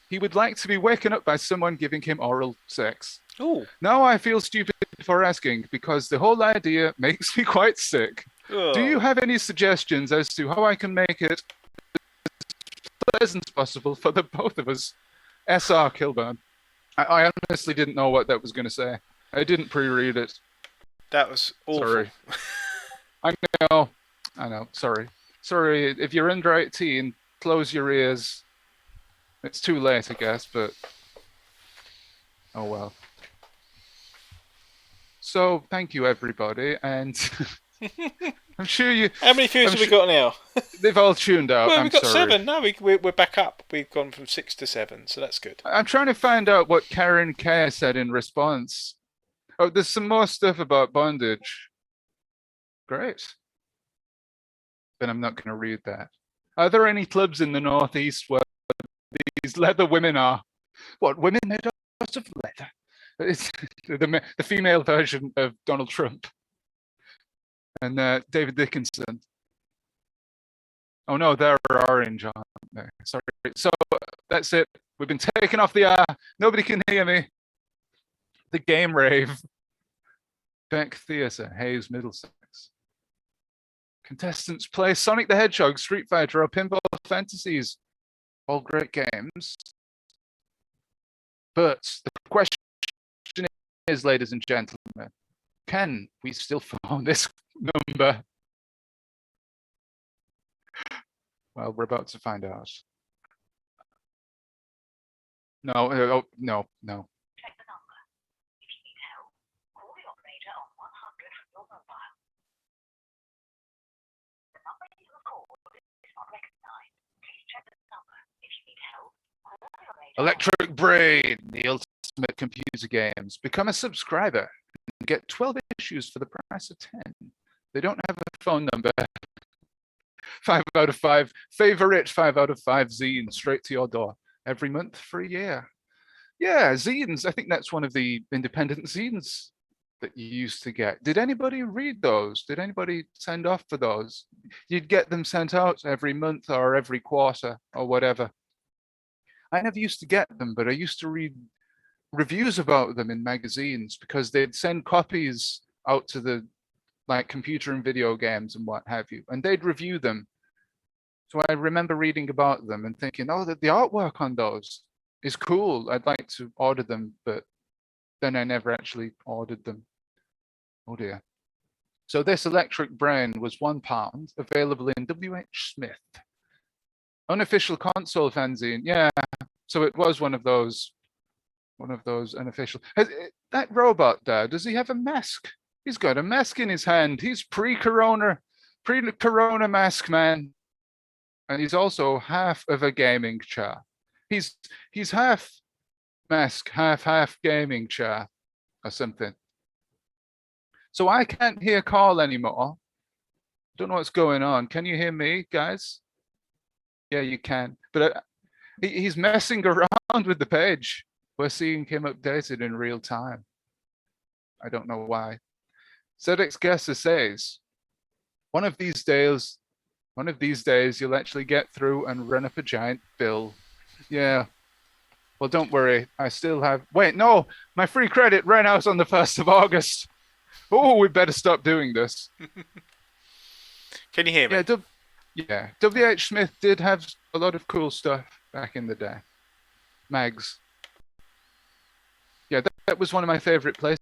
he would like to be waken up by someone giving him oral sex. Ooh. Now I feel stupid for asking because the whole idea makes me quite sick. Oh. Do you have any suggestions as to how I can make it as pleasant as possible for the both of us? SR Kilburn. I honestly didn't know what that was going to say. I didn't pre-read it. That was awful. Sorry. I know. Sorry. If you're under 18, close your ears. It's too late, I guess, but oh well. So thank you, everybody, and I'm sure you. How many views have we got now? They've all tuned out. Well, I'm we've got sorry. 7. No, we're back up. We've gone from 6 to 7, so that's good. I'm trying to find out what Karen K said in response. Oh, there's some more stuff about bondage. Great. But I'm not going to read that. Are there any clubs in the Northeast where these leather women are? What, women made out of leather? It's the female version of Donald Trump and David Dickinson. Oh no, they're orange, aren't they? Sorry. So that's it. We've been taken off the air. Nobody can hear me. The game rave. Beck Theatre, Hayes, Middlesex. Contestants play Sonic the Hedgehog, Street Fighter, or Pinball Fantasies. All great games. But the question is, ladies and gentlemen, can we still phone this number? Well, we're about to find out. No. Check the number. If you need help, call the operator on 100 from your mobile. The number you have called is not recognized. Please check the number. If you need help, call the operator. Electric Brain, the ultimate computer games. Become a subscriber and get 12 issues for the price of 10. They don't have a phone number. 5 out of 5. Favorite 5 out of 5 zines straight to your door every month for a year. Yeah, zines. I think that's one of the independent zines that you used to get. Did anybody read those? Did anybody send off for those? You'd get them sent out every month or every quarter or whatever. I never used to get them, but I used to read reviews about them in magazines because they'd send copies out to the computer and video games and what have you, and they'd review them. So I remember reading about them and thinking, oh, the artwork on those is cool. I'd like to order them, but then I never actually ordered them. Oh dear. So this electric brain was £1, available in W.H. Smith. Unofficial console fanzine. Yeah, so it was one of those unofficial. That robot there, does he have a mask? He's got a mask in his hand. He's pre-corona mask man. And he's also half of a gaming chair. He's half mask, half gaming chair or something. So I can't hear Carl anymore. Don't know what's going on. Can you hear me, guys? Yeah, you can. But he's messing around with the page. We're seeing him updated in real time. I don't know why. ZX Guesser says, one of these days you'll actually get through and run up a giant bill. Yeah. Well, don't worry. I still have. Wait, no, my free credit ran out on the 1st of August. Oh, we better stop doing this. Can you hear me? Yeah, W.H. Smith did have a lot of cool stuff back in the day. Mags. Yeah, that was one of my favorite places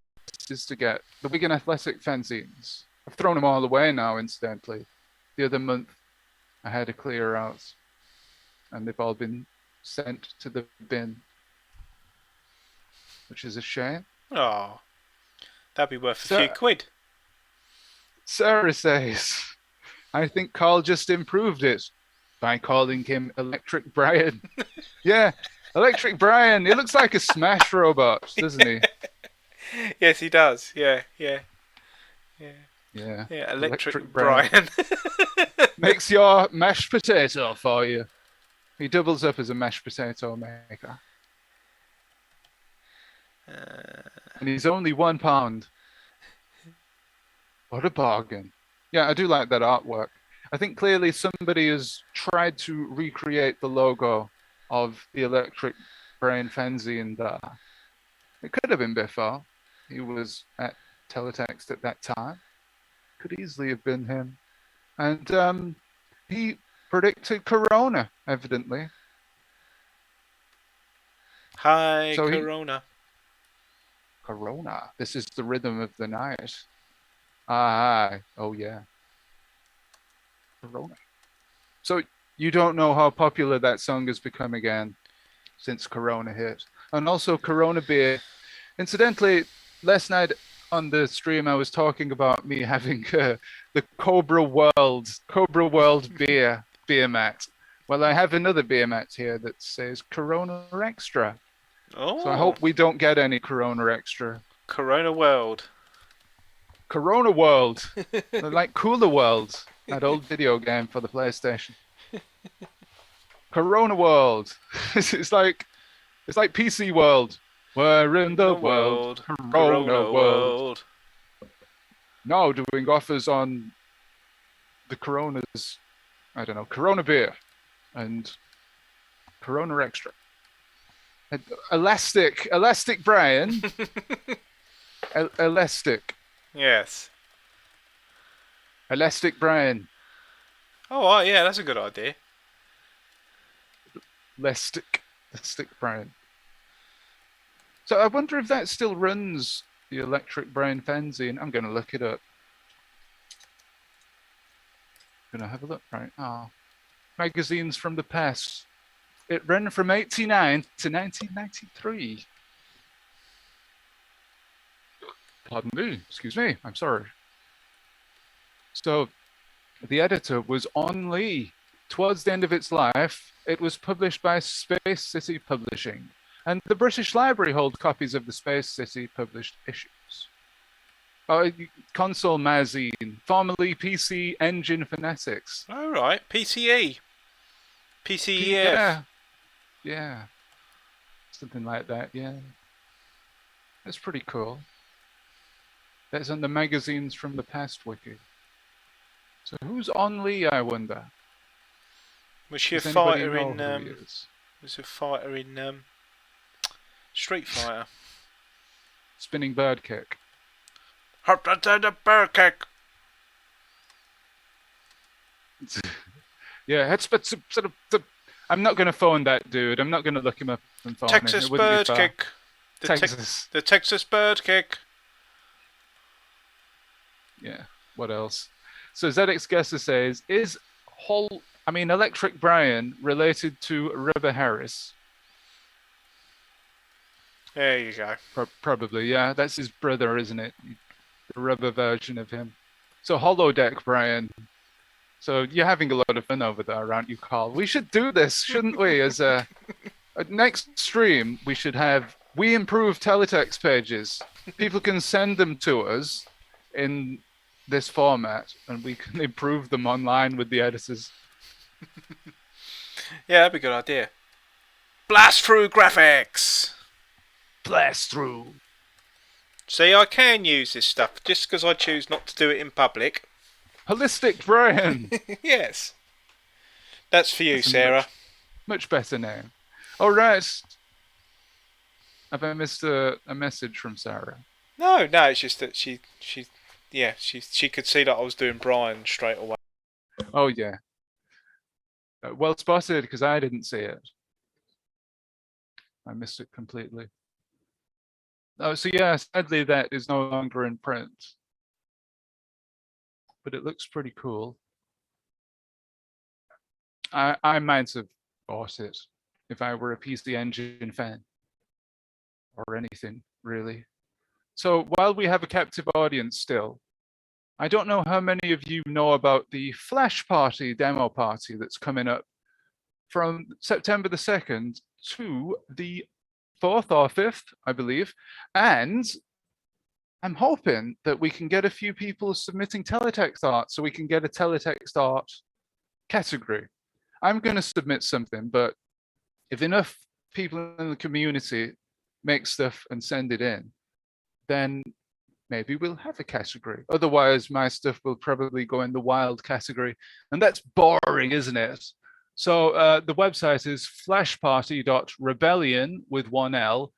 to get the Wigan Athletic fanzines. I've thrown them all away now, incidentally. The other month, I had a clear out, and they've all been sent to the bin, which is a shame. Oh, that'd be worth a few quid. Sarah says, I think Carl just improved it by calling him Electric Brian. Yeah, Electric Brian. He looks like a Smash robot, doesn't he? Yes, he does. Yeah. Electric Brian. Makes your mashed potato for you. He doubles up as a mashed potato maker. And he's only £1. What a bargain. Yeah, I do like that artwork. I think clearly somebody has tried to recreate the logo of the Electric Brain fanzine there. It could have been before. He was at Teletext at that time. Could easily have been him. And he predicted Corona, evidently. Hi, so Corona. Corona. This is the rhythm of the night. Ah, oh yeah. Corona. So you don't know how popular that song has become again since Corona hit. And also Corona beer. Incidentally, last night on the stream I was talking about me having the Cobra World beer mat. Well, I have another beer mat here that says Corona Extra. Oh. So I hope we don't get any Corona Extra. Corona World. Corona World. Like Cooler World, that old video game for the PlayStation. Corona World. It's like PC World. We're in the world. Corona World. Now doing offers on the Coronas, I don't know, Corona beer and Corona Extra. Elastic Brian. Elastic. Yes. Elastic Brian. Oh, yeah, that's a good idea. Elastic Brian. So I wonder if that still runs the Electric Brain fanzine. I'm going to look it up. I'm going to have a look right now. Magazines from the past. It ran from 1989 to 1993. Pardon me, excuse me, I'm sorry. So the editor was On Lee. Towards the end of its life, it was published by Space City Publishing, and the British Library hold copies of the Space City published issues. Console Magazine, formerly PC Engine Phonetics. Oh, right, PCE. PCEF. Yeah. Something like that, yeah. That's pretty cool. That's on the Magazines from the Past wiki. So who's On Lee, I wonder? Was she a fighter in Street Fighter? Spinning bird kick. The bird kick. Yeah, it's but sort of. I'm not going to phone that dude. I'm not going to look him up and phone him. Texas It wouldn't be bird fair. kick. Texas. The Texas bird kick. Yeah. What else? So ZX Guesser says, is Electric Brian related to Rubber Harris? There you go. Probably, yeah. That's his brother, isn't it? The rubber version of him. So Holodeck Brian. So you're having a lot of fun over there, aren't you, Carl? We should do this, shouldn't we? As a next stream, we should have we improve teletext pages. People can send them to us in this format, and we can improve them online with the editors. Yeah, that'd be a good idea. Blast through graphics. Blast through. See, I can use this stuff just because I choose not to do it in public. Holistic Brian. Yes. That's for you, That's a Sarah. Much better name. All right. Have I missed a message from Sarah? No, it's just that she could see that I was doing Brian straight away. Oh, yeah. Well spotted, because I didn't see it. I missed it completely. Oh, so yeah, sadly that is no longer in print. But it looks pretty cool. I might have bought it if I were a PC Engine fan. Or anything, really. So while we have a captive audience still, I don't know how many of you know about the Flash Party demo party that's coming up from September the 2nd to the 4th or 5th, I believe. And I'm hoping that we can get a few people submitting teletext art so we can get a teletext art category. I'm going to submit something, but if enough people in the community make stuff and send it in, then maybe we'll have a category. Otherwise, my stuff will probably go in the wild category. And that's boring, isn't it? So the website is flashparty.rebellion with one L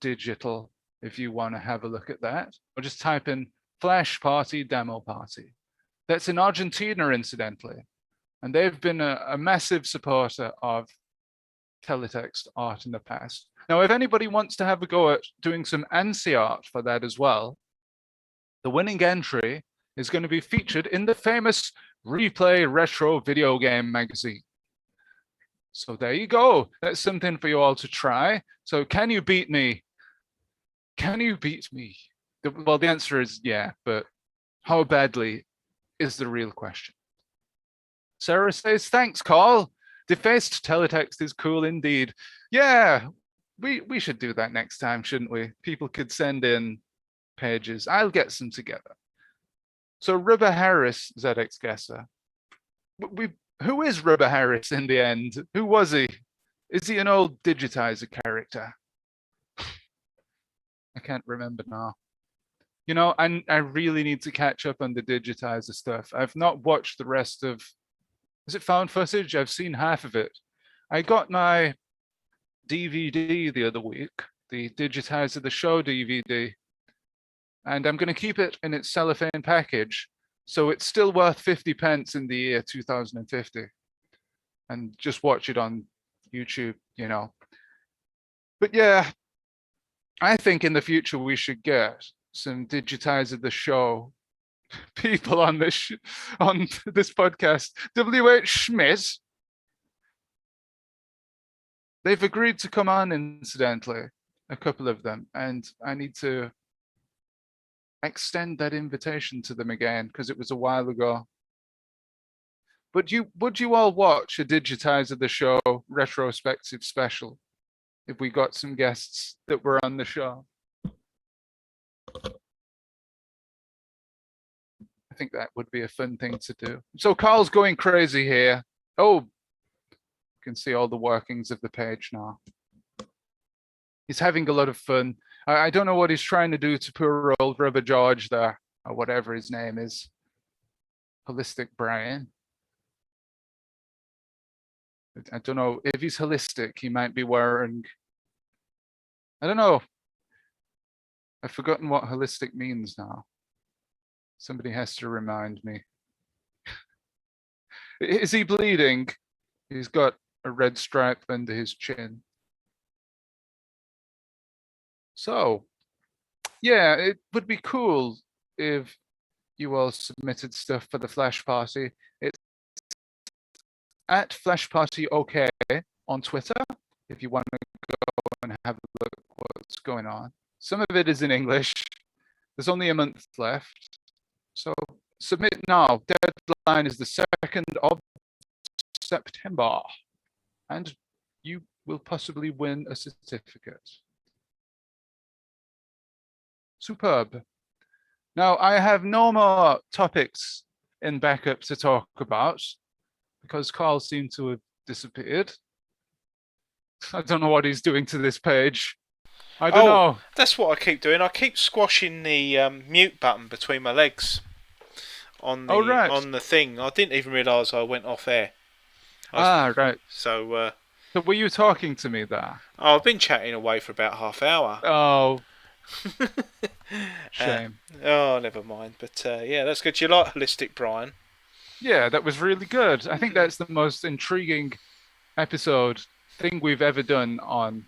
.digital if you want to have a look at that. Or just type in Flash Party Demo Party. That's in Argentina, incidentally. And they've been a massive supporter of teletext art in the past. Now, if anybody wants to have a go at doing some ANSI art for that as well, the winning entry is going to be featured in the famous Replay Retro video game magazine. So there you go. That's something for you all to try. So can you beat me? Can you beat me? Well, the answer is yeah, but how badly is the real question. Sarah says, thanks, Carl. Defaced teletext is cool indeed. Yeah, we should do that next time, shouldn't we? People could send in pages. I'll get some together. So Rubber Harris, ZX Guesser. Who is Rubber Harris in the end? Who was he? Is he an old Digitiser character? I can't remember now. You know, I really need to catch up on the Digitiser stuff. I've not watched the rest of, is it found footage? I've seen half of it. I got my DVD the other week, the Digitiser the Show DVD, and I'm going to keep it in its cellophane package, so it's still worth 50 pence in the year 2050, and just watch it on YouTube, you know. But yeah, I think in the future we should get some Digitiser the Show people on this podcast. W.H. Schmidt, they've agreed to come on, incidentally, a couple of them, and I need to extend that invitation to them again because it was a while ago. But would you all watch a Digitiser the Show retrospective special if we got some guests that were on the show? I think that would be a fun thing to do. So Carl's going crazy here. Oh, you can see all the workings of the page now. He's having a lot of fun. I don't know what he's trying to do to poor old Rubber George there, or whatever his name is. Holistic Brian. I don't know. If he's holistic, he might be wearing, I don't know. I've forgotten what holistic means now. Somebody has to remind me. Is he bleeding? He's got a red stripe under his chin. So, yeah, it would be cool if you all submitted stuff for the Flash Party. It's at Flash Party OK on Twitter if you want to go and have a look what's going on. Some of it is in English. There's only a month left. So submit now. Deadline is the 2nd of September. And you will possibly win a certificate. Superb. Now, I have no more topics in backup to talk about because Carl seemed to have disappeared. I don't know what he's doing to this page. I don't know. That's what I keep doing. I keep squashing the mute button between my legs on the thing. I didn't even realise I went off air. Right. So were you talking to me there? I've been chatting away for about half hour. Oh. Shame. Never mind. But yeah, that's good. You like Holistic Brian? Yeah, that was really good. I think that's the most intriguing thing we've ever done on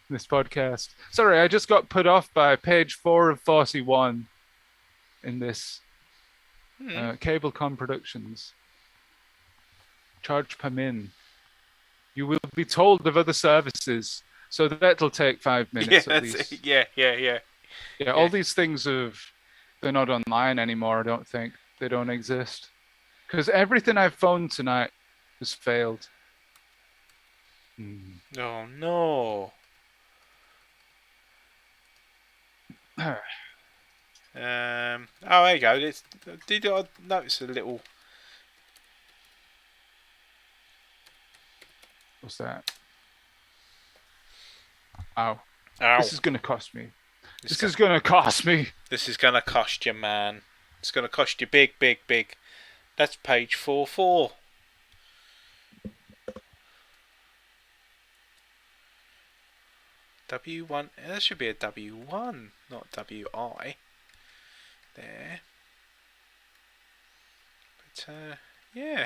this podcast. Sorry, I just got put off by page 4 of 41 in this Cablecom Productions. Charge per min. You will be told of other services, so that'll take 5 minutes at least. Yeah, all these things they're not online anymore, I don't think. They don't exist. Because everything I've phoned tonight has failed. Oh no. There you go. Did I notice a little? What's that? Ow. Ow. This is going to cost me. This is going to cost me. This is going to cost you, man. It's going to cost you big. That's page 44. W1. That should be a W1, not WI. There. But, yeah.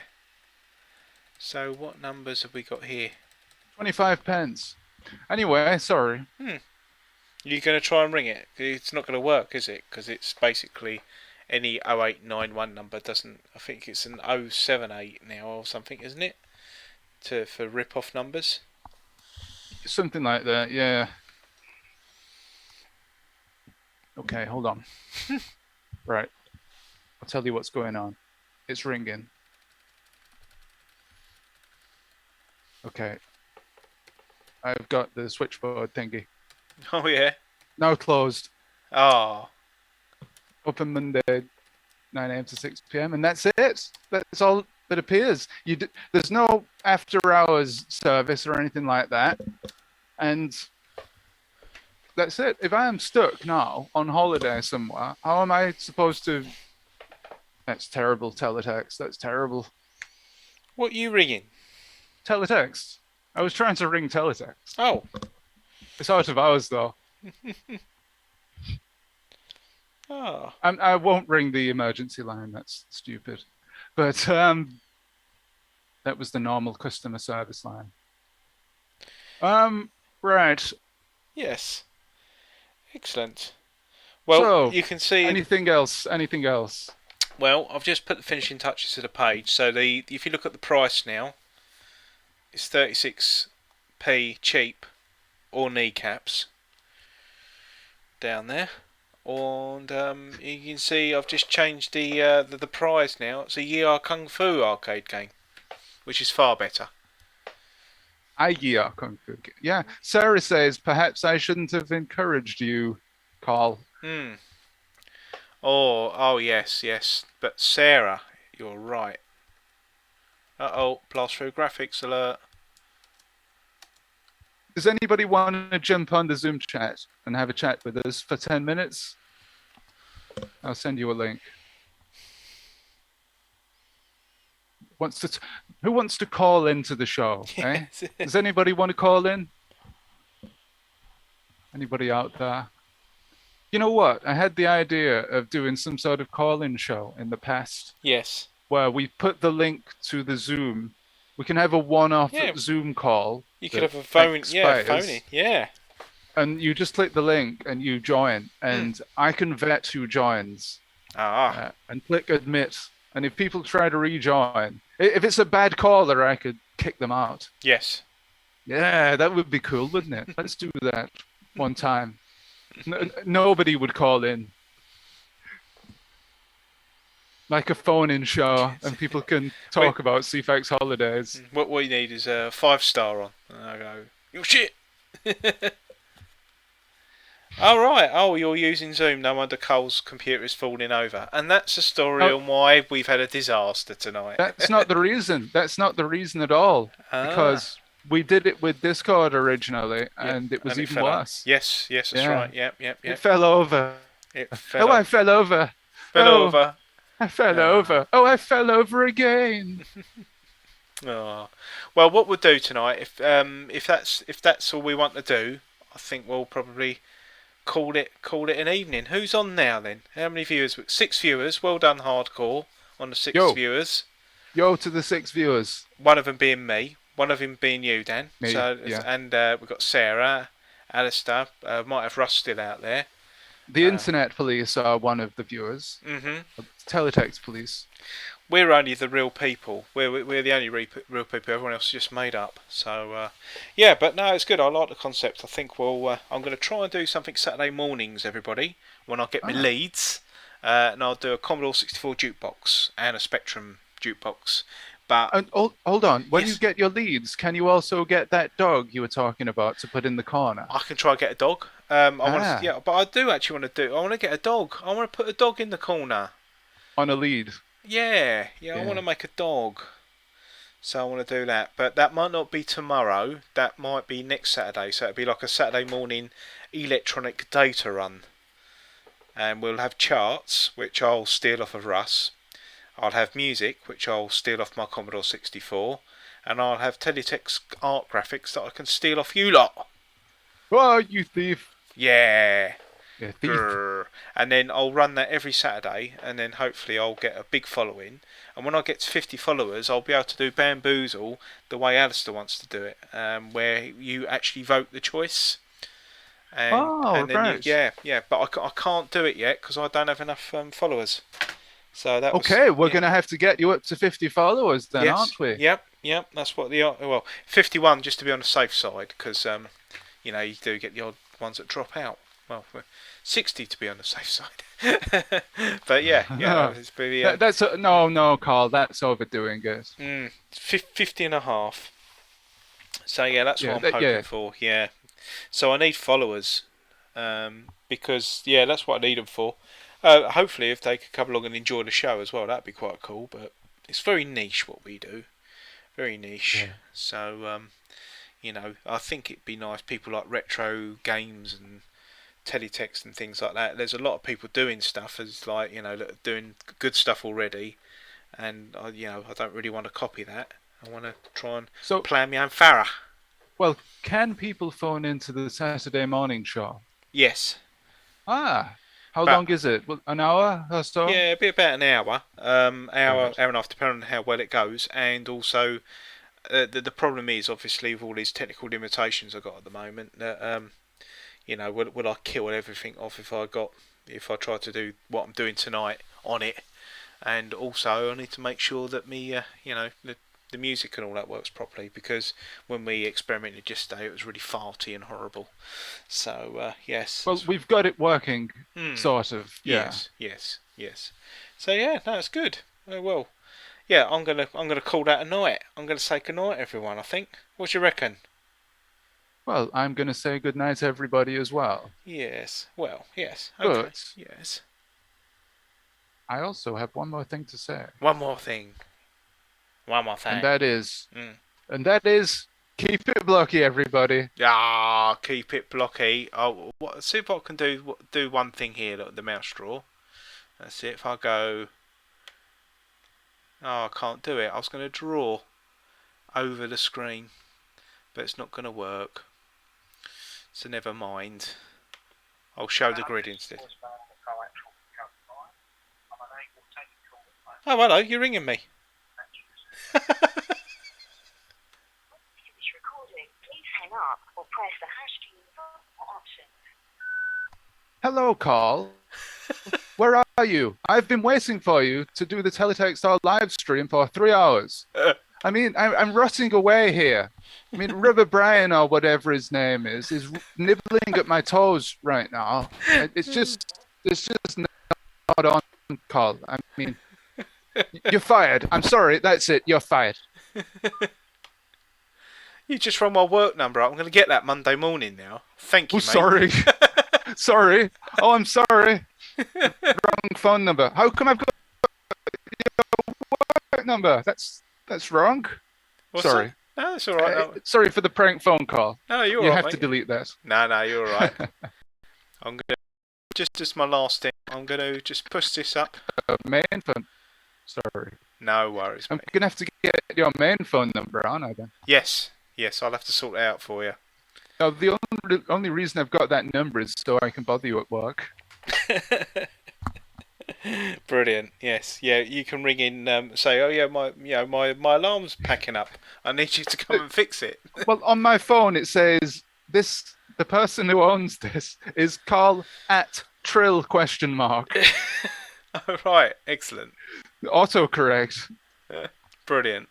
So, what numbers have we got here? 25 pence. Anyway, sorry. You're going to try and ring it? It's not going to work, is it? Because it's basically any 0891 number doesn't... I think it's an 078 now or something, isn't it? For rip-off numbers. Something like that, yeah. Okay, hold on. Right. I'll tell you what's going on. It's ringing. Okay. I've got the switchboard thingy. Oh, yeah? Now closed. Oh. Open Monday, 9 a.m. to 6 p.m. And that's it. That's all that appears. There's no after-hours service or anything like that. And that's it. If I am stuck now on holiday somewhere, how am I supposed to... That's terrible, Teletext. That's terrible. What are you ringing? Teletext. I was trying to ring Teletext. Oh. It's out of hours, though. Oh. I won't ring the emergency line. That's stupid. But that was the normal customer service line. Right. Yes. Excellent. Well, so, you can see... Anything else? Well, I've just put the finishing touches to the page. So if you look at the price now, it's 36p cheap or kneecaps down there. And you can see I've just changed the prize now. It's a Year Kung Fu arcade game, which is far better. Year Kung Fu. Yeah. Sarah says, perhaps I shouldn't have encouraged you, Carl. Oh, yes. But Sarah, you're right. Uh-oh, blast through graphics alert. Does anybody want to jump on the Zoom chat and have a chat with us for 10 minutes? I'll send you a link. Who wants to call into the show? Eh? Does anybody want to call in? Anybody out there? You know what? I had the idea of doing some sort of call-in show in the past. Yes. where we put the link to the Zoom. We can have a one-off Yeah. Zoom call. You could that have a phone, expires, phone in, yeah. and you just click the link and you join, Hmm. and I can vet who joins Ah, and click admit. And if people try to rejoin, if it's a bad caller, I could kick them out. yes. Yeah, that would be cool, wouldn't it? Let's do that one time. Nobody would call in. Like a phone-in show, and people can talk about CFAX holidays. What we need is a 5-star on. And I go, you're shit. All right. Oh, you're using Zoom. No wonder Cole's computer is falling over. And that's a story Oh. on why we've had a disaster tonight. That's not the reason. That's not the reason at all. Because we did it with Discord originally, and it was and even fell over. worse. Yes, that's Yeah. right. Yep. It fell over. It fell Oh, I fell over. fell Oh, over. I fell over. Oh, I fell over again. Oh. Well, what we'll do tonight, if that's all we want to do, I think we'll probably call it an evening. Who's on now then? How many viewers? 6 viewers. Well done, Hardcore, on the 6 Yo. viewers. Yo to the 6 viewers. One of them being me. One of them being you, Dan. Me, So, yeah. And we've got Sarah, Alistair. Might have Russ still out there. The internet police are one of the viewers. Mm-hmm. Teletext police. We're only the real people. We're the only real people. Everyone else is just made up. So yeah, but no, it's good. I like the concept. I think I'm going to try and do something Saturday mornings, everybody, when I get my leads, and I'll do a Commodore 64 jukebox and a Spectrum jukebox. But And hold on. When Yes. you get your leads, can you also get that dog you were talking about to put in the corner? I can try and get a dog. I do actually want to do. I want to get a dog. I want to put a dog in the corner. On a lead. Yeah. I want to make a dog. So I want to do that. But that might not be tomorrow. That might be next Saturday. So it'll be like a Saturday morning electronic data run. And we'll have charts, which I'll steal off of Russ. I'll have music, which I'll steal off my Commodore 64. And I'll have Teletext art graphics that I can steal off you lot. Oh, you thief. Yeah. Yeah, thief. Grrr. And then I'll run that every Saturday, and then hopefully I'll get a big following. And when I get to 50 followers, I'll be able to do Bamboozle the way Alistair wants to do it, where you actually vote the choice. And then right. but I can't do it yet because I don't have enough followers. So that Okay, we're going to have to get you up to 50 followers then, aren't we? Yep. That's what 51 just to be on the safe side, because you do get the odd ones that drop out. Well, 60 to be on the safe side. But it's pretty, no, Carl, that's overdoing it. 50 and a half. So that's what I'm hoping for. Yeah. So I need followers, because that's what I need them for. Hopefully, if they could come along and enjoy the show as well, that'd be quite cool. But it's very niche what we do, very niche. Yeah. So I think it'd be nice. People like retro games and teletext and things like that. There's a lot of people doing stuff as that are doing good stuff already, and I don't really want to copy that. I want to try and plan my own Farah. Well, can people phone into the Saturday morning show? Yes. How long is it? An hour or so? Yeah, it'll be about an hour. Hour and a half, depending on how well it goes. And also, the problem is, obviously, with all these technical limitations I've got at the moment, that, will I kill everything off if I try to do what I'm doing tonight on it? And also, I need to make sure that the music and all that works properly, because when we experimented yesterday, it was really farty and horrible. So yes. Well, we've got it working, sort of. Yeah. Yes. So it's good. Well, I'm gonna call that a night. I'm gonna say good night, everyone. I think. What do you reckon? Well, I'm gonna say good night to everybody as well. Yes. Well, yes. Okay. But yes. I also have one more thing to say. One more thing. And that is, keep it blocky, everybody. Keep it blocky. See if I can do one thing here. Look, the mouse drawer. Let's see if I go. I can't do it. I was going to draw over the screen, but it's not going to work. So never mind. I'll show the grid instead. Oh, hello, you're ringing me. To finish recording, please hang up or press the hash key for more options. Hello, Carl. Where are you? I've been waiting for you to do the Teletext or live stream for 3 hours. I mean, I'm rotting away here. I mean, River Brian or whatever his name is nibbling at my toes right now. It's just not on, Carl. I mean, you're fired. I'm sorry. That's it. You're fired. You just rung my work number up. I'm going to get that Monday morning now. Thank you, Oh, mate. sorry. Sorry. Oh, I'm sorry. Wrong phone number. How come I've got your work number? That's wrong. What's Sorry. that? No, it's all right. Sorry for the prank phone call. No, you're all You right, have mate. to delete that. No, you're all right. I'm going to, just as my last thing, I'm going to just push this up. Main phone. Sorry. No worries, I'm mate. going to have to get your main phone number, aren't I, then? Yes, I'll have to sort it out for you. No, the only reason I've got that number is so I can bother you at work. Brilliant. Yes. Yeah. You can ring in. Say, oh yeah, my alarm's packing up. I need you to come and fix it. Well, on my phone it says the person who owns this is Carl at Trill ? All right. Excellent. Autocorrect. Brilliant.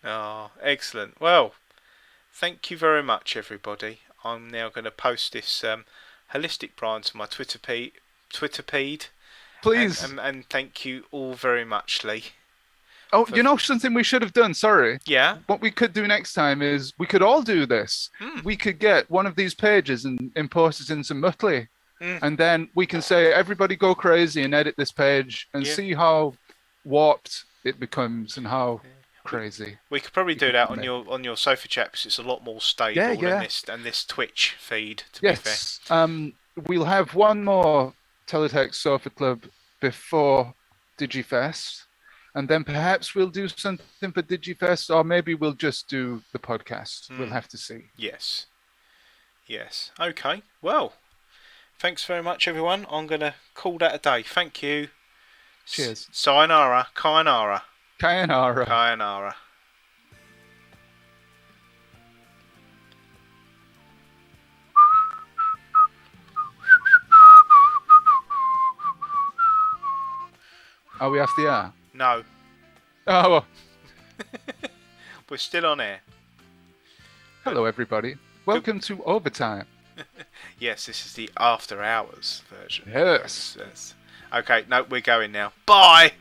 Oh, excellent. Well, thank you very much, everybody. I'm now going to post this holistic Brian to my Twitter feed. Please. And thank you all very much, Lee. Oh, you know something we should have done? Sorry. Yeah. What we could do next time is we could all do this. We could get one of these pages and import it in some Mutley. And then we can say, everybody go crazy and edit this page and see how warped it becomes and how crazy. We could probably do that on your sofa chat because it's a lot more stable than this Twitch feed, to be fair. We'll have one more Teletext Sofa Club before Digifest, and then perhaps we'll do something for Digifest, or maybe we'll just do the podcast. We'll have to see. Yes. Okay. Well, thanks very much, everyone. I'm going to call that a day. Thank you. Cheers. Sayonara. Sayonara. Sayonara. Sayonara. Are we off the air? No. Oh. We're still on air. Hello, everybody. Welcome to Overtime. Yes, this is the after hours version. Yes. Okay, no, we're going now. Bye.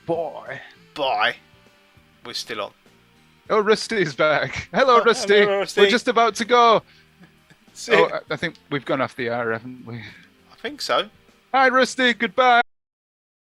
Boy. Bye. We're still on. Oh, Rusty's back. Hello, Rusty. Hello, Rusty. We're just about to go. See you. I think we've gone off the air, haven't we? I think so. Hi, Rusty. Goodbye.